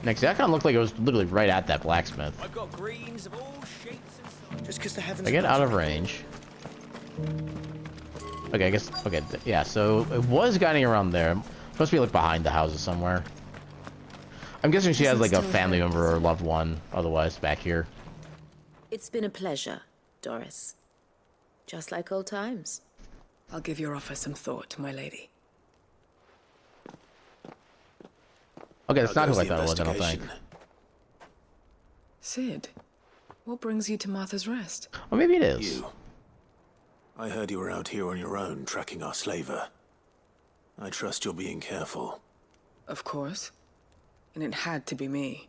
Next, that kind of looked like it was literally right at that blacksmith. I've got greens of all shapes and sizes. Just because the heavens I get out of range. Okay, I guess. Okay, yeah. So it was guiding around there. Supposed to be like behind the houses somewhere. I'm guessing she has like a family member or loved one. Otherwise, back here. It's been a pleasure, Doris. Just like old times. I'll give your offer some thought, my lady. Okay, that's How not who goes I the thought it was, I don't think. investigation? Sid, what brings you to Martha's Rest? Or maybe it is. You. I heard you were out here on your own, tracking our slaver. I trust you're being careful. Of course. And it had to be me.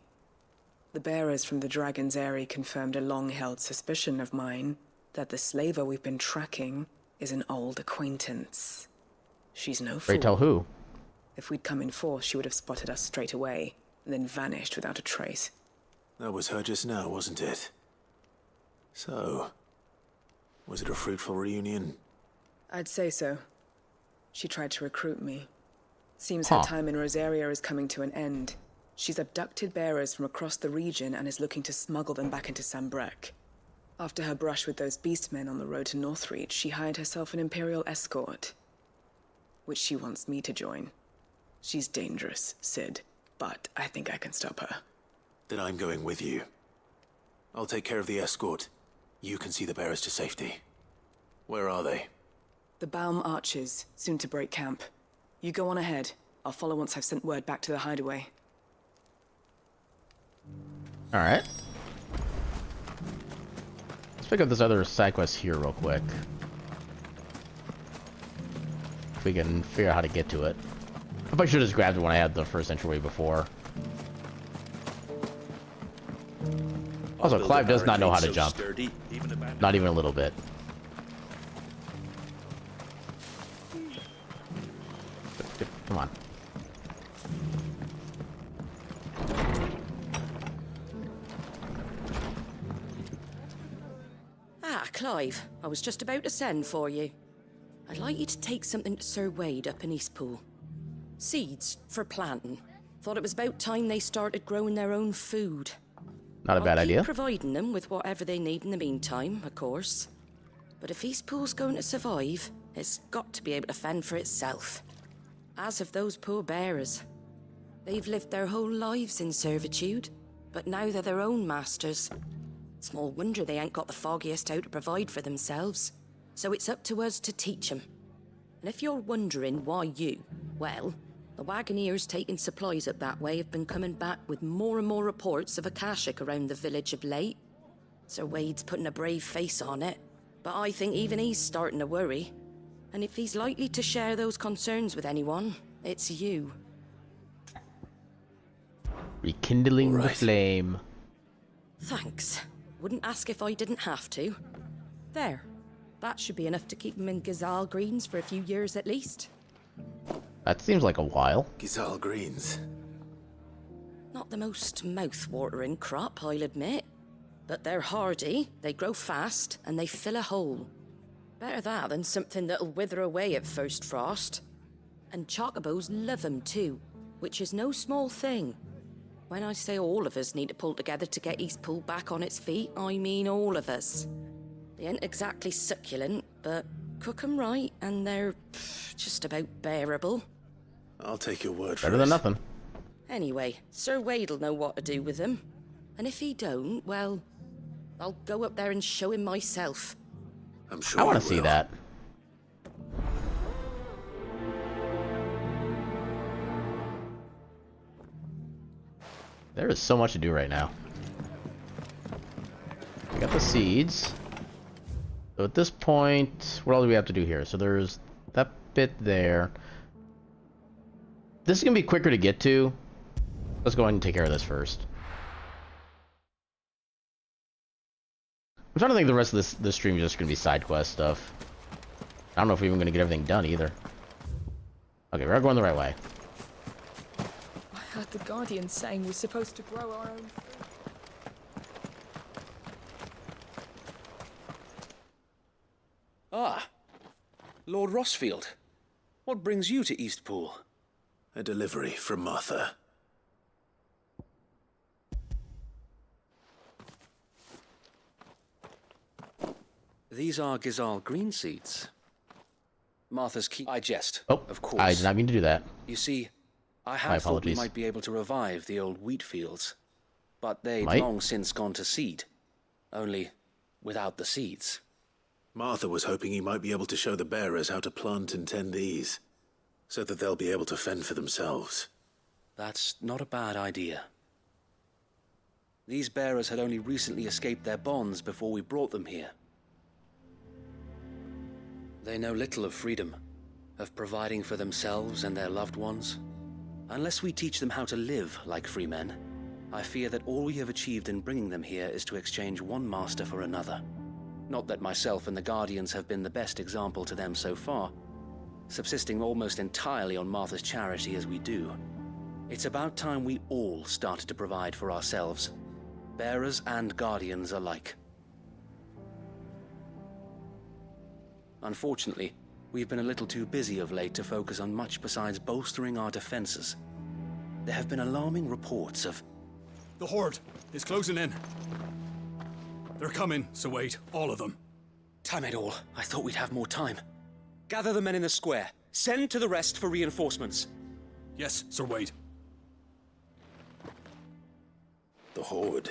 The bearers from the Dragon's Eyrie confirmed a long-held suspicion of mine that the slaver we've been tracking is an old acquaintance. She's no fool. Pray tell who? If we'd come in force, she would have spotted us straight away, and then vanished without a trace. That was her just now, wasn't it? So, was it a fruitful reunion? I'd say so. She tried to recruit me. Seems her time in Rosaria is coming to an end. She's abducted bearers from across the region and is looking to smuggle them back into Sambrek. After her brush with those beastmen on the road to Northreach, she hired herself an Imperial escort, which she wants me to join. She's dangerous, Sid, but I think I can stop her. Then I'm going with you. I'll take care of the escort. You can see the bearers to safety. Where are they? The Baum Archers, soon to break camp. You go on ahead. I'll follow once I've sent word back to the hideaway. Alright. Let's pick up this other side quest here real quick. If we can figure out how to get to it. I probably should have just grabbed it when I had the first entryway before. Also, Clive does not know how to jump. Not even a little bit. Come on. Ah, Clive, I was just about to send for you. I'd like you to take something to Sir Wade up in Eastpool. Seeds for planting. Thought it was about time they started growing their own food. Not a bad idea. I'll keep providing them with whatever they need in the meantime, of course. But if Eastpool's going to survive, it's got to be able to fend for itself. As have those poor bearers. They've lived their whole lives in servitude, but now they're their own masters. Small wonder they ain't got the foggiest how to provide for themselves. So it's up to us to teach them. And if you're wondering why you, well, the Wagoneers taking supplies up that way have been coming back with more and more reports of Akashic around the village of late. Sir Wade's putting a brave face on it, but I think even he's starting to worry. And if he's likely to share those concerns with anyone, it's you. Rekindling the flame. Thanks. Wouldn't ask if I didn't have to. There. That should be enough to keep him in Gazal Greens for a few years at least. That seems like a while. Gazal Greens. Not the most mouth-watering crop, I'll admit. But they're hardy, they grow fast, and they fill a hole. Better that than something that'll wither away at first frost. And chocobos love 'em too, which is no small thing. When I say all of us need to pull together to get Eastpool back on its feet, I mean all of us. They ain't exactly succulent, but cook 'em right, and they're just about bearable. I'll take your word for it. Better than nothing. Anyway, Sir Wade'll know what to do with them. And if he don't, well, I'll go up there and show him myself. I'm sure I want to see that. There is so much to do right now. We got the seeds. So at this point, what all do we have to do here? So there's that bit there. This is going to be quicker to get to. Let's go ahead and take care of this first. I'm trying to think the rest of this stream is just going to be side quest stuff. I don't know if we're even going to get everything done either. Okay, we're going the right way. I heard the Guardian saying we're supposed to grow our own food. Ah, Lord Rossfield. What brings you to Eastpool? A delivery from Martha. These are Gazal green seeds. Martha's key. I jest. Oh, of course. I did not mean to do that. You see, I My had thought we apologies. might be able to revive the old wheat fields, but they'd Might? long since gone to seed. Only without the seeds. Martha was hoping he might be able to show the bearers how to plant and tend these, so that they'll be able to fend for themselves. That's not a bad idea. These bearers had only recently escaped their bonds before we brought them here. They know little of freedom, of providing for themselves and their loved ones. Unless we teach them how to live like free men, I fear that all we have achieved in bringing them here is to exchange one master for another. Not that myself and the Guardians have been the best example to them so far, subsisting almost entirely on Martha's charity as we do. It's about time we all started to provide for ourselves, bearers and Guardians alike. Unfortunately, we've been a little too busy of late to focus on much besides bolstering our defenses. There have been alarming reports of... The Horde is closing in. They're coming, so wait, all of them. Damn it all, I thought we'd have more time. Gather the men in the square. Send to the rest for reinforcements. Yes, Sir Wade. The Horde.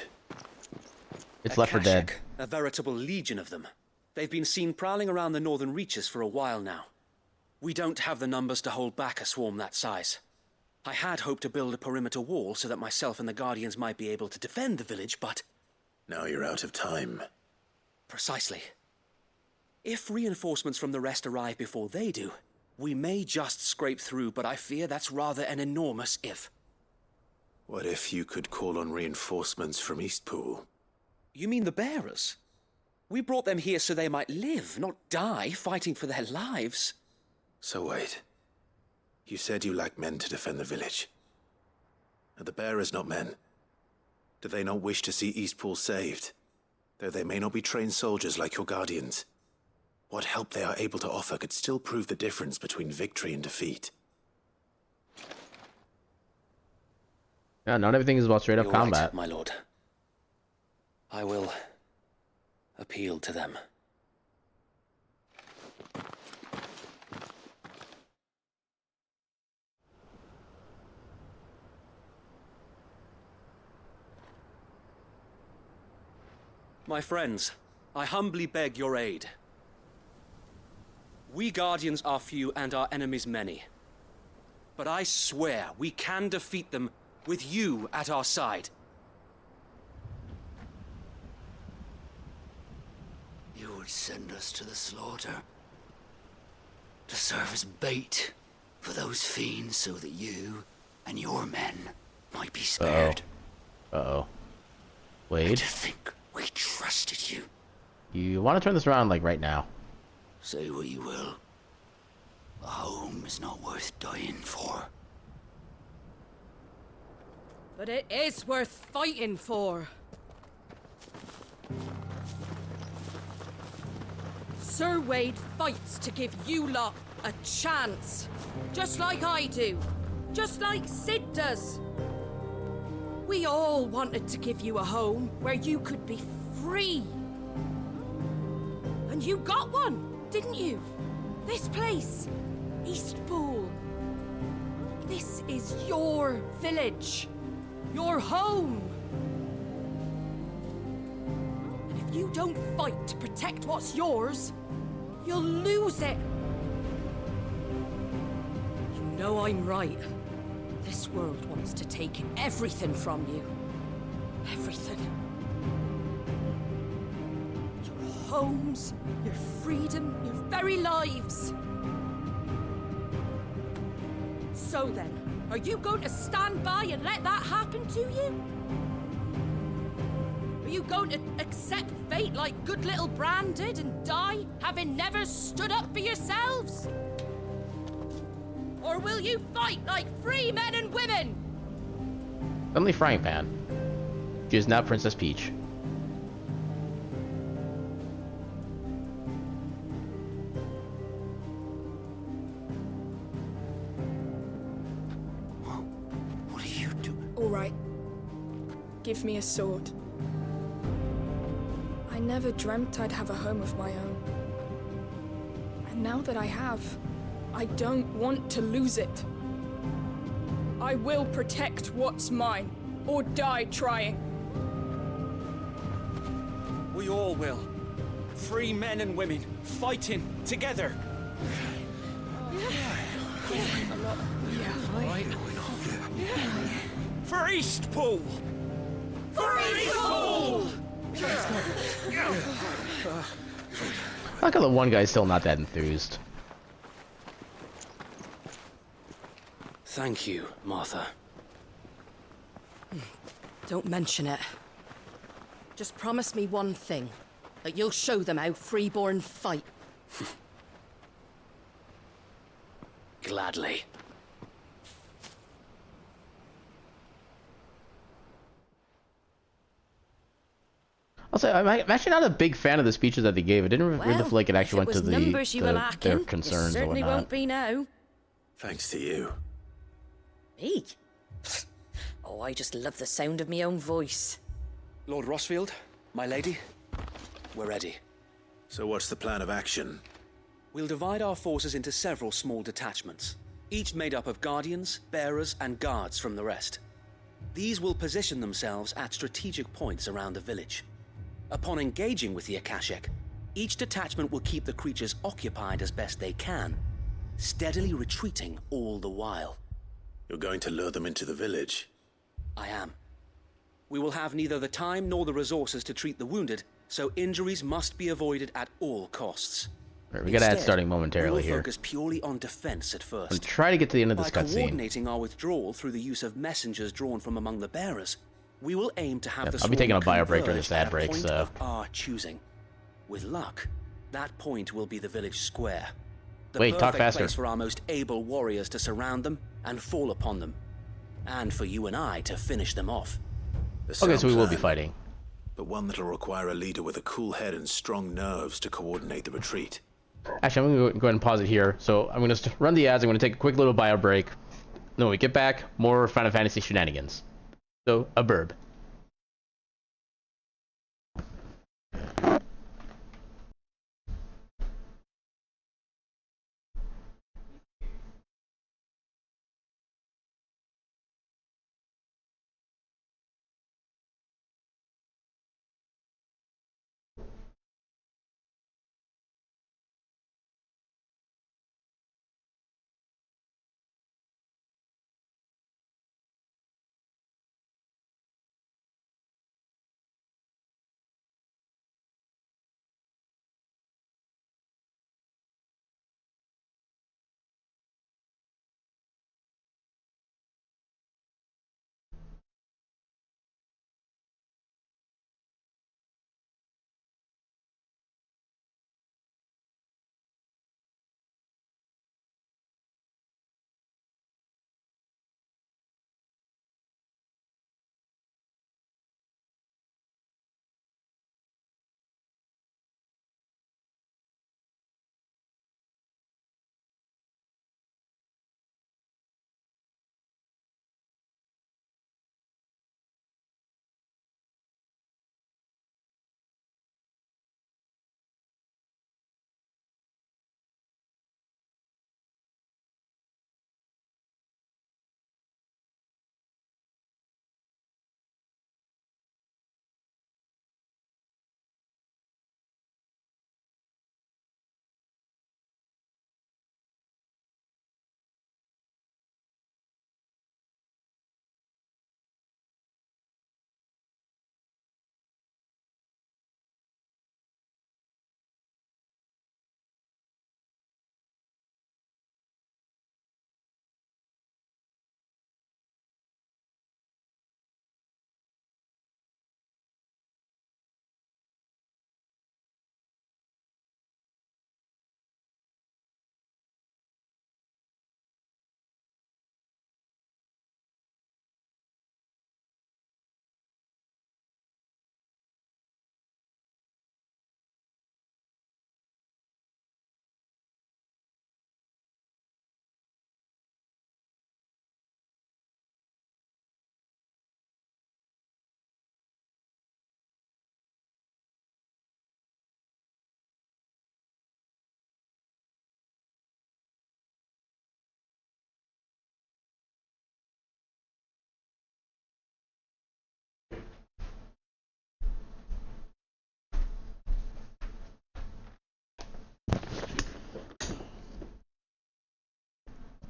It's Left 4 Dead. A veritable legion of them. They've been seen prowling around the northern reaches for a while now. We don't have the numbers to hold back a swarm that size. I had hoped to build a perimeter wall so that myself and the Guardians might be able to defend the village, but... Now you're out of time. Precisely. If reinforcements from the rest arrive before they do, we may just scrape through, but I fear that's rather an enormous if. What if you could call on reinforcements from Eastpool? You mean the bearers? We brought them here so they might live, not die, fighting for their lives. So wait. You said you lack men to defend the village. Are the bearers not men? Do they not wish to see Eastpool saved? Though they may not be trained soldiers like your Guardians. What help they are able to offer could still prove the difference between victory and defeat. Yeah, not everything is about straight up combat. Right, my lord. I will appeal to them. My friends, I humbly beg your aid. We Guardians are few and our enemies many. But I swear we can defeat them with you at our side. You would send us to the slaughter, to serve as bait for those fiends so that you and your men might be spared. Uh-oh. Wade? To think we trusted you. You want to turn this around, like, right now? Say what you will. A home is not worth dying for. But it is worth fighting for. Sir Wade fights to give you lot a chance. Just like I do. Just like Sid does. We all wanted to give you a home where you could be free. And you got one, didn't you? This place, Eastpool. This is your village. Your home. And if you don't fight to protect what's yours, you'll lose it. You know I'm right. This world wants to take everything from you. Everything. Your homes, your freedom, your very lives. So then, are you going to stand by and let that happen to you? Are you going to accept fate like good little Bran did and die, having never stood up for yourselves? Or will you fight like free men and women? Suddenly frying pan. She is now Princess Peach. What are you doing? All right. Give me a sword. I never dreamt I'd have a home of my own. And now that I have, I don't want to lose it. I will protect what's mine, or die trying. We all will. Free men and women, fighting together. Yeah. For Eastpool! For Eastpool! I like how the one guy's still not that enthused. Thank you, Martha. Don't mention it. Just promise me one thing. That you'll show them how freeborn fight. Gladly. I'll say I'm actually not a big fan of the speeches that they gave. It didn't really feel like it actually went to their concerns or certainly whatnot. won't be now. Thanks to you. Me? Oh, I just love the sound of my own voice. Lord Rosfield, my lady, we're ready. So what's the plan of action? We'll divide our forces into several small detachments, each made up of guardians, bearers, and guards from the rest. These will position themselves at strategic points around the village. Upon engaging with the Akashic, each detachment will keep the creatures occupied as best they can, steadily retreating all the while. You're going to lure them into the village? I am. We will have neither the time nor the resources to treat the wounded, so injuries must be avoided at all costs. Right, we gotta add starting momentarily we will here. focus purely on defense at first. I'm trying to get to the end of this By cutscene. coordinating our withdrawal through the use of messengers drawn from among the bearers, we will aim to have the I'll be taking a swarm bio break during converge this ad at a break, point so of our choosing. With luck, that point will be the village square. The wait, talk perfect faster. place for our most able warriors to surround them and fall upon them, and for you and I to finish them off. Okay, so we will be fighting. But one that'll require a leader with a cool head and strong nerves to coordinate the retreat. Actually, I'm going to go ahead and pause it here. So I'm going to run the ads. I'm going to take a quick little bio break. Then when we get back, more Final Fantasy shenanigans. So, a burb.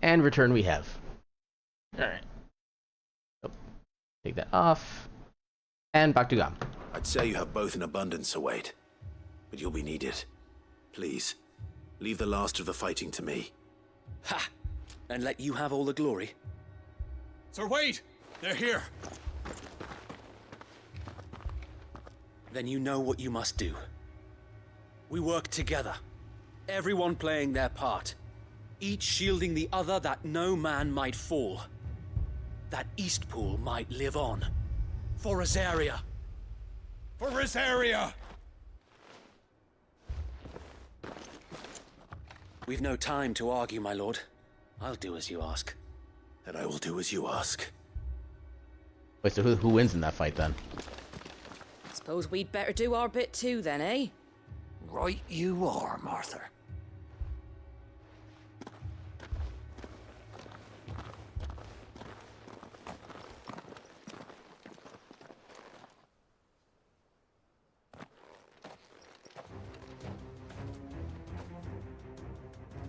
And return we have. Alright. Take that off. And back to gum. I'd say you have both in abundance, Sir Wade. But you'll be needed. Please, leave the last of the fighting to me. Ha! And let you have all the glory. Sir Wade! They're here! Then you know what you must do. We work together. Everyone playing their part. Each shielding the other that no man might fall. That Eastpool might live on. For Rosaria. For Rosaria! We've no time to argue, my lord. I'll do as you ask. And I will do as you ask. Wait, so who wins in that fight then? Suppose we'd better do our bit too then, eh? Right you are, Martha.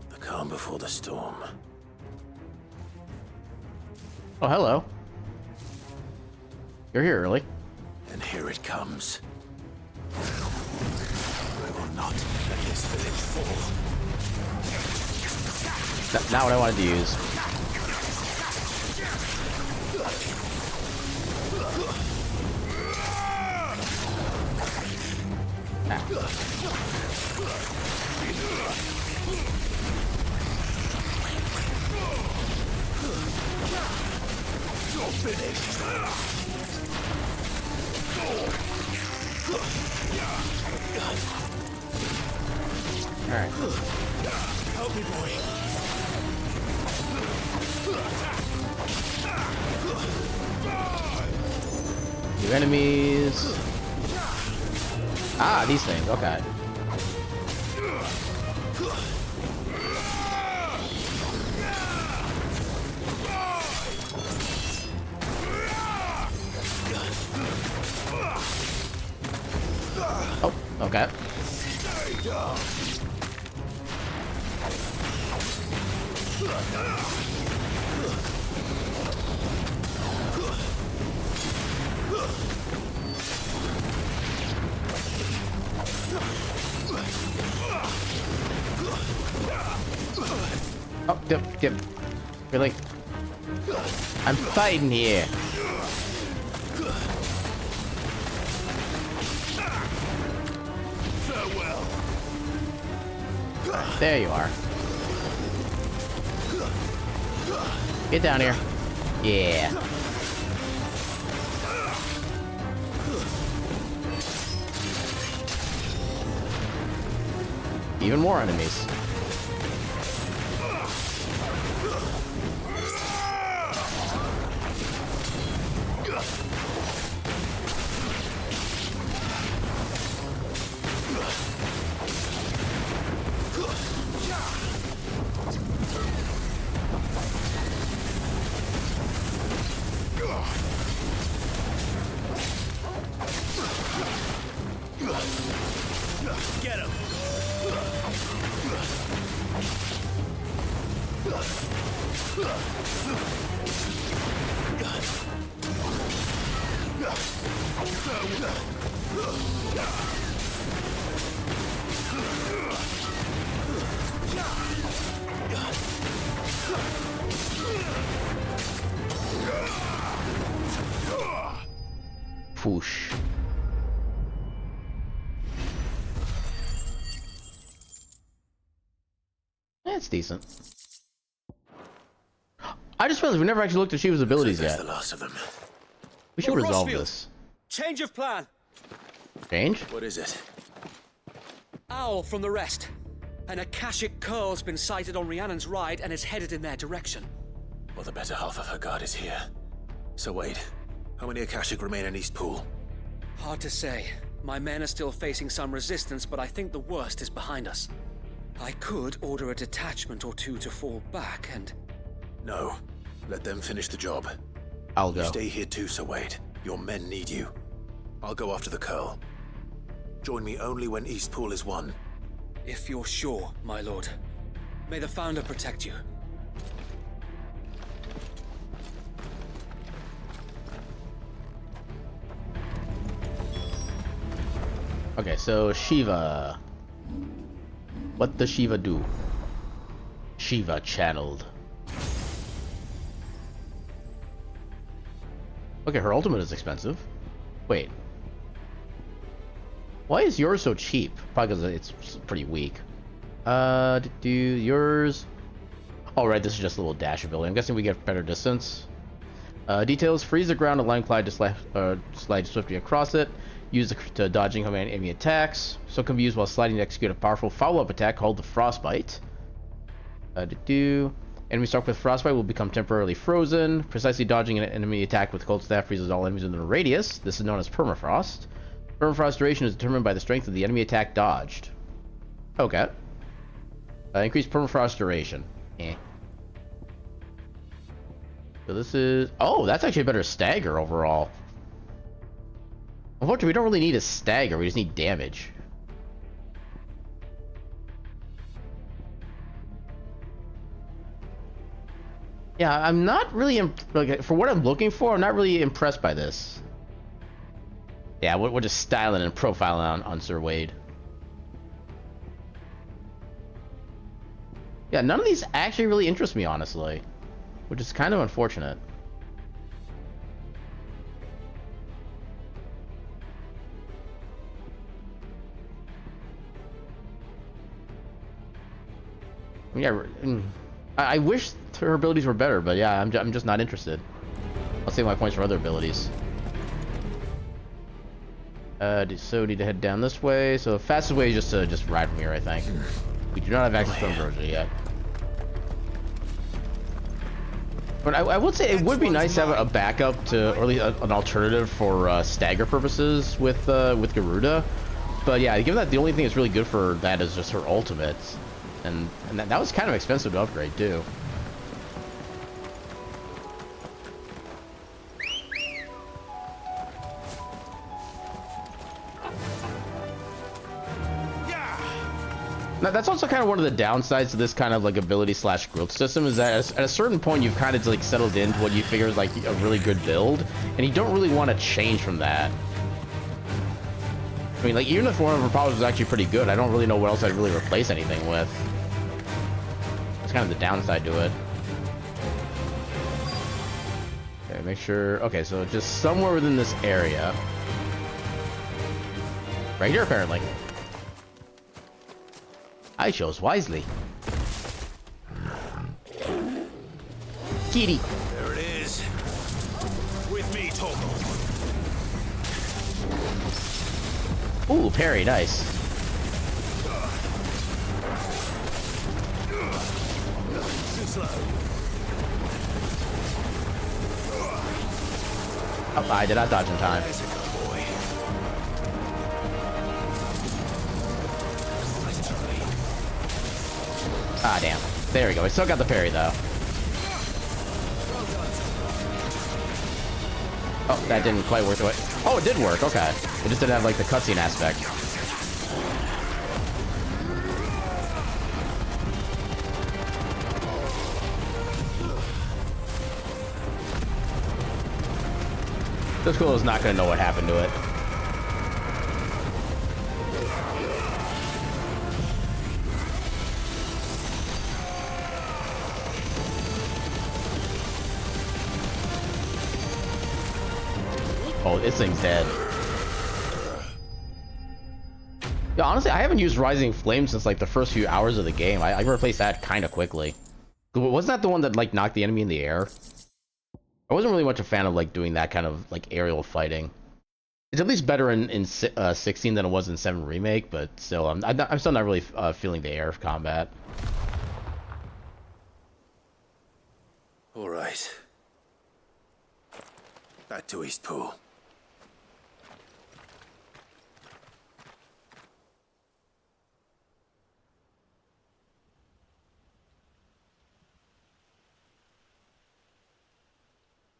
The calm before the storm. Oh, hello. You're here early. And here it comes. I will not let this village fall. Not what I wanted to use. You're finished. Alright. Help me, boy. New enemies. Ah, these things. Okay. Oh, okay. Oh, dip. Really? I'm fighting here. Farewell. There you are. Get down here. Yeah. Even more enemies. Get him. Whoosh. That's decent. I just realized we never actually looked at Shiva's abilities yet. The last of them. We should Lord resolve Rosfield, this. Change of plan. Change? What is it? Owl from the rest. An Akashic Curl's been sighted on Rhiannon's ride and is headed in their direction. Well, the better half of her guard is here. So Wade, how many Akashic remain in Eastpool? Hard to say. My men are still facing some resistance, but I think the worst is behind us. I could order a detachment or two to fall back and... No. Let them finish the job. I'll go. You stay here too, Sir Wade. Your men need you. I'll go after the Curl. Join me only when Eastpool is won. If you're sure, my lord. May the Founder protect you. Okay, so Shiva. What does Shiva do? Shiva channeled. Okay, her ultimate is expensive. Wait. Why is yours so cheap? Probably because it's pretty weak. Do yours... Alright, this is just a little dash ability. I'm guessing we get better distance. Details: freeze the ground and line glide to slide swiftly across it. Use to dodging command enemy attacks. So can be used while sliding to execute a powerful follow-up attack called the Frostbite. Enemy struck with Frostbite will become temporarily frozen. Precisely dodging an enemy attack with Cold Staff freezes all enemies within a radius. This is known as Permafrost. Permafrost duration is determined by the strength of the enemy attack dodged. Okay. Increased Permafrost duration. Eh. So this is... Oh, that's actually a better stagger overall. Unfortunately, we don't really need a stagger. We just need damage. Yeah, I'm not really... Like, for what I'm looking for, I'm not really impressed by this. Yeah, we're just styling and profiling on Sir Wade. Yeah, none of these actually really interest me, honestly. Which is kind of unfortunate. Yeah, I wish her abilities were better, but yeah, I'm just not interested. I'll save my points for other abilities. So need to head down this way. So the fastest way is just to ride from here, I think. We do not have access to Ambrosia yet. But I would say it would be nice to have a backup to, or at least an alternative for stagger purposes with Garuda. But yeah, given that the only thing that's really good for that is just her ultimates, and that was kind of expensive to upgrade too. Now, that's also kind of one of the downsides to this kind of like ability slash growth system, is that at a certain point you've kind of like settled into what you figure is like a really good build, and you don't really want to change from that. I mean, like, even if one of her powers was actually pretty good, I don't really know what else I'd really replace anything with. It's kind of the downside to it. Okay, make sure... Okay, so just somewhere within this area. Right here, apparently. I chose wisely. Kitty. There it is. With me, Togo. Ooh, parry, nice. Too slow. Oh, I did not dodge in time. Ah, damn. There we go. We still got the parry, though. Oh, that didn't quite work the way... Oh, it did work. Okay. It just didn't have, like, the cutscene aspect. This girl is not going to know what happened to it. Oh, this thing's dead. Yeah, honestly, I haven't used Rising Flame since like the first few hours of the game. I replaced that kind of quickly. Wasn't that the one that like knocked the enemy in the air? I wasn't really much a fan of like doing that kind of like aerial fighting. It's at least better in 16 than it was in 7 Remake, but still, I'm still not really feeling the air combat. All right. Back to Eastpool.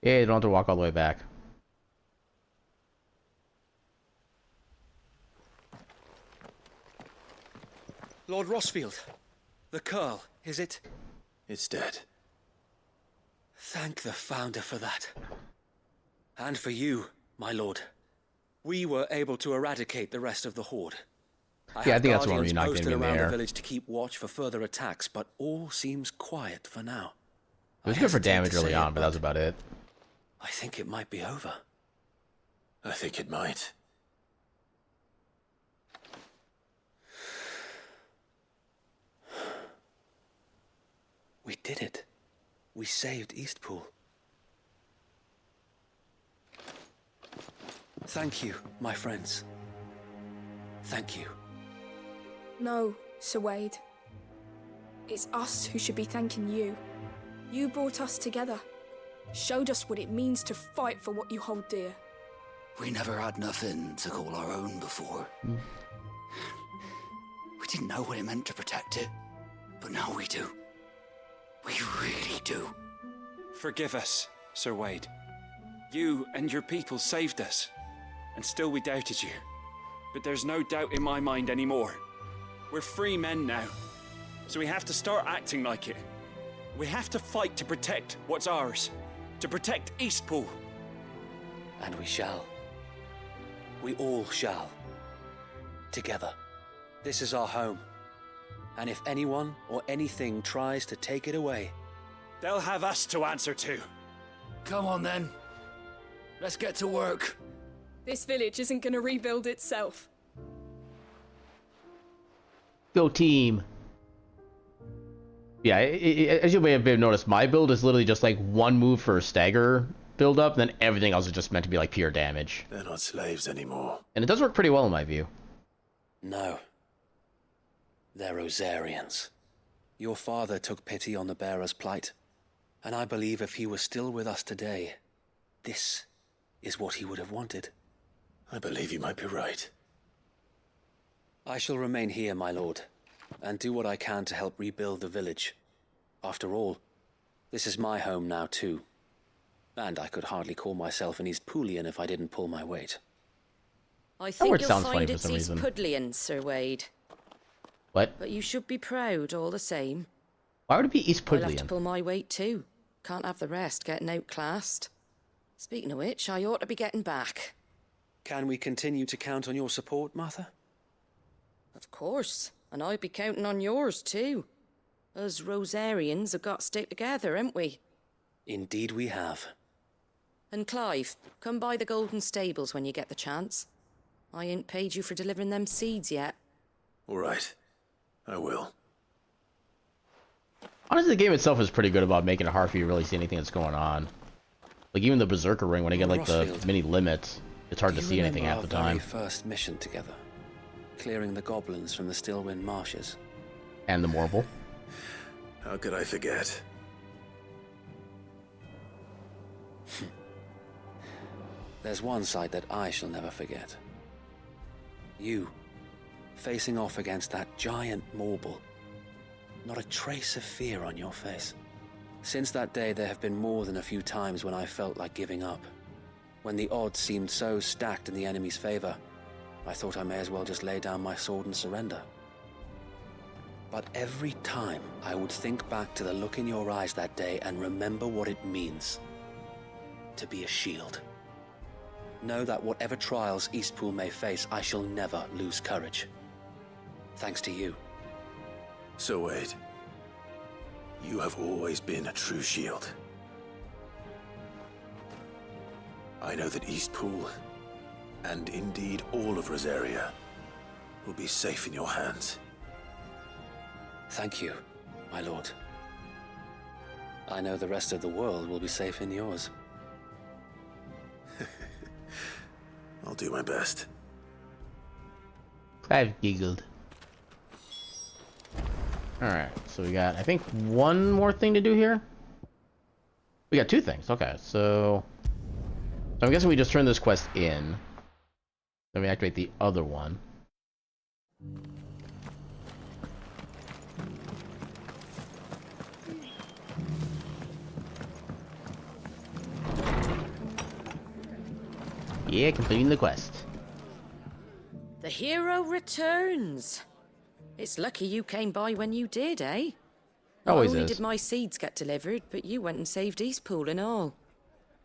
Yeah, you don't have to walk all the way back. Lord Rosfield, the Curl, is it? It's dead. Thank the Founder for that. And for you, my lord. We were able to eradicate the rest of the Horde. I think that's one where you're not going to be in around the there. village to keep watch for further attacks, but all seems quiet for now. It was good for damage early on, but that was about it. I think it might be over. I think it might. We did it. We saved Eastpool. Thank you, my friends. Thank you. No, Sir Wade. It's us who should be thanking you. You brought us together. Showed us what it means to fight for what you hold dear. We never had nothing to call our own before. We didn't know what it meant to protect it, but now we do. We really do. Forgive us, Sir Wade. You and your people saved us, and still we doubted you. But there's no doubt in my mind anymore. We're free men now, so we have to start acting like it. We have to fight to protect what's ours, to protect Eastpool. And we shall. We all shall. Together. This is our home. And if anyone or anything tries to take it away, they'll have us to answer to. Come on then. Let's get to work. This village isn't gonna rebuild itself. Go team. Yeah, as you may have noticed, my build is literally just like one move for a stagger build up, and then everything else is just meant to be like pure damage. They're not slaves anymore. And it does work pretty well in my view. No. They're Rosarians. Your father took pity on the bearer's plight, and I believe if he were still with us today, this is what he would have wanted. I believe you might be right. I shall remain here, my lord, and do what I can to help rebuild the village. After all, this is my home now too, and I could hardly call myself an Eastpoolian if I didn't pull my weight. I think you'll sounds funny find for it's some reason. Eastpoolian, Sir Wade. What? But you should be proud all the same. Why would it be I'll have to Eastpoolian? pull my weight too. Can't have the rest getting outclassed. Speaking of which, I ought to be getting back. Can we continue to count on your support, Martha? Of course, and I'd be counting on yours too. Us Rosarians have got to stick together, haven't we? Indeed we have. And Clive, come by the Golden Stables when you get the chance. I ain't paid you for delivering them seeds yet. All right. I will. Honestly, the game itself is pretty good about making it hard for you to really see anything that's going on. Like even the Berserker ring, when I get like the mini limits, it's hard to see anything half the time. Our very first mission together, clearing the goblins from the Stillwind marshes. And the Morble. How could I forget? There's one sight that I shall never forget. You, facing off against that giant Morble. Not a trace of fear on your face. Since that day, there have been more than a few times when I felt like giving up. When the odds seemed so stacked in the enemy's favor, I thought I may as well just lay down my sword and surrender. But every time I would think back to the look in your eyes that day and remember what it means to be a shield. Know that whatever trials Eastpool may face, I shall never lose courage. Thanks to you. So Wade, you have always been a true shield. I know that Eastpool, and indeed all of Rosaria, will be safe in your hands. Thank you, my lord. I know the rest of the world will be safe in yours. I'll do my best. I've giggled. Alright, so we got, I think, one more thing to do here? We got two things, okay, so I'm guessing we just turn this quest in. Then we activate the other one. Yeah, completing the quest. The hero returns. It's lucky you came by when you did, eh? Not Always only is. did my seeds get delivered, but you went and saved Eastpool and all.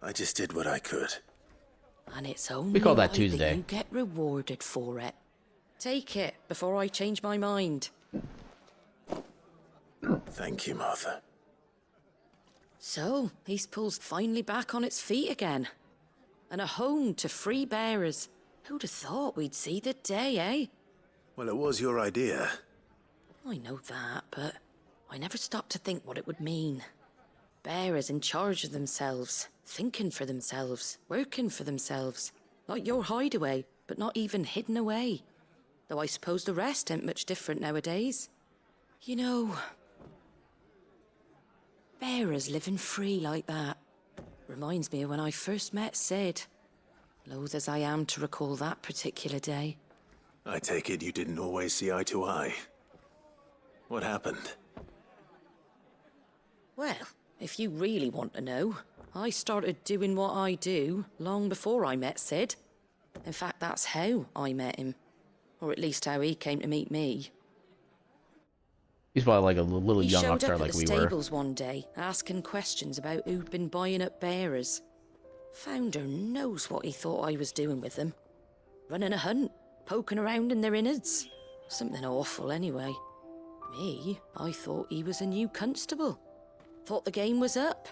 I just did what I could. And it's only We call that right Tuesday. you get rewarded for it. Take it before I change my mind. Thank you, Martha. So, Eastpool's finally back on its feet again. And a home to free bearers. Who'd have thought we'd see the day, eh? Well, it was your idea. I know that, but I never stopped to think what it would mean. Bearers in charge of themselves, thinking for themselves, working for themselves. Like your hideaway, but not even hidden away. Though I suppose the rest ain't much different nowadays. You know, bearers living free like that reminds me of when I first met Sid. Loath as I am to recall that particular day. I take it you didn't always see eye to eye. What happened? Well, if you really want to know, I started doing what I do long before I met Sid. In fact, that's how I met him. Or at least how he came to meet me. He's probably like a little young He showed upstart up like at we the were. stables one day, asking questions about who'd been buying up bearers. Founder knows what he thought I was doing with them. Running a hunt, poking around in their innards. Something awful anyway. Me, I thought he was a new constable. Thought the game was up.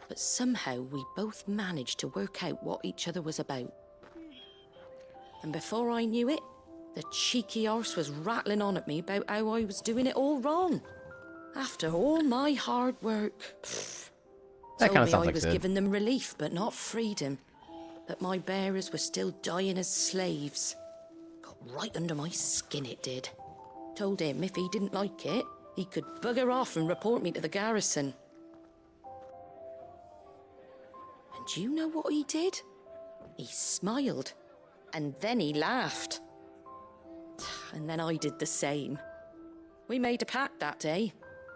But somehow we both managed to work out what each other was about. And before I knew it, the cheeky arse was rattling on at me about how I was doing it all wrong. After all my hard work. That kind of Told me sounds I like was Sid. giving them relief, but not freedom. That my bearers were still dying as slaves. Got right under my skin, it did. Told him if he didn't like it, he could bugger off and report me to the garrison. And you know what he did? He smiled. And then he laughed. And then I did the same. We made a pact that day,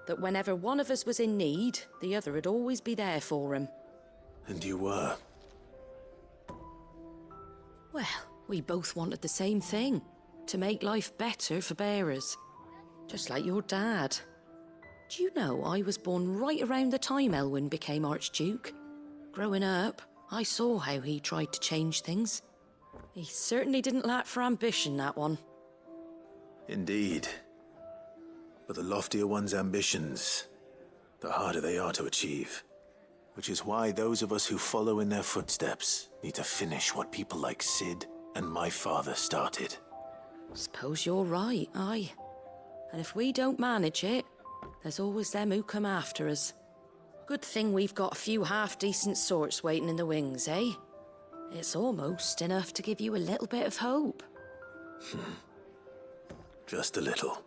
that whenever one of us was in need, the other would always be there for him. And you were? Well, we both wanted the same thing, to make life better for bearers. Just like your dad. Do you know I was born right around the time Elwyn became Archduke? Growing up, I saw how he tried to change things. He certainly didn't lack for ambition, that one. Indeed. But the loftier one's ambitions, the harder they are to achieve. Which is why those of us who follow in their footsteps need to finish what people like Sid and my father started. Suppose you're right, aye. And if we don't manage it, there's always them who come after us. Good thing we've got a few half-decent sorts waiting in the wings, eh? It's almost enough to give you a little bit of hope. Just a little.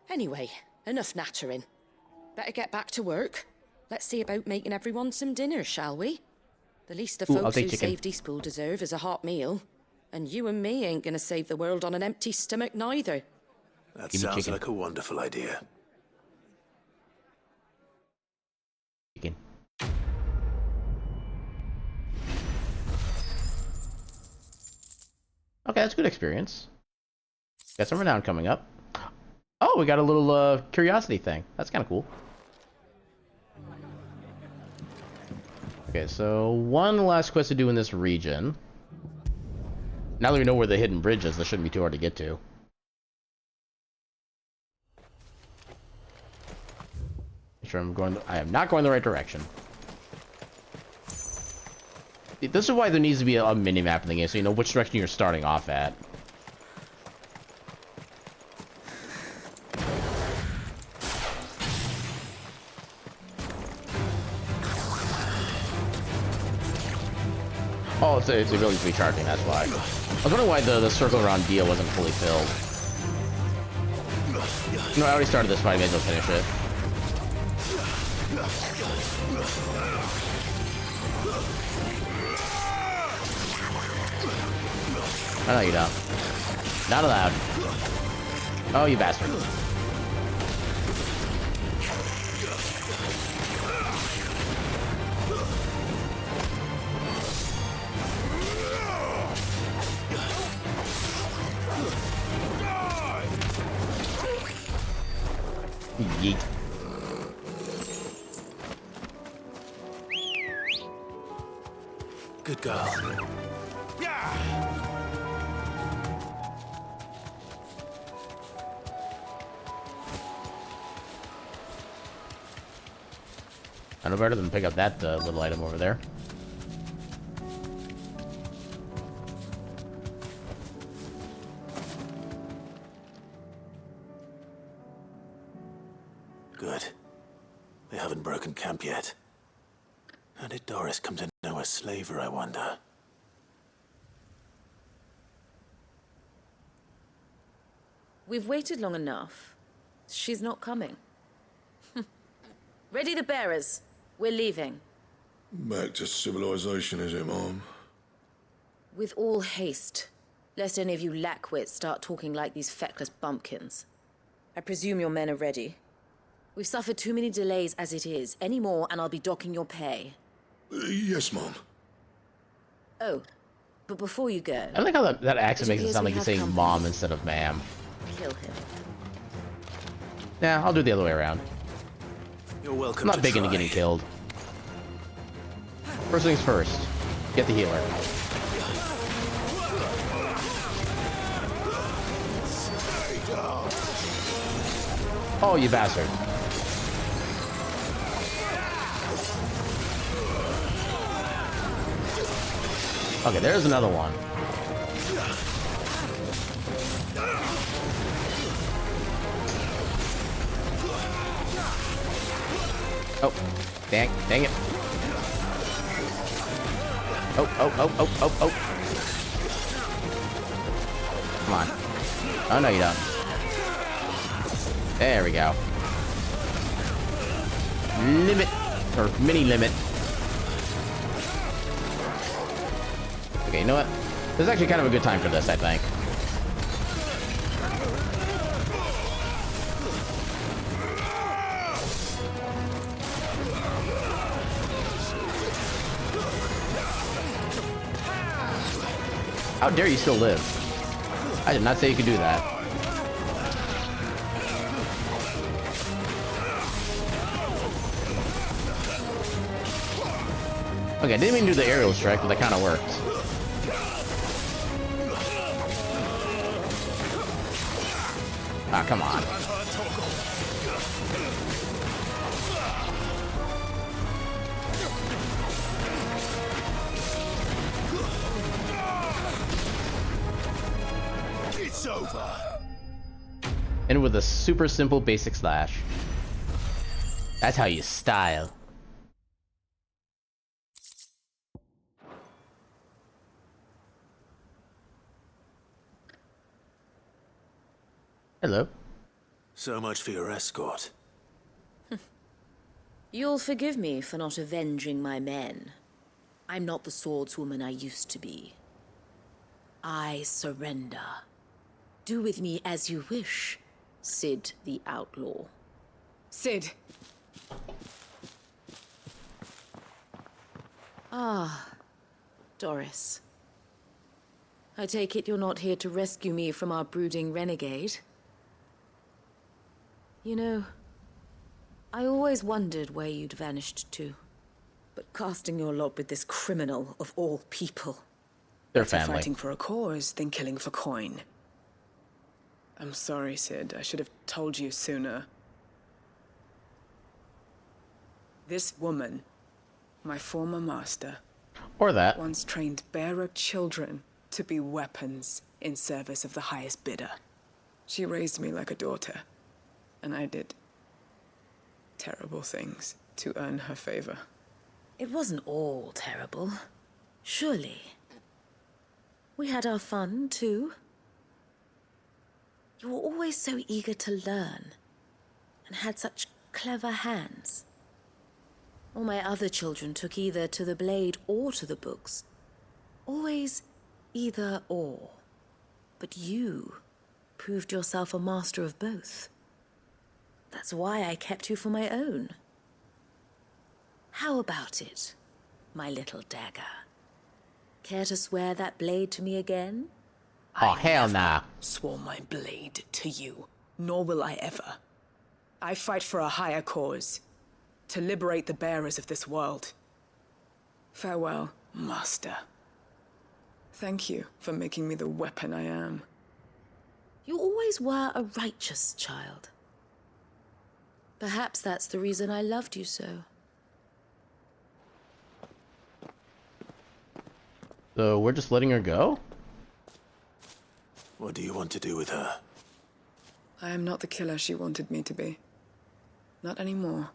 Anyway, enough nattering. Better get back to work. Let's see about making everyone some dinner, shall we? The least the Ooh, I'll folks take who chicken. saved Eastpool deserve is a hot meal. And you and me ain't gonna save the world on an empty stomach neither. That Give me sounds chicken. like a wonderful idea. Chicken. Okay, that's a good experience. Got some renown coming up. Oh, we got a little curiosity thing. That's kind of cool. Okay, so one last quest to do in this region. Now that we know where the hidden bridge is, this shouldn't be too hard to get to. Make sure I am not going the right direction. This is why there needs to be a mini-map in the game, so you know which direction you're starting off at. Oh, it's the ability to be charging, that's why. I was wondering why the circle around Dia wasn't fully filled. No, I already started this fight, I may as well finish it. Oh, no, you don't. Not allowed. Oh, you bastard. Yeet. Good girl. I know better than pick up that little item over there. Good. They haven't broken camp yet. How did Doris come to know a slaver, I wonder? We've waited long enough. She's not coming. Ready the bearers. We're leaving. Back to civilization, is it, Mom? With all haste, lest any of you lackwits start talking like these feckless bumpkins. I presume your men are ready. We've suffered too many delays as it is. Any more, and I'll be docking your pay. Yes, Mom. Oh, but before you go... I like how that accent makes it sound like he's saying mom instead of ma'am. Kill him. Yeah, I'll do it the other way around. You're welcome. I'm not big into getting killed. First things first. Get the healer. Oh, you bastard. Okay, there's another one. Oh, dang it. Oh. Come on. Oh, no, you don't. There we go. Limit, or mini limit. Okay, you know what? This is actually kind of a good time for this, I think. How dare you still live? I did not say you could do that. Okay, I didn't even do the aerial strike, but that kind of worked. Ah, come on. It's over. And with a super simple basic slash. That's how you style. Hello. So much for your escort. You'll forgive me for not avenging my men. I'm not the swordswoman I used to be. I surrender. Do with me as you wish, Sid the Outlaw. Sid. Ah, Doris. I take it you're not here to rescue me from our brooding renegade? You know, I always wondered where you'd vanished to. But casting your lot with this criminal of all people... Their Better family. fighting for a cause than killing for coin. I'm sorry, Sid. I should have told you sooner. This woman, my former master... Or that. ...once trained bearer children to be weapons in service of the highest bidder. She raised me like a daughter. And I did terrible things to earn her favor. It wasn't all terrible, surely. We had our fun, too. You were always so eager to learn, and had such clever hands. All my other children took either to the blade or to the books. Always either or. But you proved yourself a master of both. That's why I kept you for my own. How about it, my little dagger? Care to swear that blade to me again? Oh, hell nah. Swore my blade to you, nor will I ever. I fight for a higher cause, to liberate the bearers of this world. Farewell, Master. Thank you for making me the weapon I am. You always were a righteous child. Perhaps that's the reason I loved you so. So we're just letting her go? What do you want to do with her? I am not the killer she wanted me to be. Not anymore.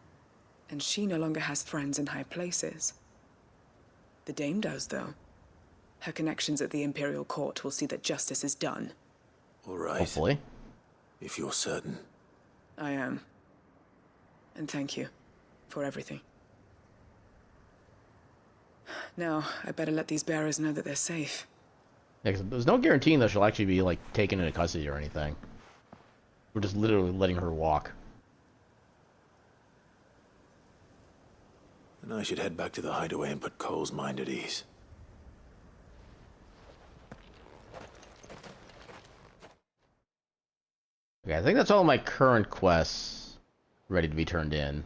And she no longer has friends in high places. The Dame does, though. Her connections at the Imperial Court will see that justice is done. All right. Hopefully. If you're certain. I am. And thank you for everything. Now, I better let these bearers know that they're safe. Yeah, 'cause there's no guaranteeing that she'll actually be, like, taken into custody or anything. We're just literally letting her walk. And I should head back to the hideaway and put Cole's mind at ease. Okay, I think that's all my current quests ready to be turned in.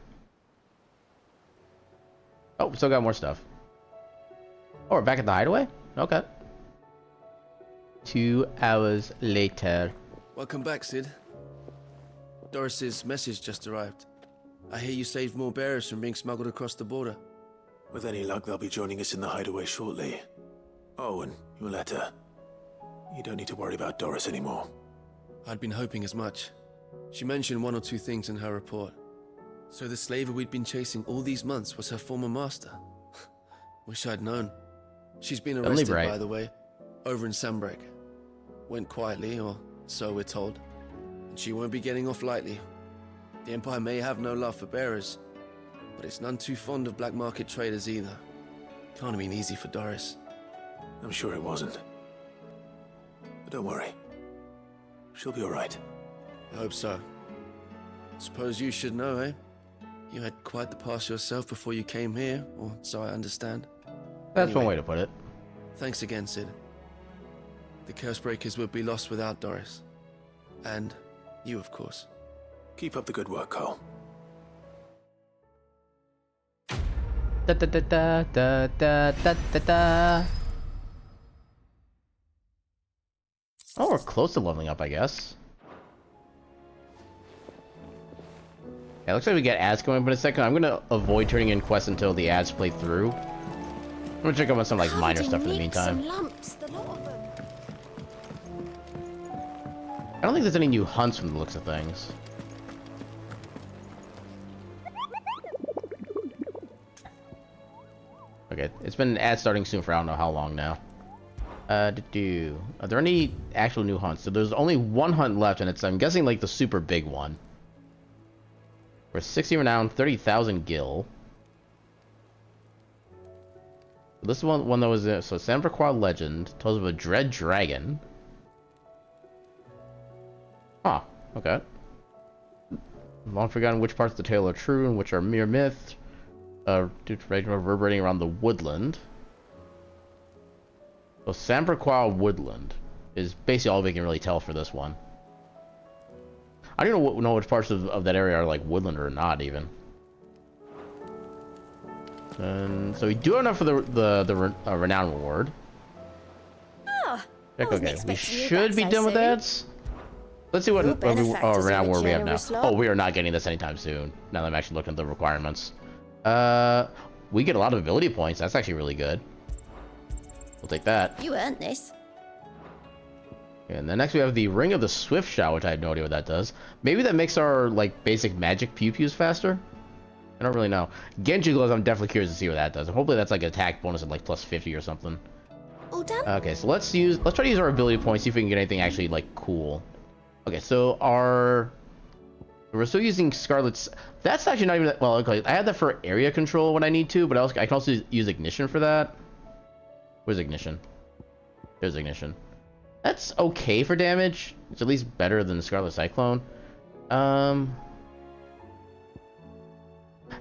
Oh, we still got more stuff. Oh, we're back at the hideaway? Okay. 2 hours later. Welcome back, Sid. Doris's message just arrived. I hear you saved more bearers from being smuggled across the border. With any luck, they'll be joining us in the hideaway shortly. Oh, and your letter. You don't need to worry about Doris anymore. I'd been hoping as much. She mentioned 1 or 2 things in her report. So the slaver we'd been chasing all these months was her former master. Wish I'd known. She's been arrested, by the way, over in Sambrek. Went quietly, or so we're told. And she won't be getting off lightly. The Empire may have no love for bearers, but it's none too fond of black market traders either. Can't have been easy for Doris. I'm sure it wasn't. But don't worry. She'll be all right. I hope so. Suppose you should know, eh? You had quite the past yourself before you came here, or so I understand. That's one way to put it. Thanks again, Sid. The Cursebreakers would be lost without Doris. And you, of course. Keep up the good work, Cole. Da da da da da da da da da. Oh, we're close to leveling up, I guess. Yeah, looks like we get ads coming up in a second. I'm gonna avoid turning in quests until the ads play through. I'm gonna check up on some like minor stuff in the meantime. I don't think there's any new hunts from the looks of things. Okay, it's been an ad starting soon for I don't know how long now. Are there any actual new hunts? So there's only 1 hunt left, and it's, I'm guessing, like the super big one. For 60 renown, 30,000 gil. This one that was so Samverquad legend tells of a dread dragon. Huh. Okay. Long forgotten which parts of the tale are true and which are mere myths. Due to reverberating around the woodland. So Samverquad woodland is basically all we can really tell for this one. I don't even know which parts of that area are like woodland or not even. And so we do have enough for the renown reward. Ah, okay, we should be done with that. Let's see what renown reward we have now. Oh, we are not getting this anytime soon. Now that I'm actually looking at the requirements. We get a lot of ability points. That's actually really good. We'll take that. You earned this. And then next we have the Ring of the Swift Shot, which I have no idea what that does. Maybe that makes our like basic magic pew-pews faster? I don't really know. Genji Gloves, I'm definitely curious to see what that does. Hopefully that's like an attack bonus of like plus 50 or something. All done? Okay, so let's try to use our ability points, see if we can get anything actually like cool. Okay, so we're still using Scarlet's. That's actually not even that well. Okay, I have that for area control when I need to, but I can also use ignition for that. Where's ignition? There's ignition. That's okay for damage. It's at least better than Scarlet Cyclone.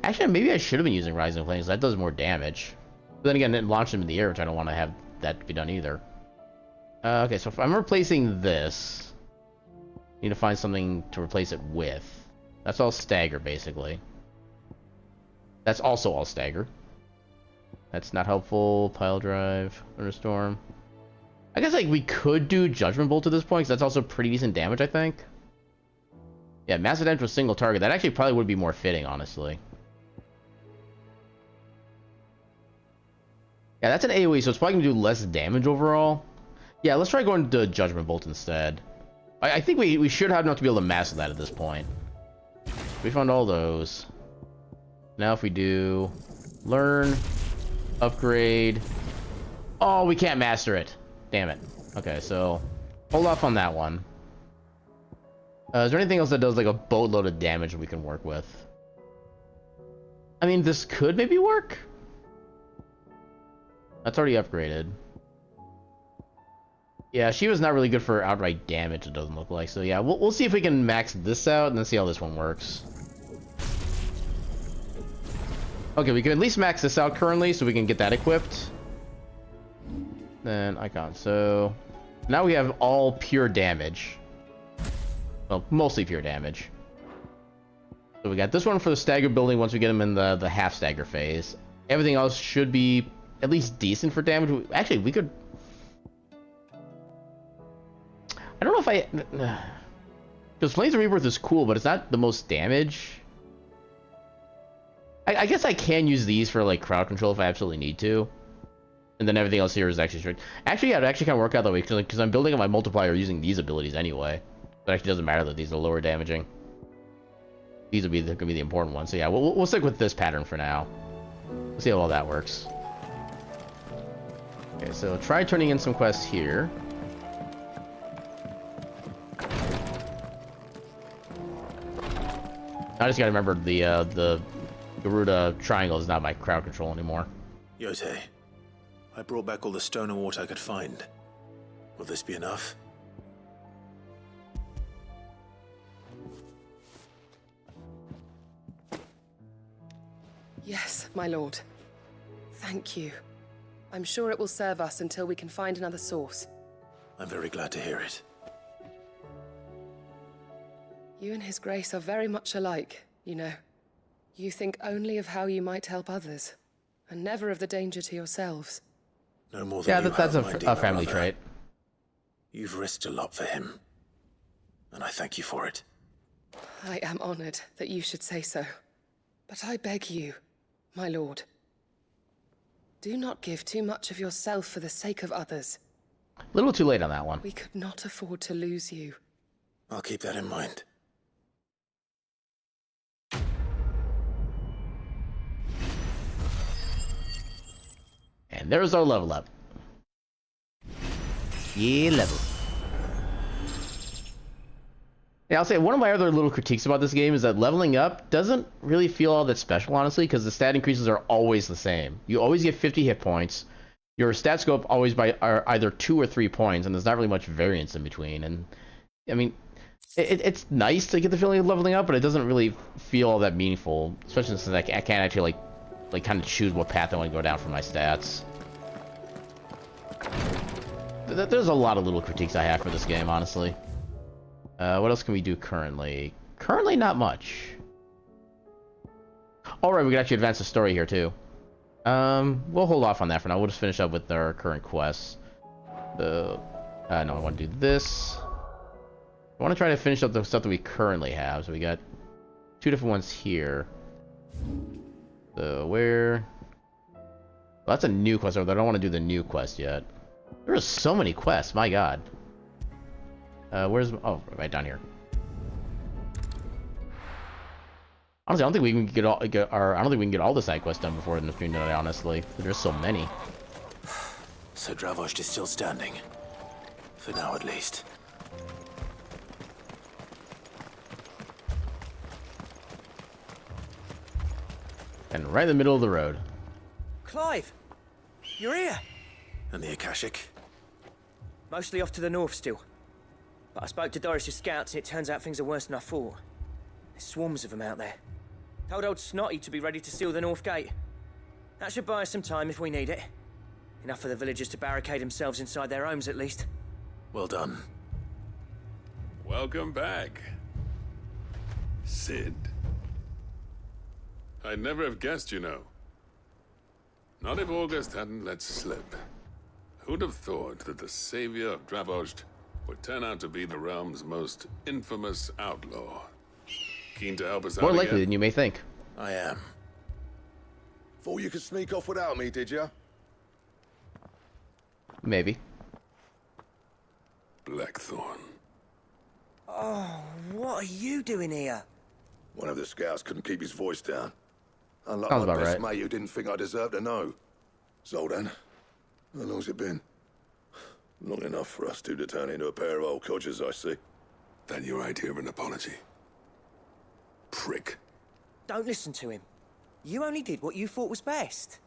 Actually, maybe I should have been using Rising Flames. That does more damage. But then again, it launched them in the air, which I don't want to have that be done either. Okay, so if I'm replacing this, I need to find something to replace it with. That's all stagger, basically. That's also all stagger. That's not helpful. Pile drive, thunderstorm. I guess like we could do Judgment Bolt at this point, because that's also pretty decent damage, I think. Yeah, massive damage for a single target. That actually probably would be more fitting, honestly. Yeah, that's an AoE, so it's probably gonna do less damage overall. Yeah, let's try going to Judgment Bolt instead. I think we should have enough to be able to master that at this point. We found all those. Now if we do learn, upgrade. Oh, we can't master it. Damn it. Okay, so hold off on that one. Is there anything else that does like a boatload of damage that we can work with? I mean, this could maybe work. That's already upgraded. Yeah, she was not really good for outright damage, it doesn't look like. So yeah, we'll see if we can max this out and then see how this one works. Okay, we can at least max this out currently so we can get that equipped. Then icon. So now we have all pure damage. Well, mostly pure damage. So we got this one for the stagger building once we get them in the half stagger phase. Everything else should be at least decent for damage. Actually, we could... I don't know if I... Because Flames of Rebirth is cool, but it's not the most damage. I guess I can use these for like crowd control if I absolutely need to. And then everything else here is actually strict. Actually, yeah, it actually kind of work out that way because I'm building up my multiplier using these abilities anyway. It actually doesn't matter that these are lower damaging. These will be going to be the important ones. So yeah, we'll stick with this pattern for now. We'll see how well that works. Okay, so try turning in some quests here. I just gotta remember the Garuda triangle is not my crowd control anymore. Yote, I brought back all the stone and water I could find. Will this be enough? Yes, my lord. Thank you. I'm sure it will serve us until we can find another source. I'm very glad to hear it. You and His Grace are very much alike, you know. You think only of how you might help others, and never of the danger to yourselves. No more than you that's have, my dear a family brother. trait. You've risked a lot for him, and I thank you for it. I am honored that you should say so. But I beg you, my lord, do not give too much of yourself for the sake of others. A little too late on that one. We could not afford to lose you. I'll keep that in mind. And there's our level up. Yeah, level. Yeah, I'll say one of my other little critiques about this game is that leveling up doesn't really feel all that special, honestly, because the stat increases are always the same. You always get 50 hit points. Your stats go up always by either 2 or 3 points, and there's not really much variance in between. And I mean, it's nice to get the feeling of leveling up, but it doesn't really feel all that meaningful, especially since I can't actually like kind of choose what path I want to go down for my stats. There's a lot of little critiques I have for this game, honestly. What else can we do currently? Currently, not much. Alright, we can actually advance the story here, too. We'll hold off on that for now. We'll just finish up with our current quests. No, I want to do this. I want to try to finish up the stuff that we currently have. So we got 2 different ones here. So where... Well, that's a new quest, but I don't want to do the new quest yet. There are so many quests, my god. Where's... Oh, right down here. Honestly, I don't think we can I don't think we can get all the side quests done before the stream tonight, honestly. There's so many. So Dravost is still standing. For now, at least. And right in the middle of the road. Clive! You're here! And the Akashic? Mostly off to the north still. But I spoke to Doris's scouts and it turns out things are worse than I thought. There's swarms of them out there. Told old Snotty to be ready to seal the north gate. That should buy us some time if we need it. Enough for the villagers to barricade themselves inside their homes at least. Well done. Welcome back, Sid. I'd never have guessed, you know. Not if August hadn't let slip. Who'd have thought that the savior of Dravost would turn out to be the realm's most infamous outlaw? Keen to help us out More likely again? than you may think. I am. Thought you could sneak off without me, did ya? Maybe. Blackthorn. Oh, what are you doing here? One of the scouts couldn't keep his voice down. Unlike Sounds my about best right. mate who didn't think I deserved to know. Zoldan, how long's it been? Long enough for us two to turn into a pair of old codgers, I see. Then your idea of an apology. Prick. Don't listen to him. You only did what you thought was best.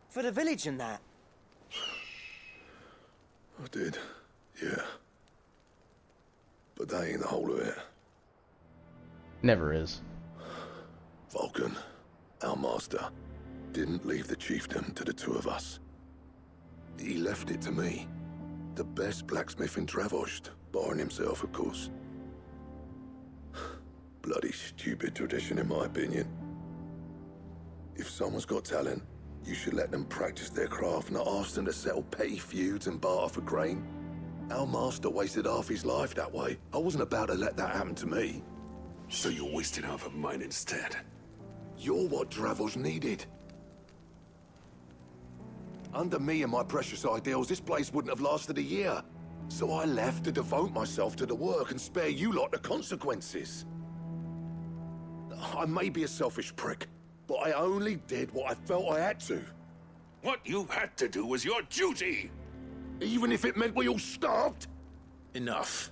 For the village and that. I did, yeah. But that ain't the whole of it. Never is. Vulcan, our master, didn't leave the chiefdom to the two of us. He left it to me. The best blacksmith in Dravost, barring himself, of course. Bloody stupid tradition, in my opinion. If someone's got talent, you should let them practice their craft, not ask them to settle petty feuds and barter for grain. Our master wasted half his life that way. I wasn't about to let that happen to me. So you wasted half of mine instead. You're what Dravost needed. Under me and my precious ideals, this place wouldn't have lasted a year. So I left to devote myself to the work and spare you lot the consequences. I may be a selfish prick, but I only did what I felt I had to. What you had to do was your duty! Even if it meant we all starved? Enough.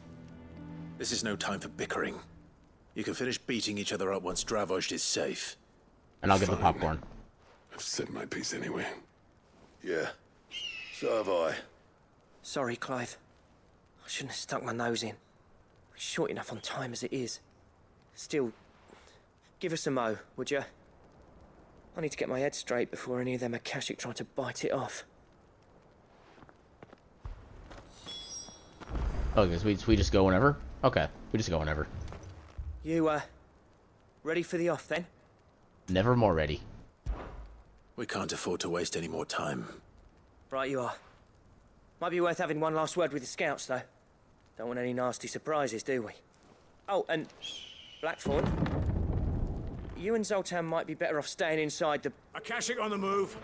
This is no time for bickering. You can finish beating each other up once Dravost is safe. And I'll get the popcorn. I've said my piece anyway. Yeah, so have I. Sorry, Clive. I shouldn't have stuck my nose in. We're short enough on time as it is. Still, give us a mo, would you? I need to get my head straight before any of them Akashic try to bite it off. Okay, so we just go whenever? Okay, we just go whenever. You, ready for the off then? Never more ready. We can't afford to waste any more time. Right you are. Might be worth having one last word with the scouts, though. Don't want any nasty surprises, do we? Oh, and Blackthorn, you and Zoltan might be better off staying inside the... Akashic on the move.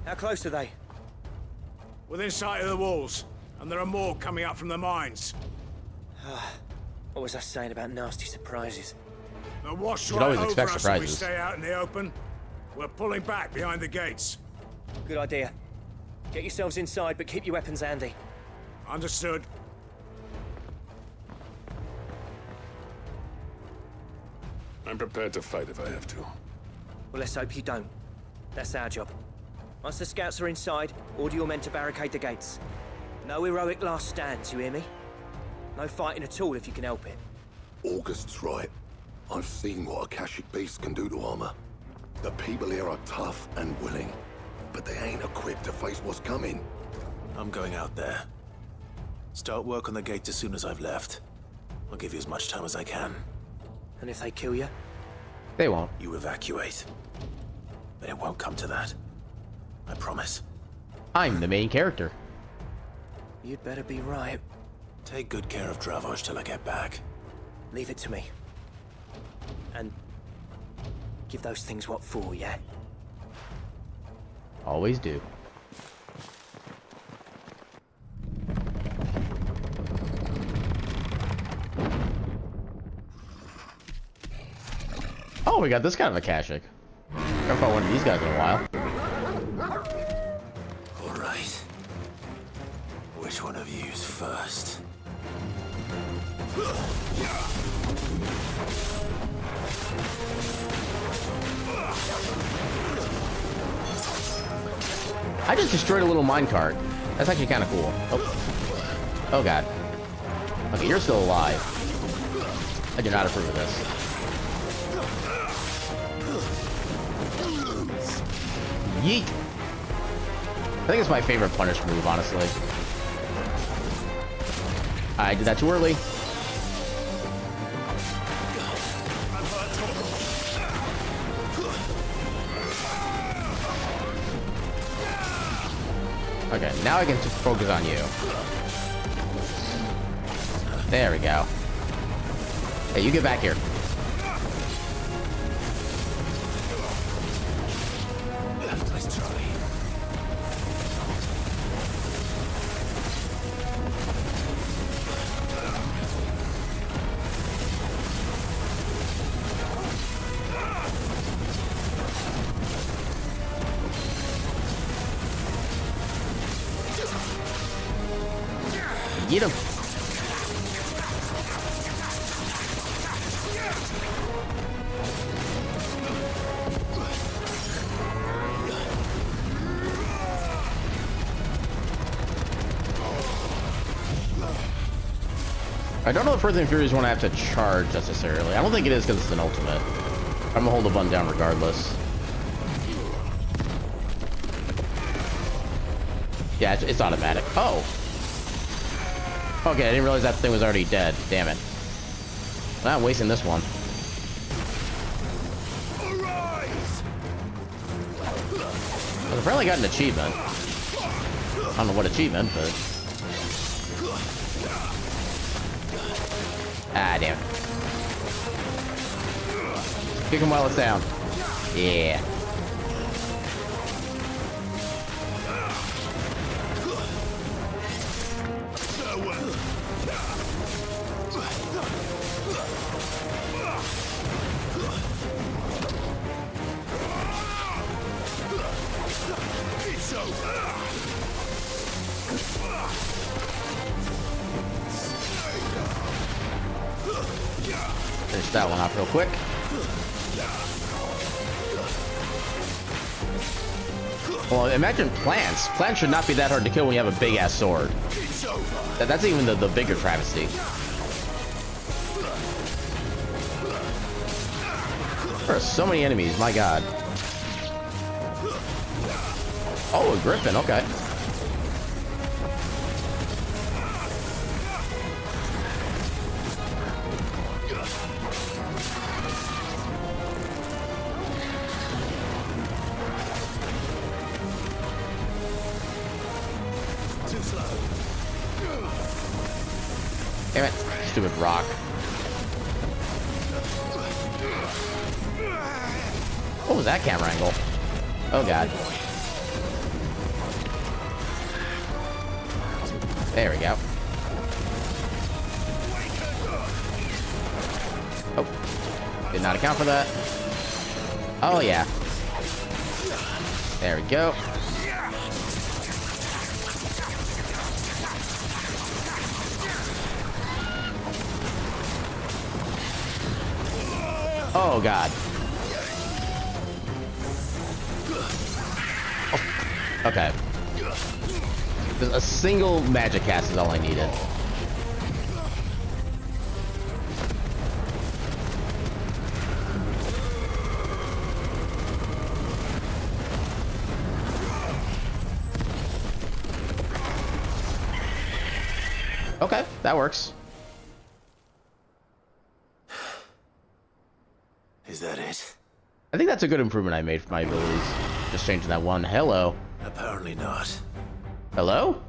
How close are they? Within sight of the walls, and there are more coming up from the mines. What was I saying about nasty surprises? They'll wash You should right always over expect us if we surprises. stay out in the open. We're pulling back behind the gates. Good idea. Get yourselves inside, but keep your weapons handy. Understood. I'm prepared to fight if I have to. Well, let's hope you don't. That's our job. Once the scouts are inside, order your men to barricade the gates. No heroic last stands, you hear me? No fighting at all if you can help it. August's right. I've seen what Akashic beasts can do to armor. The people here are tough and willing, but they ain't equipped to face what's coming. I'm going out there. Start work on the gate as soon as I've left. I'll give you as much time as I can. And if they kill you? They won't. You evacuate. But it won't come to that. I promise. I'm the main character. You'd better be right. Take good care of Dravost till I get back. Leave it to me. And give those things what for, yeah? Always do. Oh, we got this kind of Akashic. Haven't fought one of these guys in a while. All right. Which one of you's first? I just destroyed a little minecart. That's actually kind of cool. Oh. Oh god. Okay, you're still alive. I do not approve of this. Yeet! I think it's my favorite punish move, honestly. I did that too early. Okay, now I can focus on you. There we go. Hey, you get back here. Nice try. Get him. I don't know if Earth and Furies want to have to charge necessarily. I don't think it is because it's an ultimate. I'm gonna hold the button down regardless. Yeah, it's automatic. Oh! Okay, I didn't realize that thing was already dead. Damn it. I'm not wasting this one. I've apparently got an achievement. I don't know what achievement, but... Ah, damn it. Kick him while it's down. Yeah. Finish that one off real quick. Well, imagine plants. Plants should not be that hard to kill when you have a big-ass sword. That's even the bigger travesty. There are so many enemies, my god. Oh, a griffin, okay. Damn it, stupid rock. What was that camera angle? Oh god. There we go. Oh, did not account for that. Oh yeah. There we go. Oh god. Oh, okay. Just a single magic cast is all I needed. Okay, that works. Is that it? I think that's a good improvement I made for my abilities. Just changing that one. Hello. Apparently not. Hello?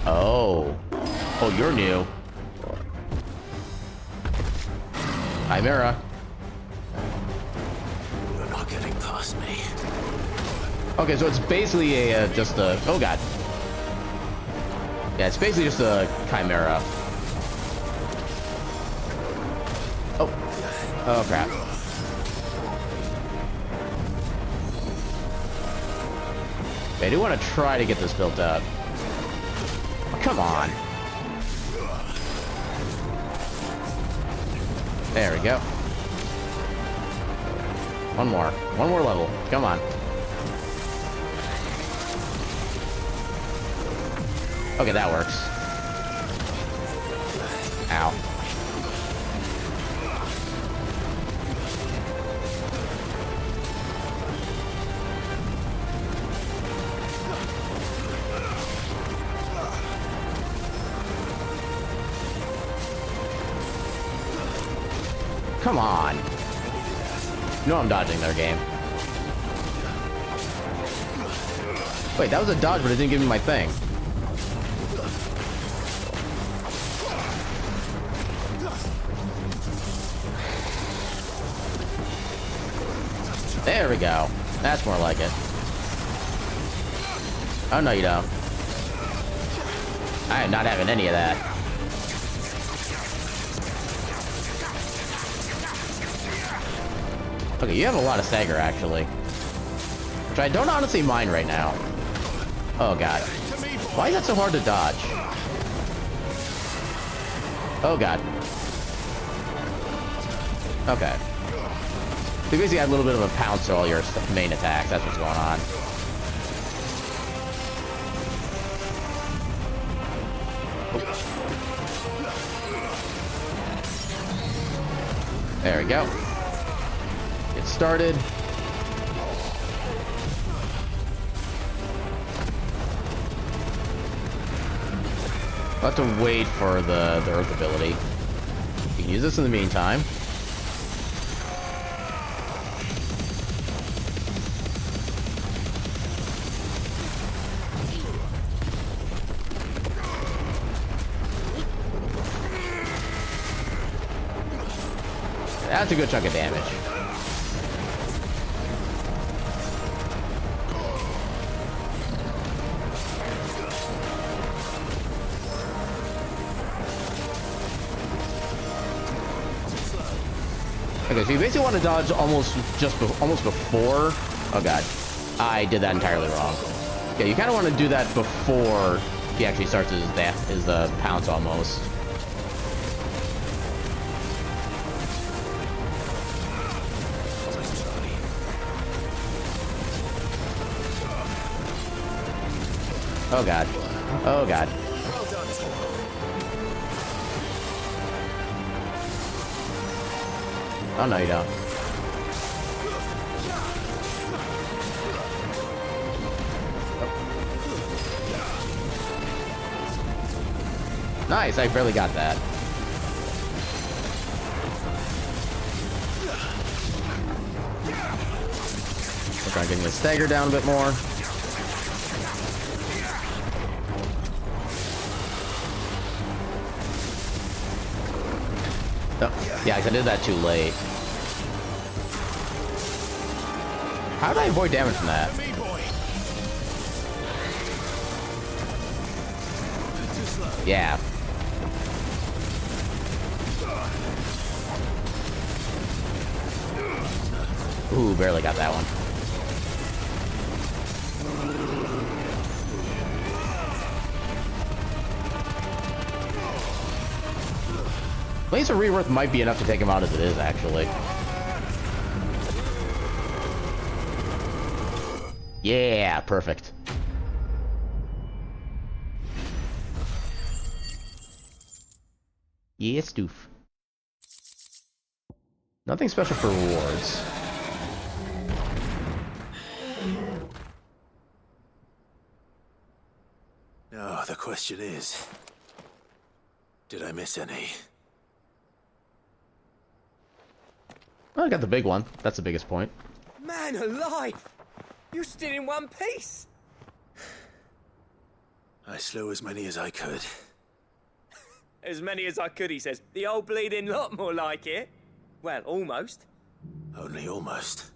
Oh. Oh, you're new. Chimera. You're not getting past me. Okay, so it's basically a, just a... Oh, God. Yeah, it's basically just a Chimera. Oh. Oh, crap. I do want to try to get this built up. Oh, come on. There we go. One more level. Come on. Okay, that works. Ow. Come on. You know I'm dodging their game. Wait, that was a dodge, but it didn't give me my thing. There we go. That's more like it. Oh, no, you don't. I am not having any of that. Okay, you have a lot of stagger, actually. Which I don't honestly mind right now. Oh, God. Why is that so hard to dodge? Oh, God. Okay. So you basically have a little bit of a pounce to all your main attacks. That's what's going on. There we go. Get started. I'll have to wait for the Earth ability. You can use this in the meantime. That's a good chunk of damage. Okay, so you basically want to dodge almost before. Oh god, I did that entirely wrong. Yeah, you kind of want to do that before he actually starts his pounce almost. Oh god. Oh god. Oh no, you don't. Nice, I barely got that. Work on getting the stagger down a bit more. Oh, yeah, 'cause I did that too late. How did I avoid damage from that? Yeah. Ooh, barely got that one. Laser Reworth might be enough to take him out as it is, actually. Yeah, perfect. Yeah, stoof. Nothing special for rewards. Now, the question is, did I miss any? Well, I got the big one. That's the biggest point. Man alive! You're still in one piece! I slew as many as I could. As many as I could, he says. The old bleeding lot, more like it. Well, almost. Only almost.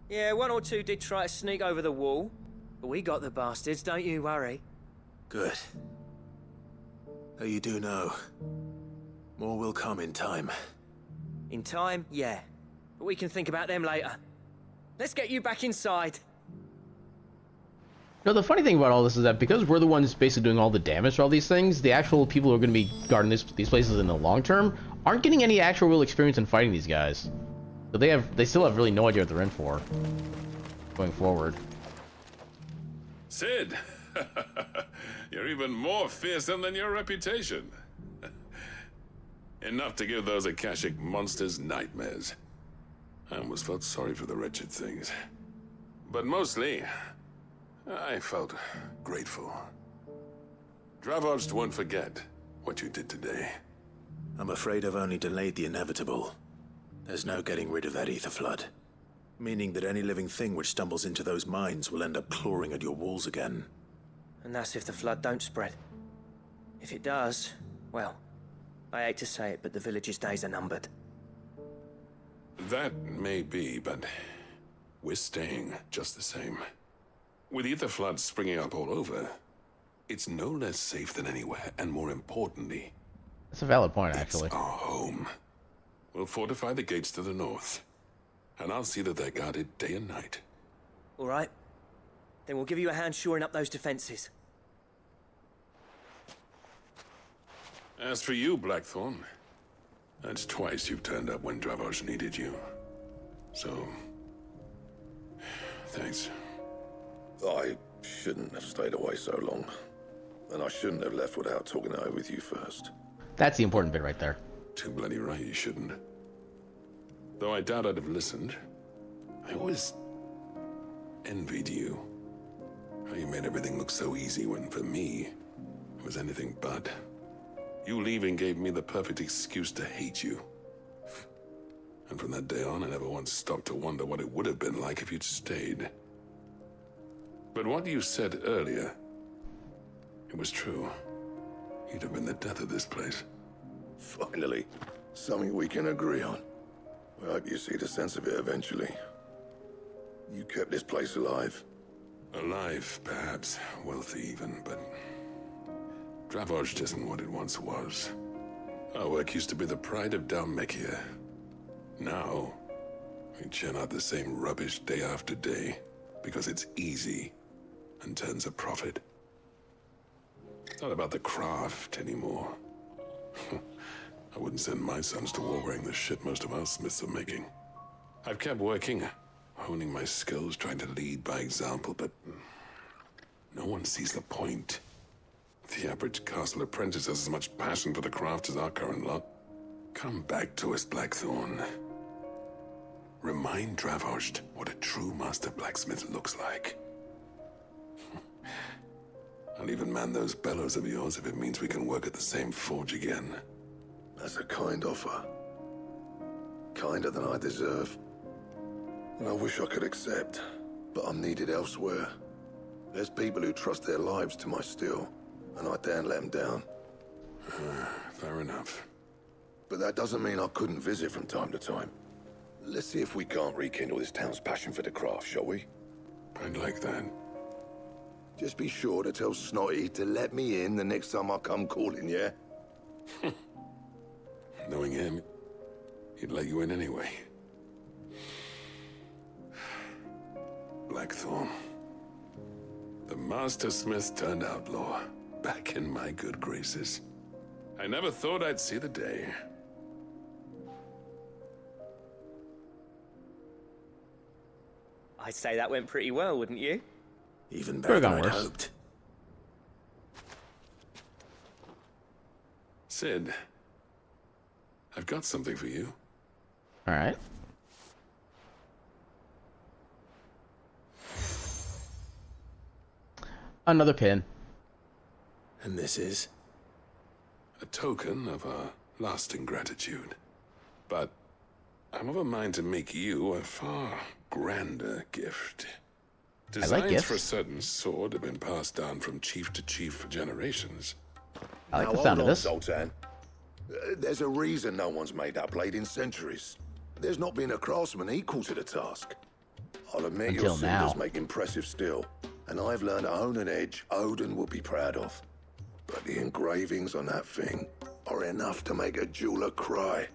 Yeah, one or two did try to sneak over the wall. But we got the bastards, don't you worry. Good. Though you do know, more will come in time. In time, yeah. But we can think about them later. Let's get you back inside. No, the funny thing about all this is that because we're the ones basically doing all the damage to all these things, the actual people who are going to be guarding these places in the long term aren't getting any actual real experience in fighting these guys. So they still have really no idea what they're in for going forward. Sid, you're even more fearsome than your reputation. Enough to give those Akashic monsters nightmares. I almost felt sorry for the wretched things. But mostly, I felt grateful. Dravost won't forget what you did today. I'm afraid I've only delayed the inevitable. There's no getting rid of that ether flood. Meaning that any living thing which stumbles into those mines will end up clawing at your walls again. And that's if the flood don't spread. If it does, well, I hate to say it, but the village's days are numbered. That may be, but we're staying just the same. With ether floods springing up all over, it's no less safe than anywhere, and more importantly... That's a valid point, actually. It's our home. We'll fortify the gates to the north, and I'll see that they're guarded day and night. All right. Then we'll give you a hand shoring up those defenses. As for you, Blackthorn, that's twice you've turned up when Dravos needed you. So... thanks. I shouldn't have stayed away so long. And I shouldn't have left without talking it over with you first. That's the important bit right there. Too bloody right you shouldn't. Though I doubt I'd have listened. I always envied you. How you made everything look so easy when, for me, it was anything but. You leaving gave me the perfect excuse to hate you. And from that day on, I never once stopped to wonder what it would have been like if you'd stayed. But what you said earlier, it was true. You'd have been the death of this place. Finally, something we can agree on. I hope you see the sense of it eventually. You kept this place alive. Alive, perhaps. Wealthy even, but... Dravos isn't what it once was. Our work used to be the pride of Dalmekia. Now, we churn out the same rubbish day after day, because it's easy and turns a profit. It's not about the craft anymore. I wouldn't send my sons to war wearing the shit most of our smiths are making. I've kept working, honing my skills, trying to lead by example, but no one sees the point. The average castle apprentice has as much passion for the craft as our current lot. Come back to us, Blackthorn. Remind Dravos what a true master blacksmith looks like. I'll even man those bellows of yours if it means we can work at the same forge again. That's a kind offer. Kinder than I deserve. And I wish I could accept, but I'm needed elsewhere. There's people who trust their lives to my steel, and I daren't let them down. Fair enough. But that doesn't mean I couldn't visit from time to time. Let's see if we can't rekindle this town's passion for the craft, shall we? I'd like that. Just be sure to tell Snotty to let me in the next time I come calling, yeah? Knowing him, he'd let you in anyway. Blackthorn. The Master Smith turned outlaw, back in my good graces. I never thought I'd see the day. I'd say that went pretty well, wouldn't you? Even better than I'd hoped. Sid, I've got something for you. All right. Another pin. And this is? A token of our lasting gratitude. But I'm of a mind to make you a far grander gift. Designs for a certain sword have been passed down from chief to chief for generations. I like the sound of this. Sultan. There's a reason no one's made that blade in centuries. There's not been a craftsman equal to the task. I'll admit your cinders make impressive steel, and I've learned to own an edge Odin will be proud of. But the engravings on that thing are enough to make a jeweler cry.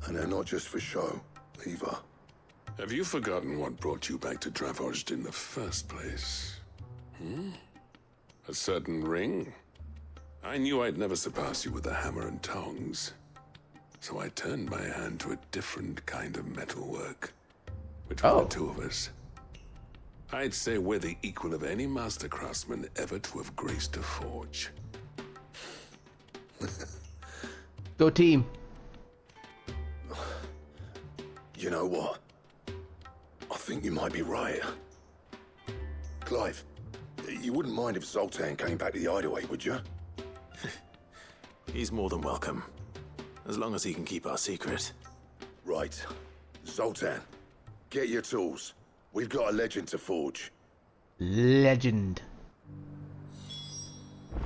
And they're not just for show, either. Have you forgotten what brought you back to Dravos in the first place? A certain ring? I knew I'd never surpass you with the hammer and tongs. So I turned my hand to a different kind of metalwork. Between the two of us, I'd say we're the equal of any master craftsman ever to have graced a forge. Go team. You know what? I think you might be right. Clive, you wouldn't mind if Zoltan came back to the Hideaway, would you? He's more than welcome. As long as he can keep our secret. Right. Zoltan, Get your tools. We've got a legend to forge. Legend.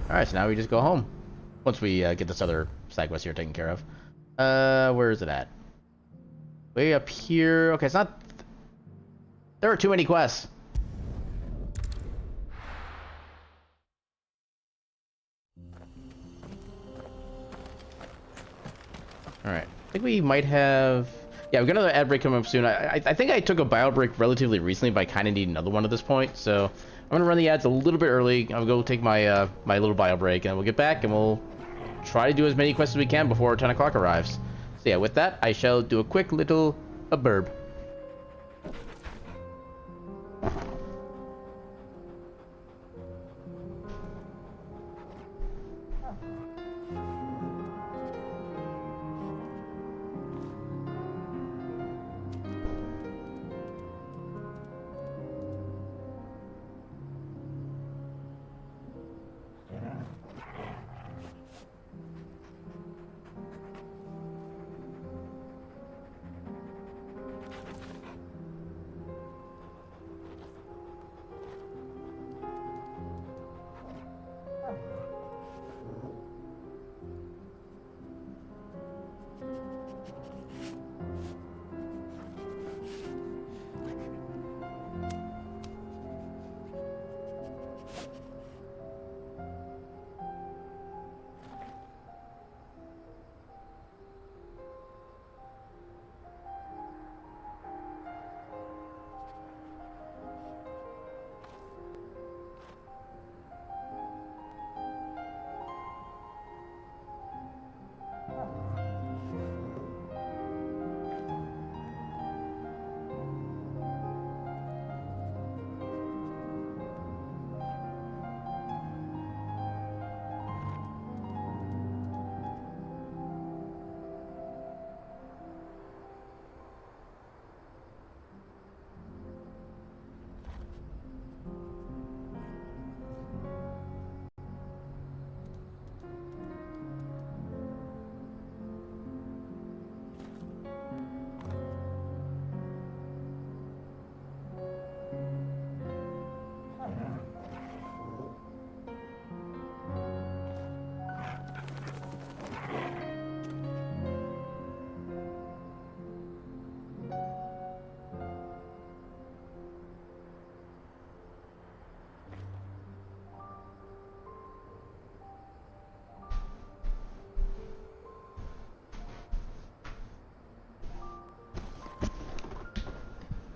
Alright, so now we just go home. Once we get this other side quest here taken care of. Where is it at? Way up here. Okay, it's not... There are too many quests. Alright. I think we might have... Yeah, we've got another ad break coming up soon. I think I took a bio break relatively recently, but I kind of need another one at this point. So I'm going to run the ads a little bit early. I'll go take my my little bio break, and we'll get back, and we'll try to do as many quests as we can before 10 o'clock arrives. So yeah, with that, I shall do a quick little burb.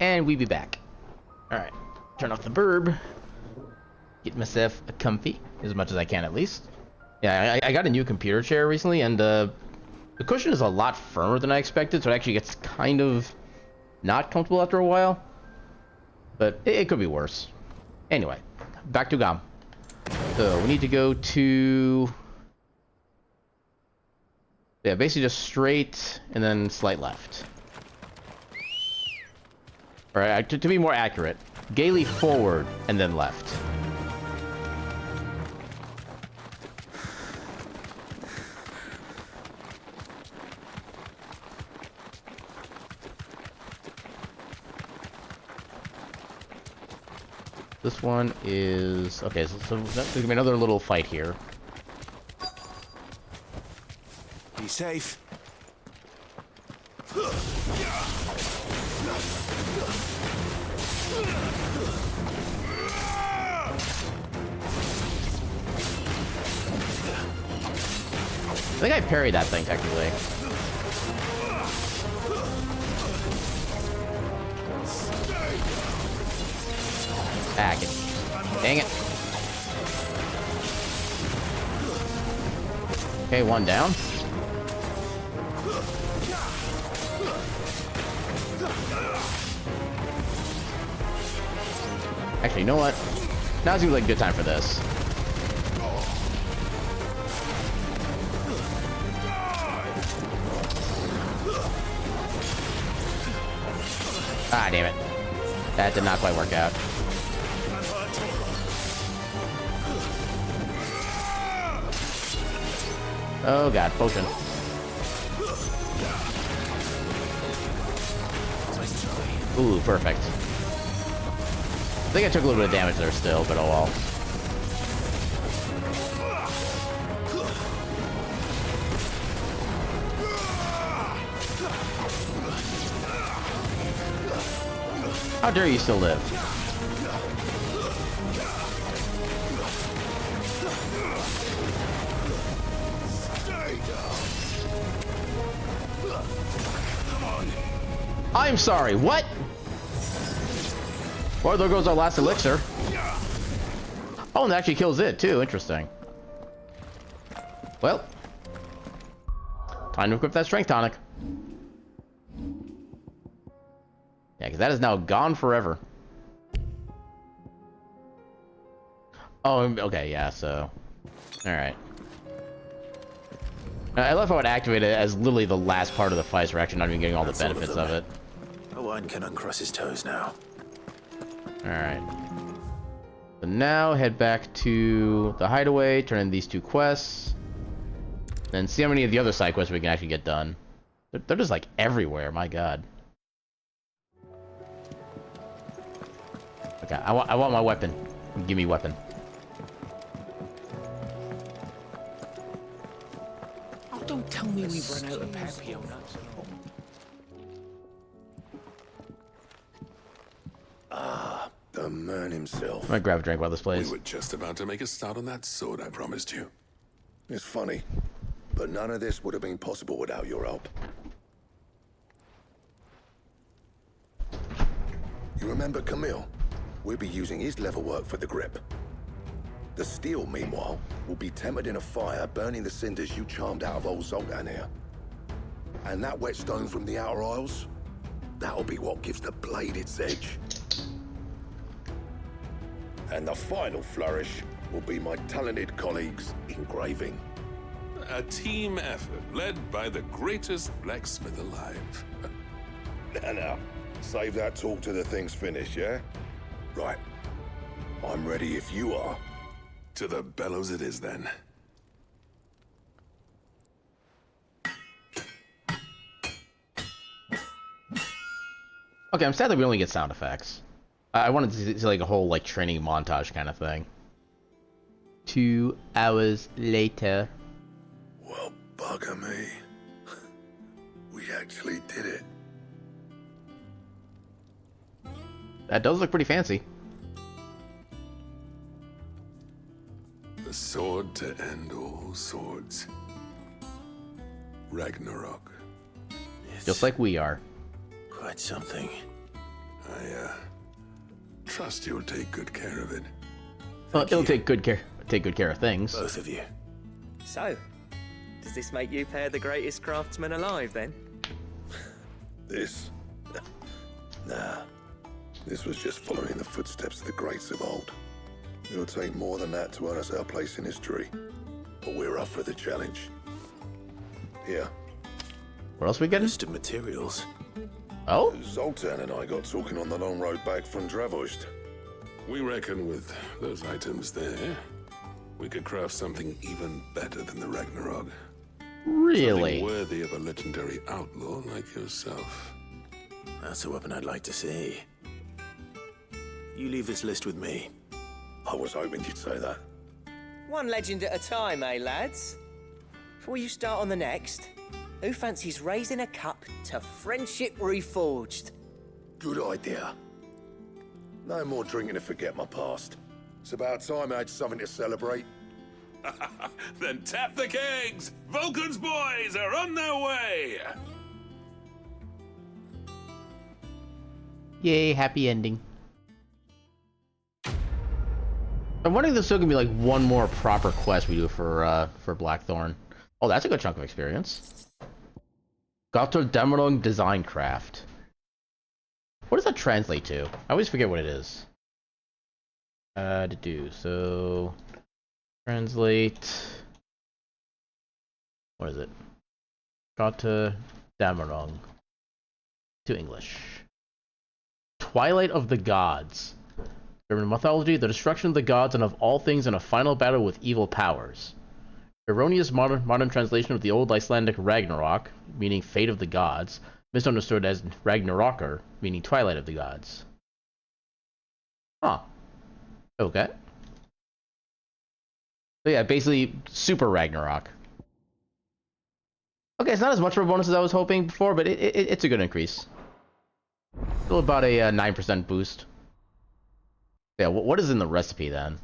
And we be back. Alright. Turn off the burb. Get myself a comfy, as much as I can at least. Yeah, I got a new computer chair recently, and the cushion is a lot firmer than I expected, so it actually gets kind of not comfortable after a while. But it could be worse. Anyway, back to GOM. So we need to go to... Yeah, basically just straight and then slight left. Alright, to be more accurate, gaily forward and then left. This one is... Okay, so there's gonna be another little fight here. Be safe. I think I parried that thing, technically. Ah, dang it. Okay, one down. Actually, you know what? Now seems like a good time for this. Ah, damn it. That did not quite work out. Oh god, potion. Ooh, perfect. I think I took a little bit of damage there still, but oh well. How dare you still live? I'm sorry, what? Well, there goes our last elixir. Oh, and that actually kills it too, interesting. Well, time to equip that strength tonic. Yeah, because that is now gone forever. Oh, okay, yeah, so... Alright. I love how it activated as literally the last part of the fight, so we're actually not even getting all the benefits of it. Owen can uncross his toes now. Alright. So now head back to the hideaway, turn in these 2 quests. Then see how many of the other side quests we can actually get done. They're just like everywhere, my god. Okay, I want my weapon. Give me weapon. Oh, don't tell me we've run out of Papio nuts. Ah, the man himself. I might grab a drink while this plays. We were just about to make a start on that sword I promised you. It's funny, but none of this would have been possible without your help. You remember Camille? We'll be using his leather work for the grip. The steel, meanwhile, will be tempered in a fire, burning the cinders you charmed out of old Zoltan here. And that whetstone from the Outer Isles, that'll be what gives the blade its edge. And the final flourish will be my talented colleagues' engraving. A team effort led by the greatest blacksmith alive. Now, save that talk till the thing's finished, yeah? Right. I'm ready if you are. To the bellows it is, then. Okay, I'm sad that we only get sound effects. I wanted to see like a whole like training montage kind of thing. 2 hours later. Well, bugger me. We actually did it. That does look pretty fancy. The sword to end all swords. Ragnarok. Just like we are. Quite something. I trust you'll take good care of it. Well, it'll take good care of things. Both of you. So, does this make you pair the greatest craftsman alive, then? This? Nah. This was just following the footsteps of the greats of old. It'll take more than that to earn us our place in history. But we're up for the challenge. Here. What else we getting? List of materials. Oh? Zoltan and I got talking on the long road back from Dravost. We reckon with those items there, we could craft something even better than the Ragnarok. Really? Something worthy of a legendary outlaw like yourself. That's a weapon I'd like to see. You leave this list with me. I was hoping you'd say that. One legend at a time, eh, lads? Before you start on the next, who fancies raising a cup to friendship reforged? Good idea. No more drinking to forget my past. It's about time I had something to celebrate. Then tap the kegs! Vulcan's boys are on their way! Yay, happy ending. I'm wondering if there's still gonna be like one more proper quest we do for Blackthorn. Oh, that's a good chunk of experience. Gato Demerung Design Craft. What does that translate to? I always forget what it is. So translate. What is it? Gato Demerung to English. Twilight of the Gods. German mythology, the destruction of the gods and of all things in a final battle with evil powers. Erroneous modern translation of the old Icelandic Ragnarok, meaning fate of the gods, misunderstood as Ragnaroker, meaning Twilight of the Gods. Huh. Okay. So yeah, basically Super Ragnarok. Okay, it's not as much of a bonus as I was hoping before, but it's a good increase. Still about a 9% boost. Yeah, what is in the recipe then?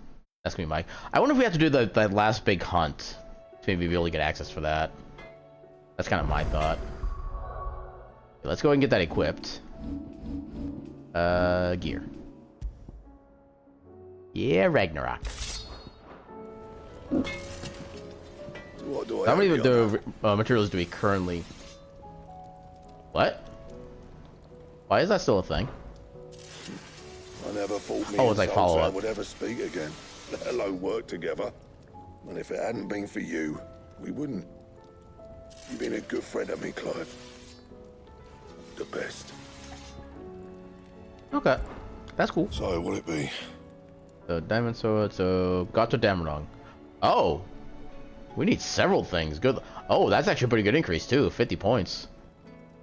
That's gonna be Mike. I wonder if we have to do that last big hunt to maybe be able to get access for that. That's kind of my thought. Okay, let's go ahead and get that equipped. Gear. Yeah, Ragnarok. How many of the materials do we currently... What? Why is that still a thing? I never thought me it's like follow-up. would ever speak again, let alone work together. And if it hadn't been for you, we wouldn't. You've been a good friend of me, Clive. The best. Okay. That's cool. So, what'll it be? So, Diamond Sword, so... Gato Damrong. Oh! We need several things. Good. Oh, that's actually a pretty good increase, too. 50 points.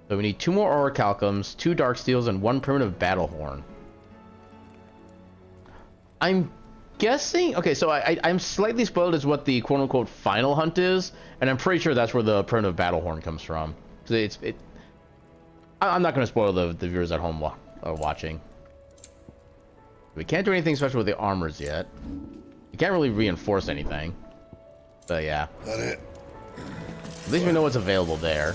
So we need 2 more Orichalcums, 2 Dark Steels, and 1 Primitive Battle Horn. I'm guessing... Okay, so I'm slightly spoiled as what the quote-unquote final hunt is, and I'm pretty sure that's where the Primitive Battle Horn comes from. So I'm not going to spoil the viewers at home watching. We can't do anything special with the armors yet. We can't really reinforce anything. But yeah. That it? At least we know what's available there.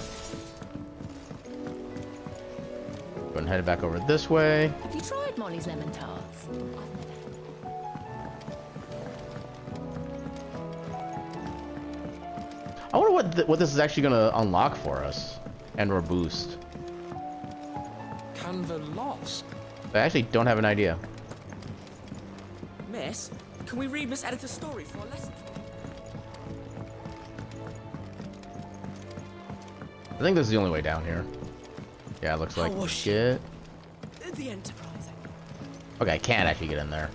Go and head back over this way. Have you tried Molly's lemon tarts? I wonder what this is actually going to unlock for us and/or boost. Canva lost. I actually don't have an idea. Miss, can we read Miss Editor's story for a lesson? I think this is the only way down here. Yeah, it looks like shit. The Enterprise. Okay, I can't actually get in there.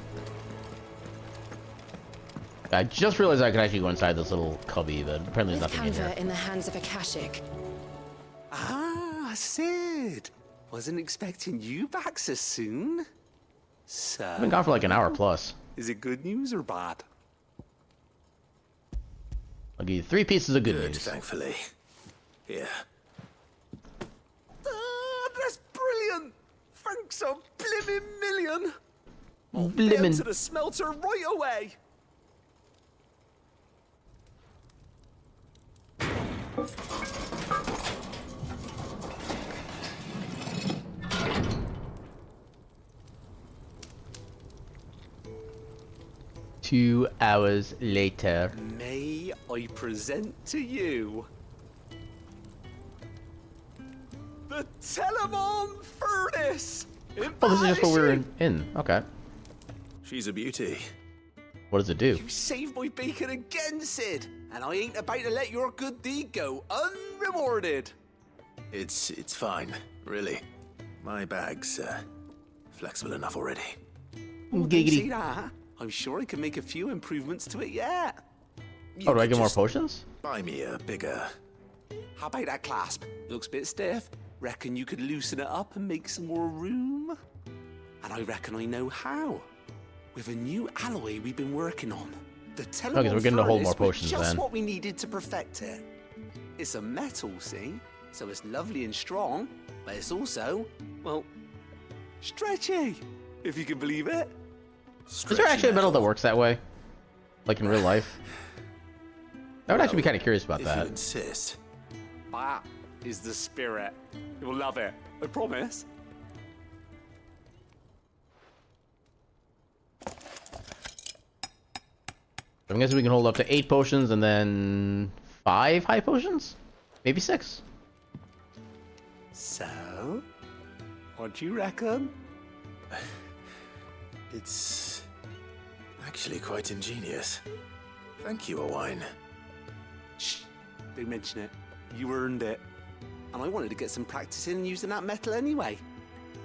I just realized I could actually go inside this little cubby, but apparently there's nothing in here. in the hands of Akashic. Ah, Sid. Wasn't expecting you back so soon. So... I've been gone for like an hour plus. Is it good news or bad? I'll give you 3 pieces of good news. Thankfully. Here. That's brilliant! Thanks a blimmin' million! I'll Blimmin'. down to the smelter right away! Two hours later. May I present to you the Telemon Furnace! Oh, this is just what we were in. Okay. She's a beauty. What does it do? You saved my beacon again, Sid, and I ain't about to let your good deed go unrewarded. It's fine, really. My bag's flexible enough already. Don't say that. I'm sure I can make a few improvements to it yet. Oh, do I get more potions? Buy me a bigger... How about that clasp? Looks a bit stiff. Reckon you could loosen it up and make some more room? And I reckon I know how. With a new alloy we've been working on. The Telemon Okay, so we're getting to hold more furnace was potions just then. what we needed to perfect it. It's a metal, see? So it's lovely and strong, but it's also, well, stretchy, if you can believe it. Is there actually a metal that works that way? Like in real life? I would actually be kind of curious about if that. you insist. That is the spirit. You'll love it, I promise. I'm guessing we can hold up to 8 potions and then 5 high potions? Maybe 6. So, what do you reckon? It's actually quite ingenious. Thank you, Owain. Shh, don't mention it. You earned it. And I wanted to get some practice in using that metal anyway.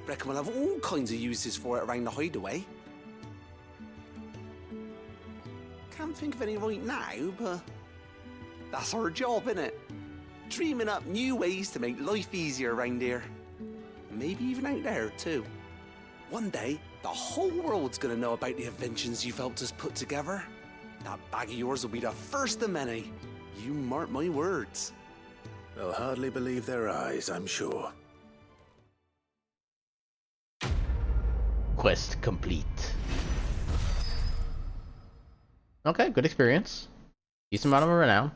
Reckon we'll have all kinds of uses for it around the hideaway. Can't think of any right now, but that's our job, innit? dreaming up new ways to make life easier around here. Maybe even out there, too. One day, the whole world's gonna know about the inventions you've helped us put together. That bag of yours will be the first of many. You mark my words. They'll hardly believe their eyes, I'm sure. Quest complete. Okay, good experience. Decent amount of renown.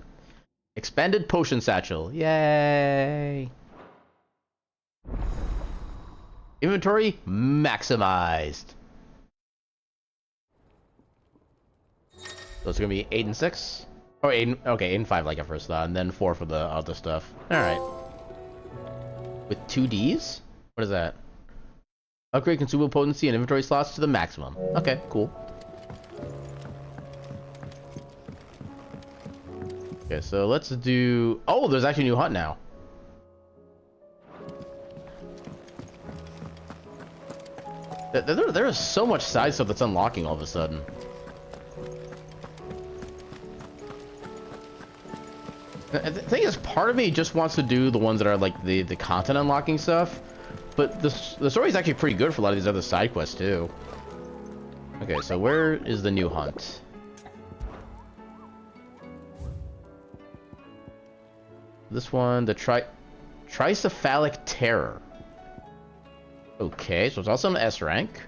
Expanded potion satchel. Yay! Inventory maximized. So it's gonna be 8 and 6. Oh, 8. Okay, 8 and 5 like I first thought, and then 4 for the other stuff. All right. With 2 Ds. What is that? Upgrade consumable potency and inventory slots to the maximum. Okay, cool. Okay, so let's do... Oh, there's actually a new hunt now. There is so much side stuff that's unlocking all of a sudden. The thing is, part of me just wants to do the ones that are like the content unlocking stuff, but the story is actually pretty good for a lot of these other side quests too. Okay, so where is the new hunt? This one, the Tricephalic Terror. Okay, so it's also an S rank.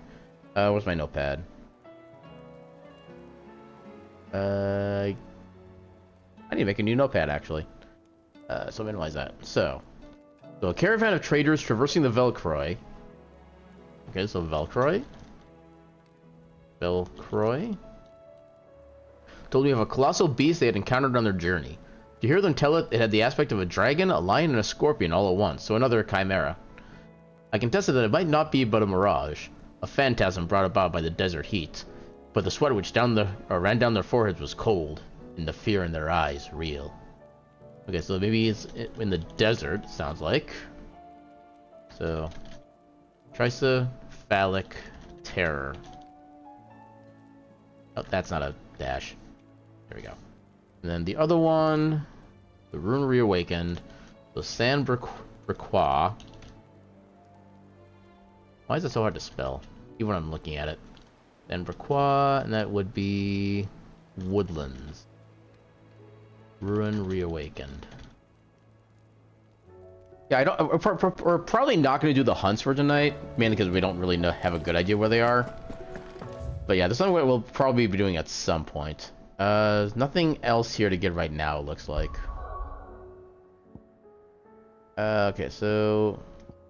Where's my notepad? I need to make a new notepad actually. So minimize that. So a caravan of traders traversing the Velcroy. Okay, so Velcroy told me of a colossal beast they had encountered on their journey. To hear them tell it, it had the aspect of a dragon, a lion, and a scorpion all at once, so another chimera. I contested that it might not be but a mirage, a phantasm brought about by the desert heat, but the sweat which ran down their foreheads was cold, and the fear in their eyes real. Okay, so maybe it's in the desert, sounds like. So, Tricephalic Terror. Oh, that's not a dash. There we go. And then the other one, the Rune Reawakened, the San Briquois. Why is it so hard to spell? Even when I'm looking at it. San Briquois, and that would be Woodlands. Ruin Reawakened. Yeah, we're probably not going to do the hunts for tonight, mainly because we don't really have a good idea where they are. But yeah, this one we'll probably be doing at some point. There's nothing else here to get right now, it looks like. Okay, so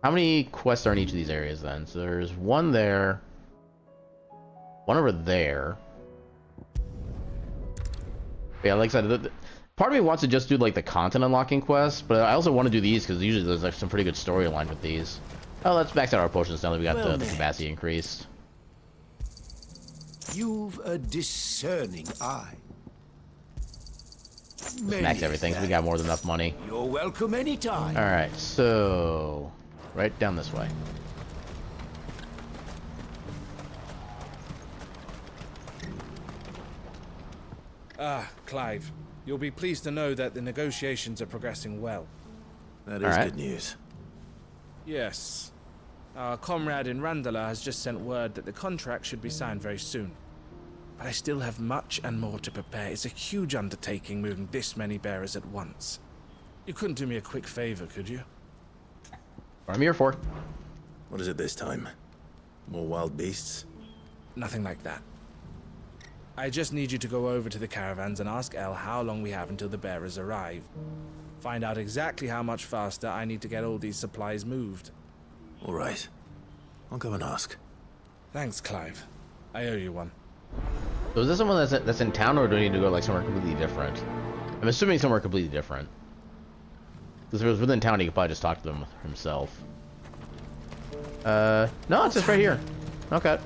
how many quests are in each of these areas then? So there's one there, one over there. Yeah, like I said, part of me wants to just do like the content unlocking quests, but I also want to do these because usually there's like some pretty good storyline with these. Oh, let's max out our potions now that we got the capacity increased. You've a discerning eye. Let's max everything, so we got more than enough money. You're welcome anytime. Alright, so right down this way. Ah, Clive. You'll be pleased to know that the negotiations are progressing well. That is good news. Yes. Our comrade in Randala has just sent word that the contract should be signed very soon. But I still have much and more to prepare. It's a huge undertaking moving this many bearers at once. You couldn't do me a quick favor, could you? What I'm here for. What is it this time? More wild beasts? Nothing like that. I just need you to go over to the caravans and ask El how long we have until the bearers arrive. Find out exactly how much faster I need to get all these supplies moved. All right. I'll go and ask. Thanks, Clive. I owe you one. So is this someone that's in town, or do we need to go like somewhere completely different? I'm assuming somewhere completely different. Because if it was within town, he could probably just talk to them himself. No, it's just right here. Okay.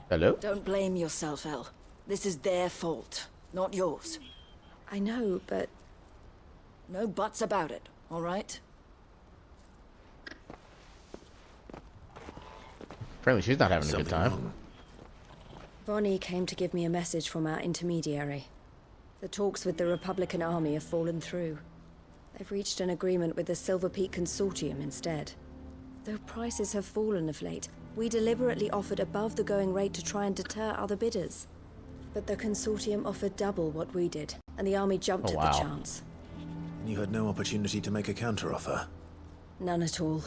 Hello? Don't blame yourself, El. This is their fault, not yours. I know, but... No buts about it, all right? Apparently she's not having a good time. Bonnie came to give me a message from our intermediary. The talks with the Republican army have fallen through. They've reached an agreement with the Silver Peak Consortium instead. Though prices have fallen of late, we deliberately offered above the going rate to try and deter other bidders. But the Consortium offered double what we did, and the army jumped at the chance. You had no opportunity to make a counteroffer? None at all.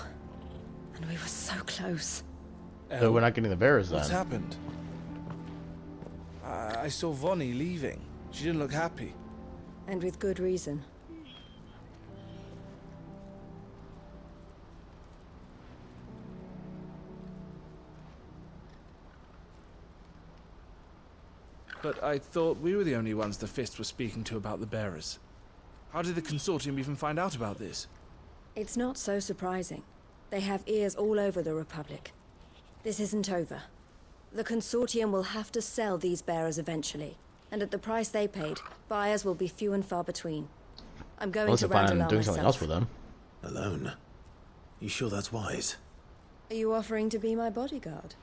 And we were so close. So we're not getting the bearers then. What's happened? I saw Vonnie leaving. She didn't look happy. And with good reason. But I thought we were the only ones the Fist were speaking to about the bearers. How did the Consortium even find out about this? It's not so surprising. They have ears all over the Republic. This isn't over. The Consortium will have to sell these bearers eventually, and at the price they paid, buyers will be few and far between. I'm going to plan on Randalar doing something else with myself. them. Alone? You sure that's wise? Are you offering to be my bodyguard?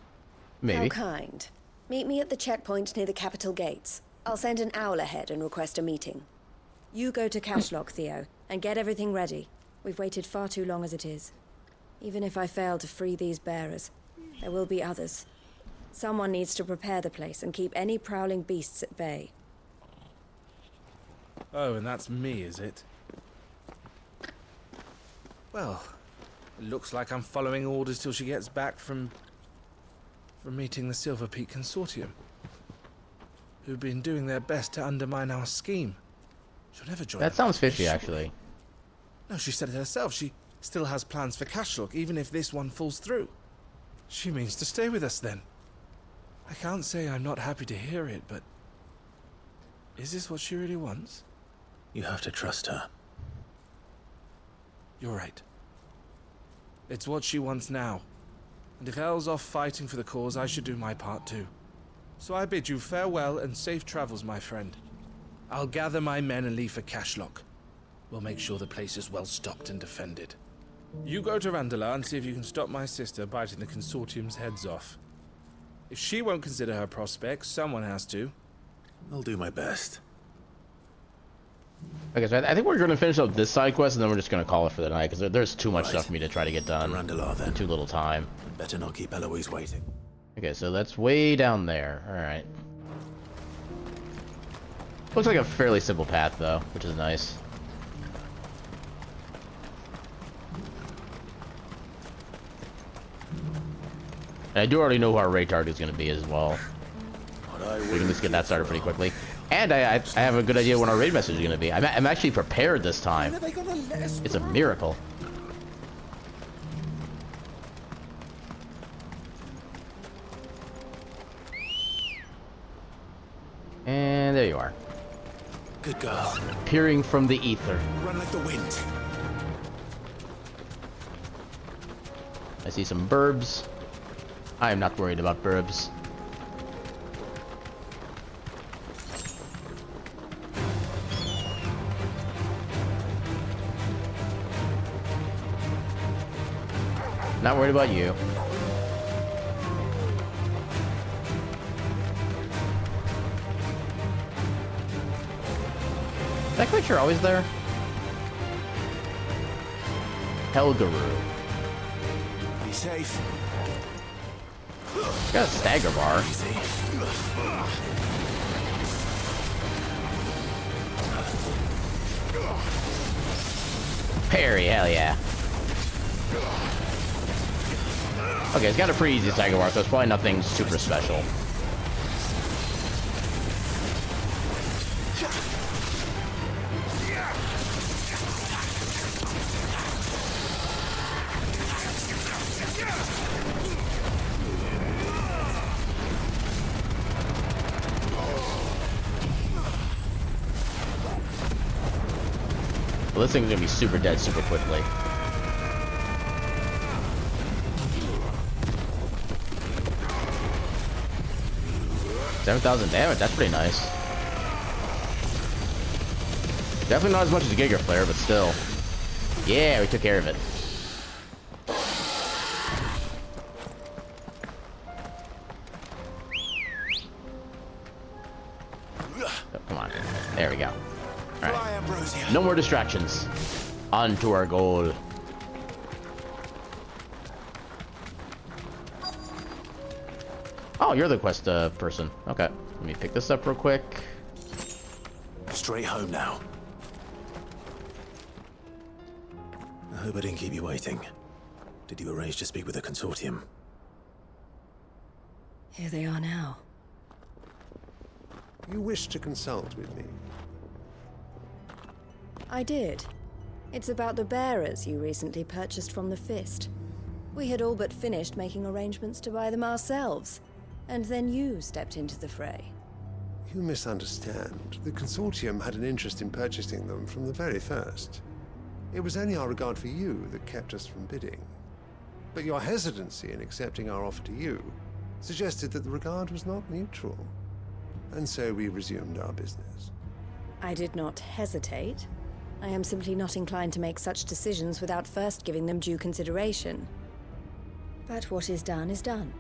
Maybe. How kind. Meet me at the checkpoint near the capital gates. I'll send an owl ahead and request a meeting. You go to Cashlock, Theo, and get everything ready. We've waited far too long as it is. Even if I fail to free these bearers, there will be others. Someone needs to prepare the place and keep any prowling beasts at bay. Oh, and that's me, is it? Well, it looks like I'm following orders till she gets back from meeting the Silver Peak Consortium, who've been doing their best to undermine our scheme. She'll never join. That sounds fishy, actually. No, she said it herself. She still has plans for Cashlock, even if this one falls through. She means to stay with us then. I can't say I'm not happy to hear it, but is this what she really wants? You have to trust her. You're right. It's what she wants now. And if Elle's off fighting for the cause, I should do my part too. So I bid you farewell and safe travels, my friend. I'll gather my men and leave for Cashlock. We'll make sure the place is well stocked and defended. You go to Randalar and see if you can stop my sister biting the Consortium's heads off. If she won't consider her prospects, someone has to. I'll do my best. Okay, so I think we're going to finish up this side quest, and then we're just going to call it for the night, because there's too much stuff for me to try to get done. Randalar, then. In too little time. Better not keep Eloise waiting. Okay, so that's way down there. Alright. Looks like a fairly simple path, though, which is nice. And I do already know who our raid target is going to be as well. We can just get that started pretty quickly. And I have a good idea when our raid message is going to be. I'm actually prepared this time. It's a miracle. And there you are. Good girl. Peering from the ether. Run like the wind. I see some burbs. I am not worried about burbs. Not worried about you. Is that creature always there? Helgaroo. Be safe. Got a stagger bar. Parry, hell yeah. Okay, it's got a pretty easy stagger bar, so it's probably nothing super special. Well, this thing's gonna be super dead super quickly. $7,000 damage, that's pretty nice. Definitely not as much as a Giga Flare, but still. Yeah, we took care of it. go. All right. No more distractions. On to our goal. Oh, you're the quest person. Okay. Let me pick this up real quick. Straight home now. I hope I didn't keep you waiting. Did you arrange to speak with the consortium? Here they are now. You wish to consult with me? I did. It's about the bearers you recently purchased from the Fist. We had all but finished making arrangements to buy them ourselves, and then you stepped into the fray. You misunderstand. The consortium had an interest in purchasing them from the very first. It was only our regard for you that kept us from bidding. But your hesitancy in accepting our offer to you suggested that the regard was not mutual. And so we resumed our business. I did not hesitate. I am simply not inclined to make such decisions without first giving them due consideration. But what is done is done.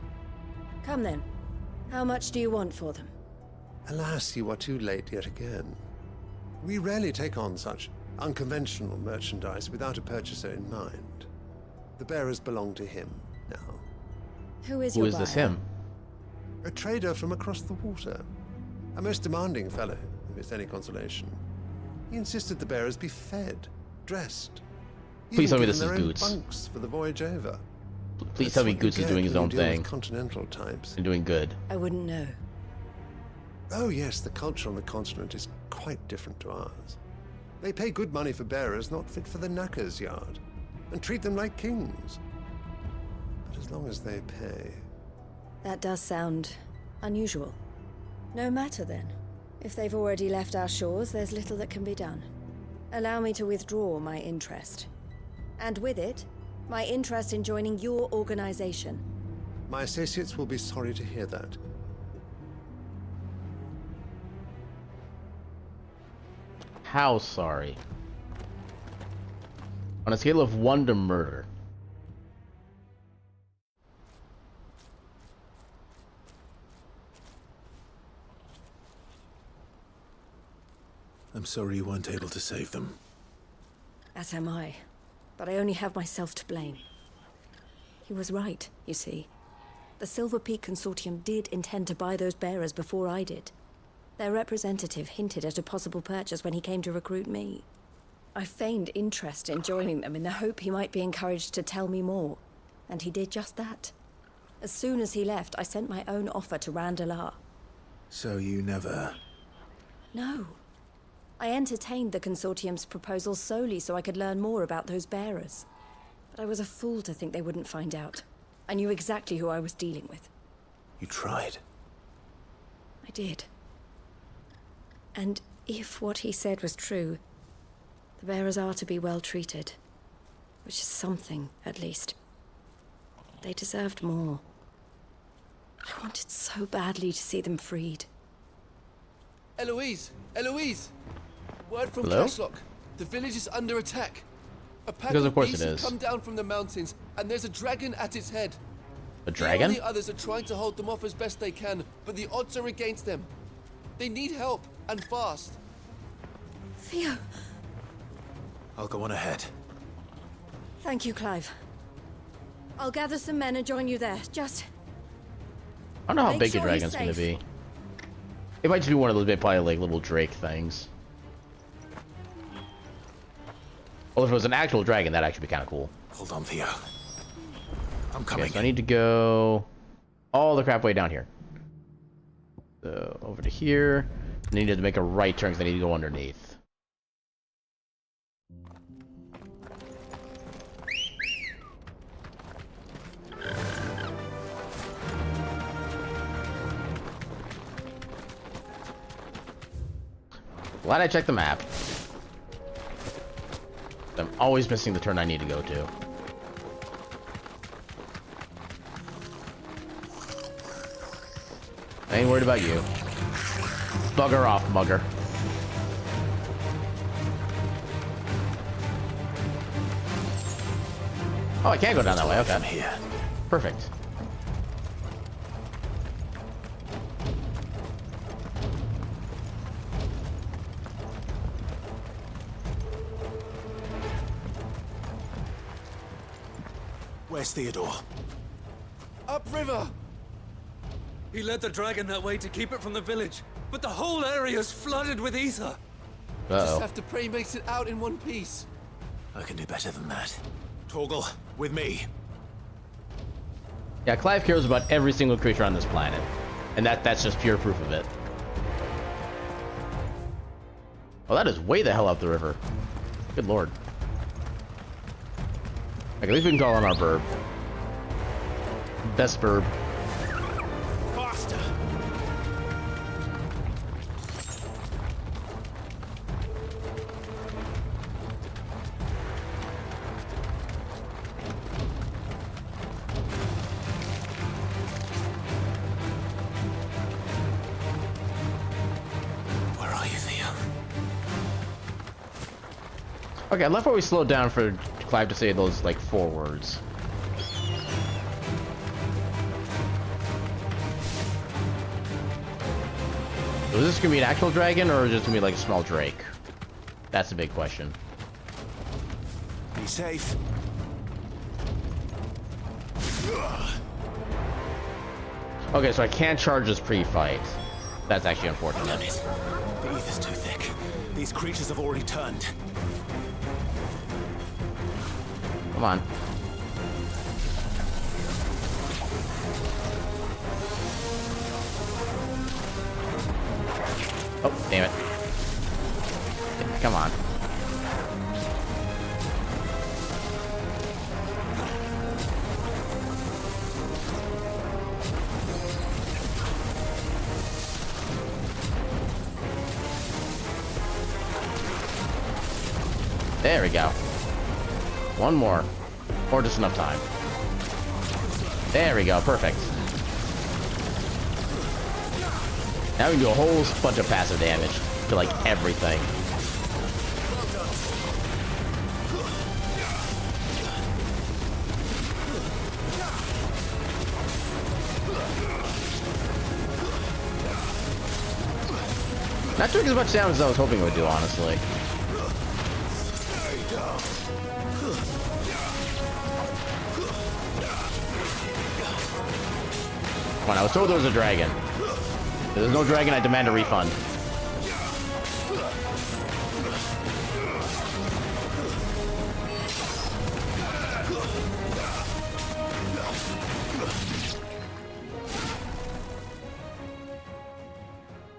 Come then. How much do you want for them? Alas, you are too late yet again. We rarely take on such unconventional merchandise without a purchaser in mind. The bearers belong to him now. Who is your buyer? Who is this him? A trader from across the water. A most demanding fellow, if it's any consolation. He insisted the bearers be fed, dressed. Please tell me even this is given their own Goots. bunks for the voyage over. Please tell me Goots is doing his own thing. Continental types. And doing good. I wouldn't know. Oh yes, the culture on the continent is quite different to ours. They pay good money for bearers not fit for the knacker's yard, and treat them like kings. But as long as they pay... That does sound unusual. No matter then. If they've already left our shores, there's little that can be done. Allow me to withdraw my interest. And with it, my interest in joining your organization. My associates will be sorry to hear that. How sorry? On a scale of 1 to murder. I'm sorry you weren't able to save them. As am I. But I only have myself to blame. He was right, you see. The Silver Peak Consortium did intend to buy those bearers before I did. Their representative hinted at a possible purchase when he came to recruit me. I feigned interest in joining them in the hope he might be encouraged to tell me more, and he did just that. As soon as he left, I sent my own offer to Randalar. So you never... No. I entertained the Consortium's proposal solely so I could learn more about those bearers. But I was a fool to think they wouldn't find out. I knew exactly who I was dealing with. You tried. I did. And if what he said was true, the bearers are to be well treated. Which is something, at least. They deserved more. I wanted so badly to see them freed. Eloise! Eloise! Word from Hello? Cashlock. The village is under attack. A pack Because of course beasts it have is. come down from the mountains, and there's a dragon at its head. A dragon? The others are trying to hold them off as best they can, but the odds are against them. They need help, and fast. Theo! I'll go on ahead. Thank you, Clive. I'll gather some men and join you there. Just... I don't know how Make big sure a he's dragon's gonna safe. be. It might just be one of those probably like little Drake things. Well, if it was an actual dragon, that'd actually be kind of cool. Hold on, Theo. I'm coming. Okay, so I need to go all the crap way down here. So over to here. I need to make a right turn because I need to go underneath. Glad I checked the map. I'm always missing the turn I need to go to. I ain't worried about you. Bugger off, mugger. Oh, I can't go down that way. Okay. Here. Perfect. Where's Theodore? Upriver! He led the dragon that way to keep it from the village, but the whole area's flooded with ether. Just have to pray he makes it out in one piece. I can do better than that. Torgal, with me. Yeah, Clive cares about every single creature on this planet. And that's just pure proof of it. Oh, that is way the hell up the river. Good lord. Like, at least we can call on our burb. Best burb. Faster! Where are you, Theo? Okay, I left where we slowed down for Clive to say those, like, 4 words. So is this gonna be an actual dragon, or is it just gonna be like a small drake? That's the big question. Be safe. Okay, so I can't charge this pre-fight. That's actually unfortunate. Damn it. The ether's too thick. These creatures have already turned. Come on. Oh, damn it. Come on. There we go. One more. Or just enough time. There we go. Perfect. Now we can do a whole bunch of passive damage to, like, everything. Not doing as much damage as I was hoping it would do, honestly. Come on, I was told there was a dragon. If there's no dragon, I demand a refund.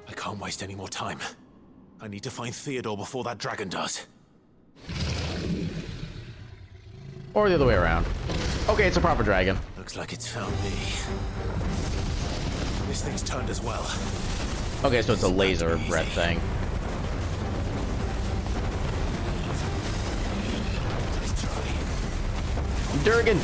I can't waste any more time. I need to find Theodore before that dragon does. Or the other way around. Okay, it's a proper dragon. Looks like it's found me. This thing's turned as well. Okay, so it's a laser breath thing. Durgan!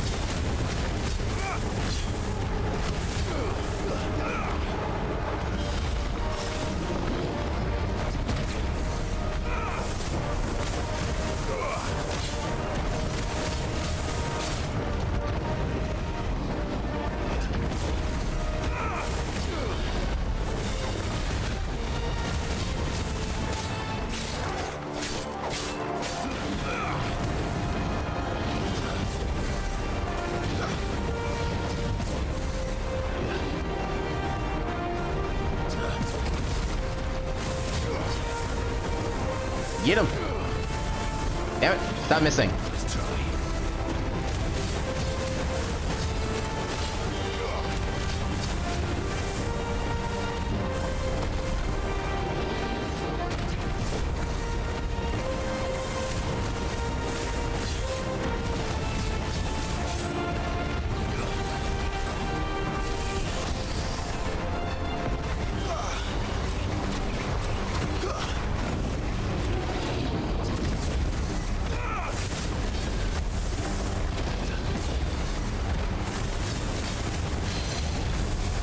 Get him! Damn it, stop missing.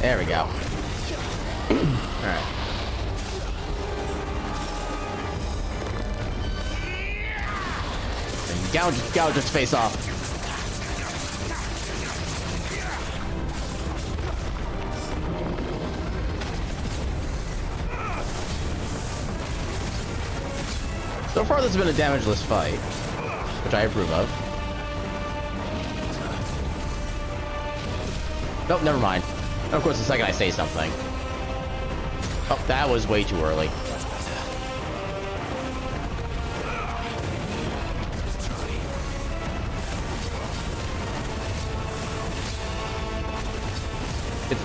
There we go. Alright. And gouge his face off. So far this has been a damageless fight, which I approve of. Nope, never mind. And of course, the second I say something. Oh, that was way too early.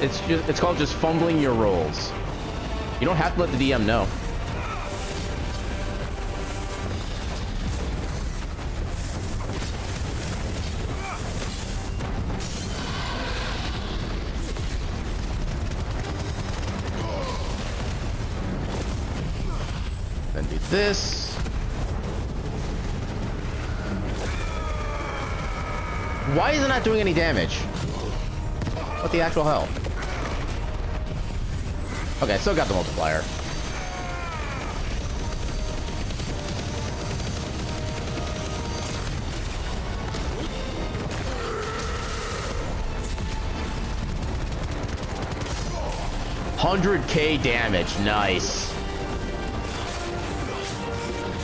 It's called just fumbling your rolls. You don't have to let the DM know. Then do this. Why is it not doing any damage? What the actual hell? Okay, I still got the multiplier. $100K damage, nice.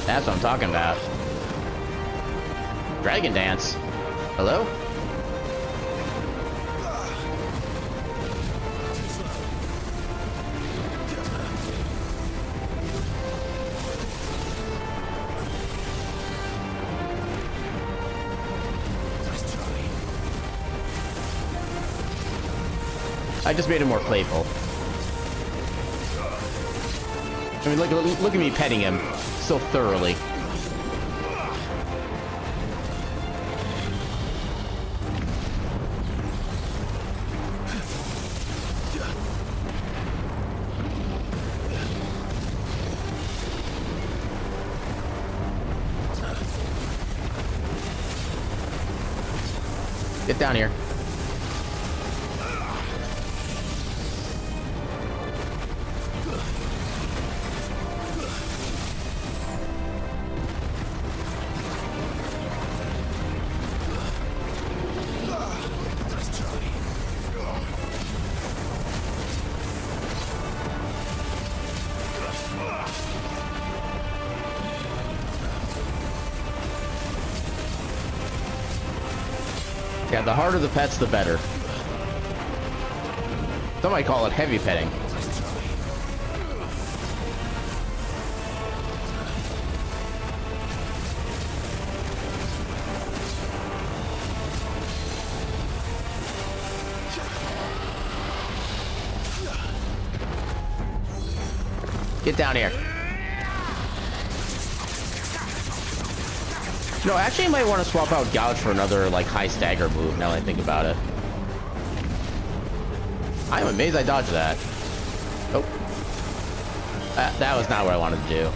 That's what I'm talking about. Dragon Dance. Hello? I just made him more playful. I mean, look at me petting him so thoroughly. Get down here. Yeah, the harder the pets, the better. Some might call it heavy petting. Get down here. No, actually, I might want to swap out Gouge for another, like, high stagger move, now that I think about it. I'm amazed I dodged that. Oh. That was not what I wanted to do.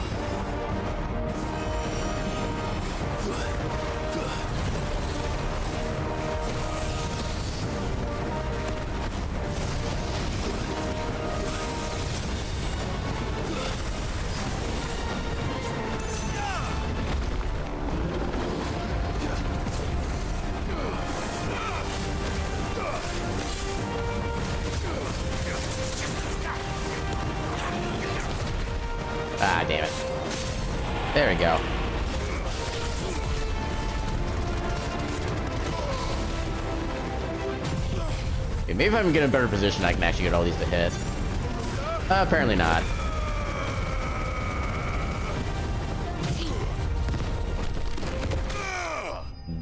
Ah, damn it. There we go. Okay, maybe if I can get in a better position, I can actually get all these to hit. Apparently not.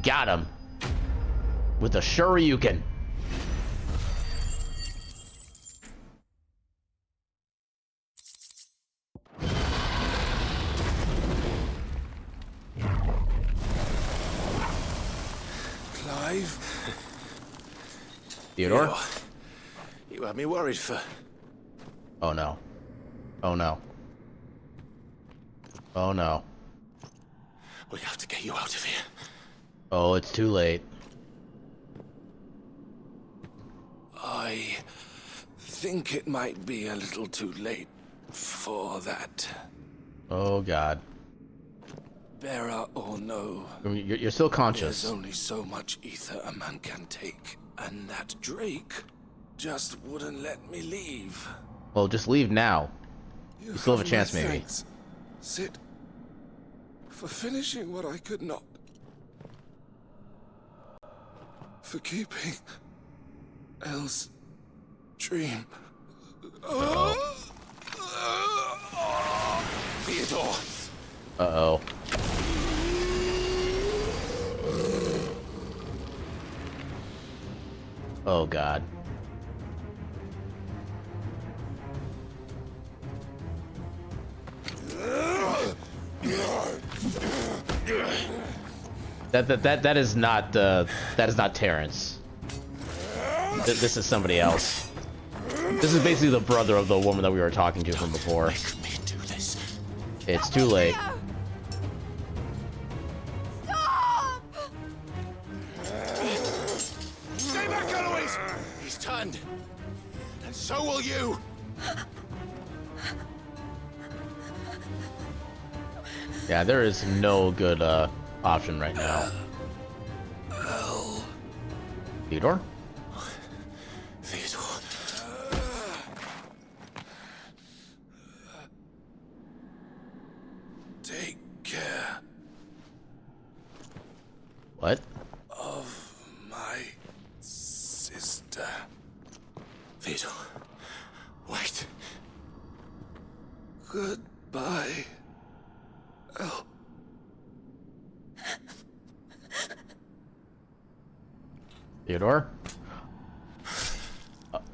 Got him. With a Shoryuken. Theodore? You had me worried for... Oh no. Oh no. Oh no. We have to get you out of here. Oh, it's too late. I think it might be a little too late for that. Oh god. Bearer or no, you're still conscious. There's only so much ether a man can take, and that Drake just wouldn't let me leave. Well, just leave now. You still have a chance, maybe. Thanks, Sid, for finishing what I could not. For keeping else dream. Theodore! Uh-oh. Oh, God. That is not Terrence. This is somebody else. This is basically the brother of the woman that we were talking to from before. It's too late. Stay back, Eloise! He's turned. And so will you! Yeah, there is no good option right now. Theodore? Theodore. Take care What? of my sister. Theodore. Wait. Goodbye. Oh. Theodore?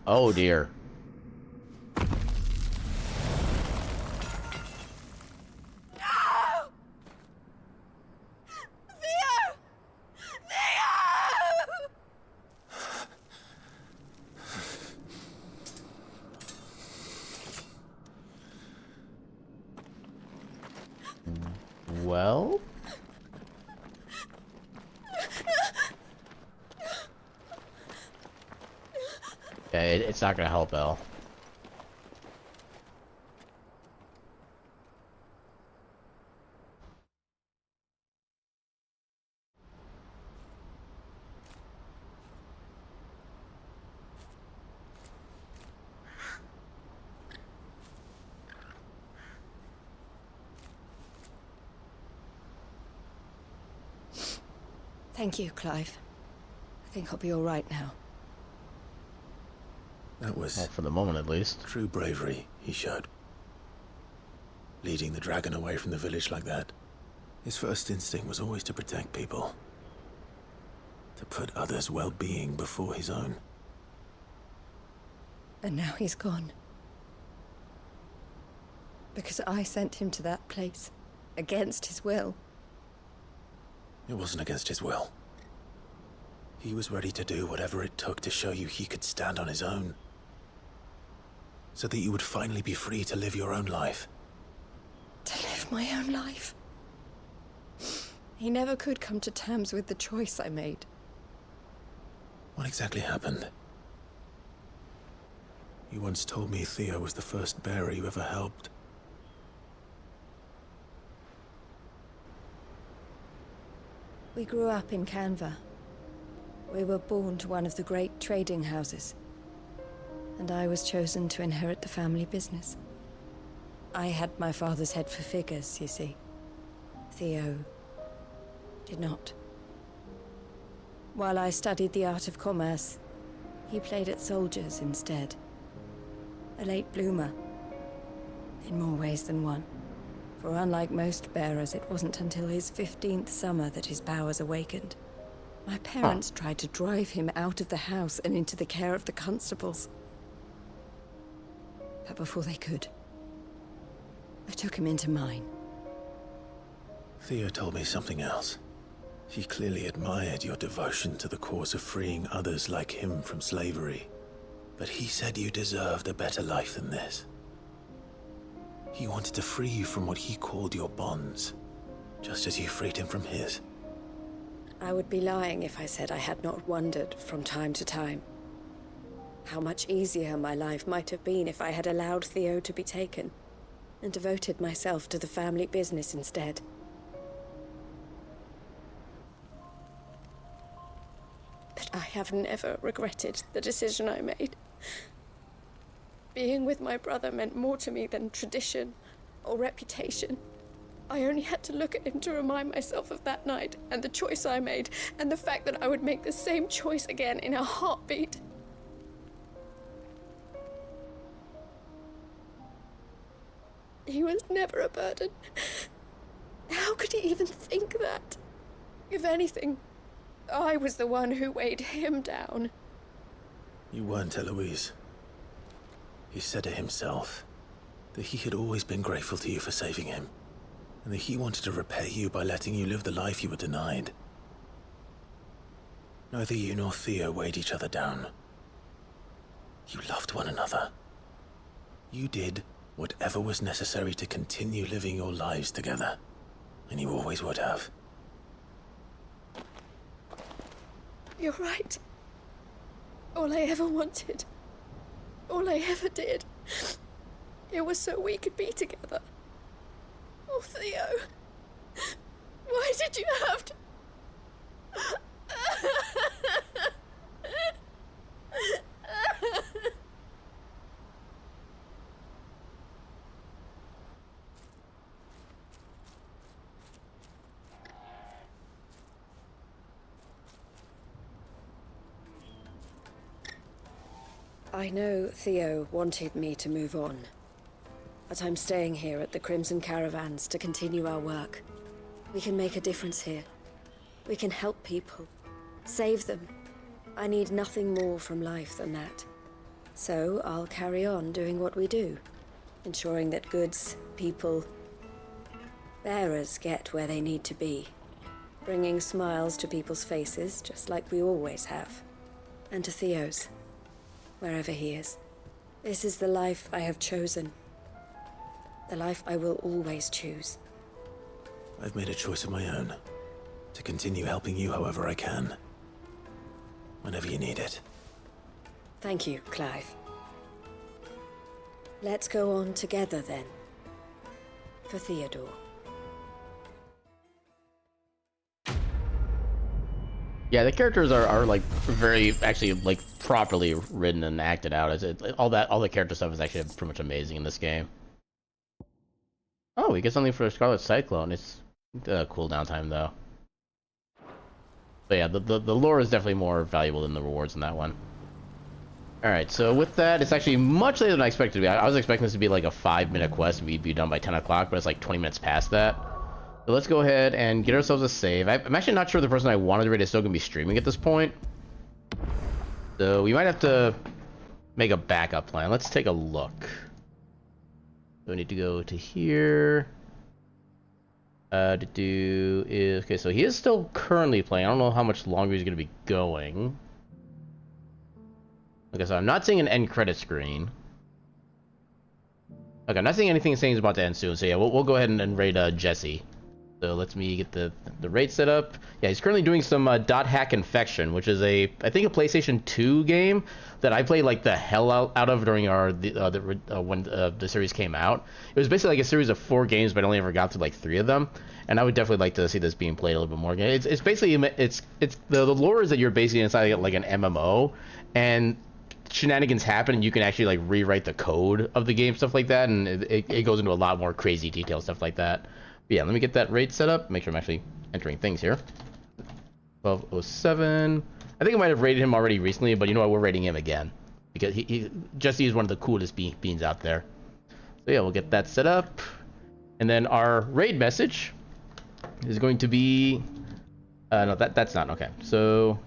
Oh dear. Well? Okay, it's not gonna help, Elle. Thank you, Clive. I think I'll be all right now. That was, well, for the moment at least, true bravery he showed. Leading the dragon away from the village like that. His first instinct was always to protect people. To put others' well-being before his own. And now he's gone. Because I sent him to that place, against his will. It wasn't against his will. He was ready to do whatever it took to show you he could stand on his own. So that you would finally be free to live your own life. To live my own life? He never could come to terms with the choice I made. What exactly happened? You once told me Theo was the first bearer you ever helped. We grew up in Canva. We were born to one of the great trading houses. And I was chosen to inherit the family business. I had my father's head for figures, you see. Theo did not. While I studied the art of commerce, he played at soldiers instead. A late bloomer, in more ways than one. For unlike most bearers, it wasn't until his 15th summer that his powers awakened. My parents tried to drive him out of the house and into the care of the constables. But before they could, I took him into mine. Theo told me something else. He clearly admired your devotion to the cause of freeing others like him from slavery. But he said you deserved a better life than this. He wanted to free you from what he called your bonds, just as you freed him from his. I would be lying if I said I had not wondered from time to time how much easier my life might have been if I had allowed Theo to be taken and devoted myself to the family business instead. But I have never regretted the decision I made. Being with my brother meant more to me than tradition or reputation. I only had to look at him to remind myself of that night and the choice I made and the fact that I would make the same choice again in a heartbeat. He was never a burden. How could he even think that? If anything, I was the one who weighed him down. You weren't, Eloise. He said it himself, that he had always been grateful to you for saving him, and that he wanted to repay you by letting you live the life you were denied. Neither you nor Theo weighed each other down. You loved one another. You did whatever was necessary to continue living your lives together, and you always would have. You're right. All I ever wanted, all I ever did, it was so we could be together. Oh, Theo, why did you have to... I know Theo wanted me to move on, but I'm staying here at the Crimson Caravans to continue our work. We can make a difference here. We can help people, save them. I need nothing more from life than that. So I'll carry on doing what we do, ensuring that goods, people, bearers get where they need to be, bringing smiles to people's faces just like we always have, and to Theo's. Wherever he is. This is the life I have chosen. The life I will always choose. I've made a choice of my own, to continue helping you however I can. Whenever you need it. Thank you, Clive. Let's go on together then. For Theodore. Yeah, the characters are like very actually like properly written and acted out. All the character stuff is actually pretty much amazing in this game. Oh, we get something for Scarlet Cyclone. It's cooldown time though. But yeah, the lore is definitely more valuable than the rewards in that one. All right, so with that, it's actually much later than I expected to be. I was expecting this to be like a 5-minute quest and we'd be done by 10 o'clock, but it's like 20 minutes past that. So let's go ahead and get ourselves a save. I'm actually not sure the person I wanted to raid is still going to be streaming at this point. So we might have to make a backup plan. Let's take a look. So we need to go to here. Okay, so he is still currently playing. I don't know how much longer he's going to be going. Okay, so I'm not seeing an end credit screen. Okay, I'm not seeing anything saying he's about to end soon. So yeah, we'll go ahead and raid Jesse. So let me get the raid set up. Yeah, he's currently doing some .hack Infection, which is I think a PlayStation 2 game that I played like the hell out of during when the series came out. It was basically like a series of 4 games, but I only ever got through like 3 of them. And I would definitely like to see this being played a little bit more. It's basically the lore is that you're basically inside like an MMO, and shenanigans happen, and you can actually like rewrite the code of the game, stuff like that, and it goes into a lot more crazy detail, stuff like that. But yeah, let me get that raid set up. Make sure I'm actually entering things here. 1207. I think I might have raided him already recently, but you know what? We're raiding him again because Jesse is one of the coolest beans out there. So yeah, we'll get that set up, and then our raid message is going to be no, that's not okay. So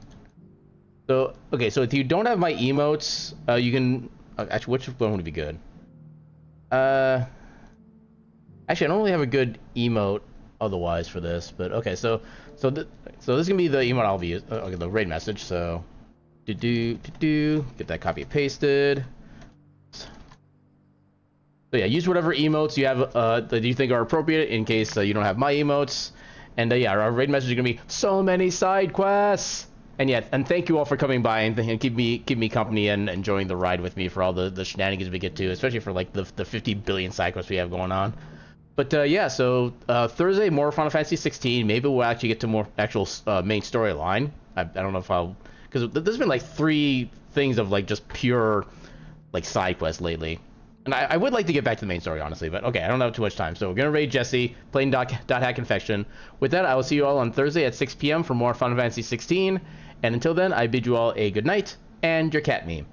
okay, so if you don't have my emotes, you can actually, which one would be good? Actually, I don't really have a good emote otherwise for this, but okay, so this is gonna be the emote I'll be using. Okay, the raid message. So get that copy pasted. So yeah, use whatever emotes you have that you think are appropriate in case you don't have my emotes. And yeah, our raid message is gonna be so many side quests. And yeah, and thank you all for coming by and keep me company and enjoying the ride with me for all the shenanigans we get to, especially for like the 50 billion side quests we have going on. But yeah, so Thursday, more Final Fantasy 16. Maybe we'll actually get to more actual main storyline. I don't know if I'll, because there's been like 3 things of like just pure like side quests lately. And I would like to get back to the main story, honestly, but okay, I don't have too much time. So we're going to raid Jesse, playing .hack Infection. With that, I will see you all on Thursday at 6 p.m. for more Final Fantasy 16. And until then, I bid you all a good night, and your cat meme.